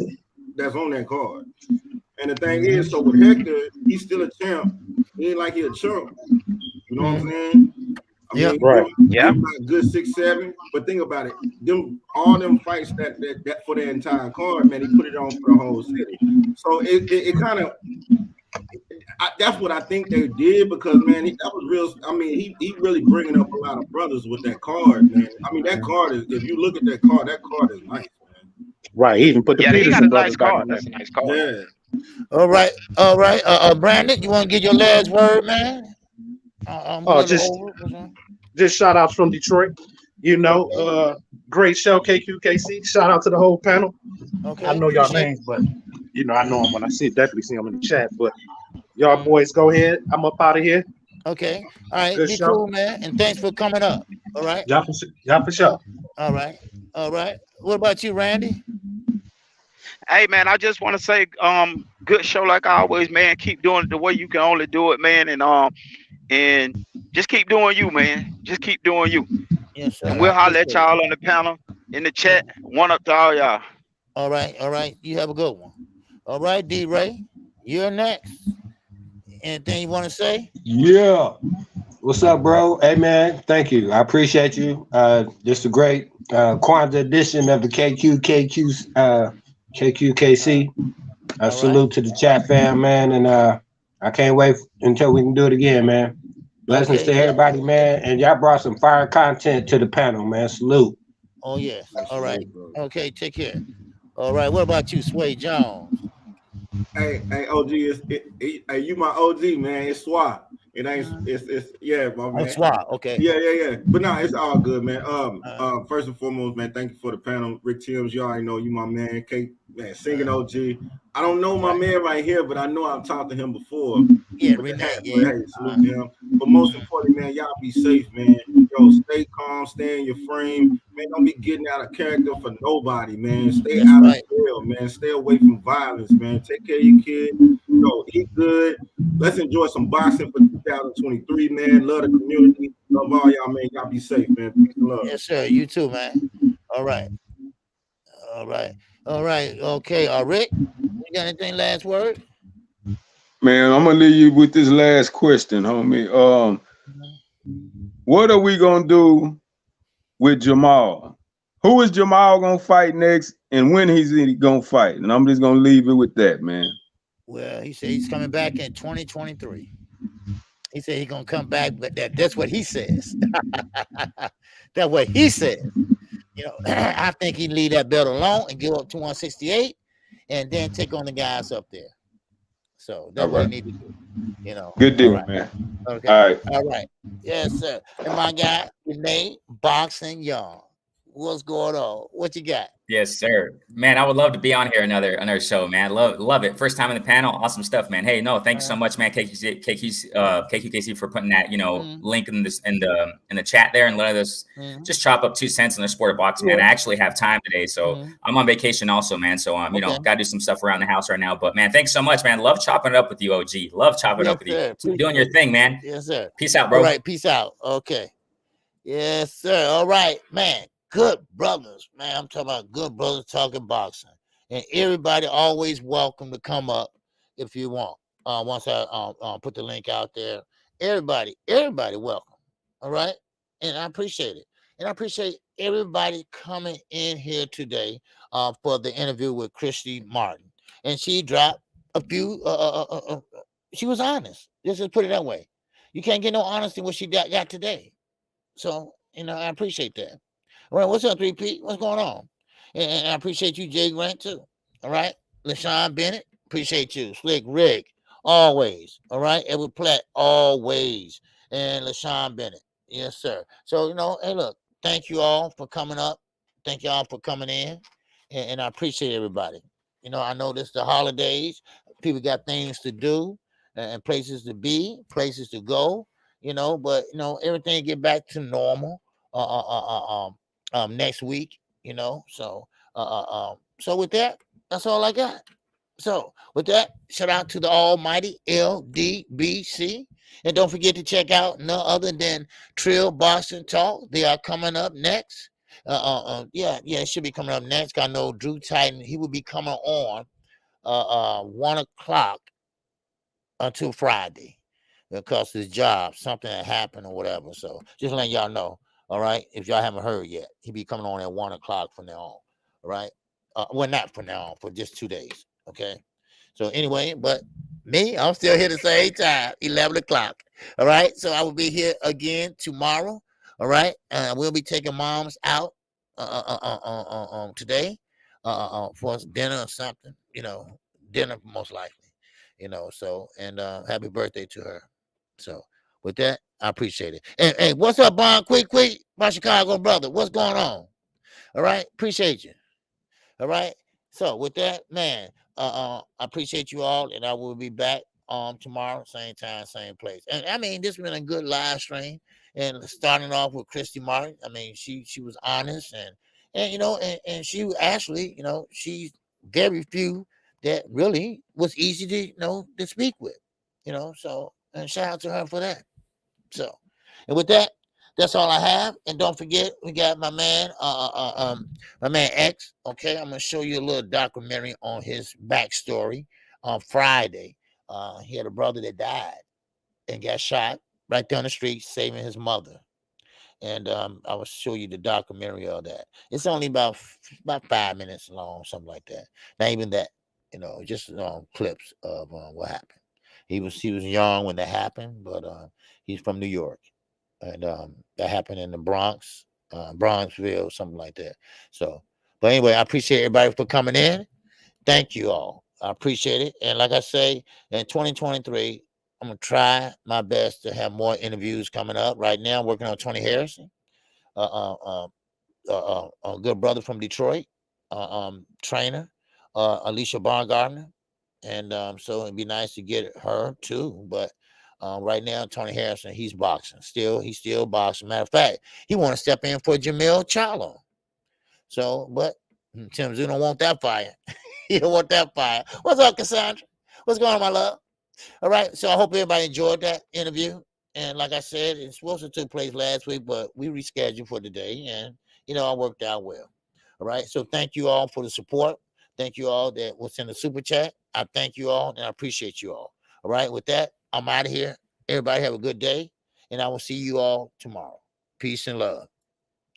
that's on that card. And the thing is, so with Hector, he's still a champ. He ain't like he a chump. You know what I'm saying? I mean, right. Yeah. Good 6-7. But think about it. All them fights that for the entire card, man, he put it on for the whole city. So it kind of. That's what I think they did because, man, that was real. I mean, he really bringing up a lot of brothers with that card, man. I mean, that card is. If you look at that card is nice, man. Right. He even put the he got a nice card. That's a nice card. Yeah. All right. Brandon, you want to get your last word, man? Just shout outs from Detroit. Great show, KQKC. Shout out to the whole panel. Okay. I know y'all names, but I know them when I definitely see them in the chat. But y'all boys, go ahead. I'm up out of here. Okay. All right. Good show. Cool, man. And thanks for coming up. All right. Y'all for sure. All right. What about you, Randy? Hey, man, I just want to say, good show like always, man. Keep doing it the way you can only do it, man. And just keep doing you, man. Just keep doing you. Yes, sir. And we'll holler at y'all on the panel, in the chat. One up to all y'all. All right. You have a good one. All right, D-Ray, you're next. Anything you want to say? Yeah. What's up, bro? Hey, man, thank you. I appreciate you. This is a great Kwanzaa edition of the KQKC. Salute to the chat fam, man. And I can't wait until we can do it again, man. Blessings to everybody, man. And y'all brought some fire content to the panel, man. Salute. Oh, yeah. All right. Okay, take care. All right. What about you, Sway Jones? Hey, OG, hey, you my OG, man. It's SWAT. It ain't. It's yeah, my man. SWAT. Okay. Yeah. But no, it's all good, man. First and foremost, man, thank you for the panel, Rick Timms. You already know you my man. Man, singing OG. I don't know my man right here, but I know I've talked to him before. Yeah, Renee. Hey, salute to him. But most importantly, man, y'all be safe, man. Yo, stay calm, stay in your frame. Man, don't be getting out of character for nobody, man. Stay out of jail, man. Stay away from violence, man. Take care of your kid. Yo, eat good. Let's enjoy some boxing for 2023, man. Love the community. Love all y'all, man. Y'all be safe, man. Peace and love. Yes, sir. You too, man. All right. Okay. Rick, you got anything last word? Man, I'm gonna leave you with this last question, homie. What are we gonna do with Jamel? Who is Jamel gonna fight next, and when he's gonna fight? And I'm just gonna leave it with that, man. Well, he said he's coming back in 2023. He said he's gonna come back, but that's what he says. That's what he says. I think he'd leave that belt alone and give up to 168 and then take on the guys up there. So that's what he need to do. You know. Good deal, right. man. Okay. All right. All right. Yes, sir. And my guy, Renee Boxing Young. What's going on? What you got? Yes, sir. Man, I would love to be on here another show, man. Love it. First time in the panel. Awesome stuff, man. Hey, no, thank you so much, man. KQKC for putting that, link in the chat there and let us just chop up 2 cents in the sport of boxing, man. I actually have time today, so I'm on vacation also, man. So gotta do some stuff around the house right now. But man, thanks so much, man. Love chopping it up with you, OG. Love chopping it up with you. Keep doing your thing, man. Yes, sir. Peace out, bro. All right, peace out. Okay. Yes, sir. All right, man. Good brothers, man. I'm talking about good brothers talking boxing, and everybody always welcome to come up if you want. Once I put the link out there, everybody welcome. All right, and I appreciate it, and I appreciate everybody coming in here today for the interview with Christy Martin, and she dropped a few. She was honest. Let's just put it that way. You can't get no honesty what she got today, so I appreciate that. All right, what's up, 3P? What's going on? And I appreciate you, Jay Grant, too. All right, LaShawn Bennett, appreciate you. Slick Rick, always. All right, Edward Platt, always. And LaShawn Bennett, yes, sir. So, hey, look, thank you all for coming up. Thank you all for coming in. And I appreciate everybody. I know this is the holidays. People got things to do and places to be, places to go, but, everything get back to normal. Next week, so with that, that's all I got. So with that, shout out to the almighty LDBC, and don't forget to check out none other than Trill Boxing Talk. They are coming up next. It should be coming up next. I know Drew Titan, he will be coming on 1 o'clock until Friday because his job, something that happened or whatever. So just letting y'all know. All right. If y'all haven't heard yet, he'll be coming on at 1 o'clock from now on. All right. Well, not from now on, for just 2 days. Okay. So anyway, but me, I'm still here the same time, 11 o'clock. All right. So I will be here again tomorrow. All right. We'll be taking moms out today for dinner or something, dinner most likely, so, and happy birthday to her. So with that, I appreciate it. And hey, what's up, Bond? Quick, my Chicago brother. What's going on? All right, appreciate you. All right. So with that, man, I appreciate you all, and I will be back tomorrow, same time, same place. And I mean, this has been a good live stream. And starting off with Christy Martin, I mean, she was honest and she actually, she's very few that really was easy to speak with, so, and shout out to her for that. So, and with that, that's all I have. And don't forget, we got my man X. Okay, I'm gonna show you a little documentary on his backstory on Friday. He had a brother that died and got shot right down the street, saving his mother. And I will show you the documentary of that. It's only about 5 minutes long, something like that. Not even that, just clips of what happened. He was young when that happened, but he's from New York, and that happened in the Bronx, Bronxville, something like that. So, but anyway, I appreciate everybody for coming in. Thank you all. I appreciate it. And like I say, in 2023, I'm gonna try my best to have more interviews coming up. Right now, I'm working on Tony Harrison, a good brother from Detroit, trainer, Alicia Baumgartner. And so it'd be nice to get her too. But right now, Tony Harrison, he's boxing. He's still boxing. Matter of fact, he want to step in for Jamel Charlo. So, but Tim Zoo don't want that fire. He don't want that fire. What's up, Cassandra? What's going on, my love? All right. So I hope everybody enjoyed that interview. And like I said, it's supposed to take place last week, but we rescheduled for today, and I worked out well. All right. So thank you all for the support. Thank you all that was in the super chat. I thank you all, and I appreciate you all. All right. With that, I'm out of here. Everybody have a good day, and I will see you all tomorrow. Peace and love.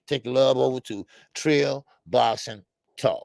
Take the love over to Trill Boxing Talk.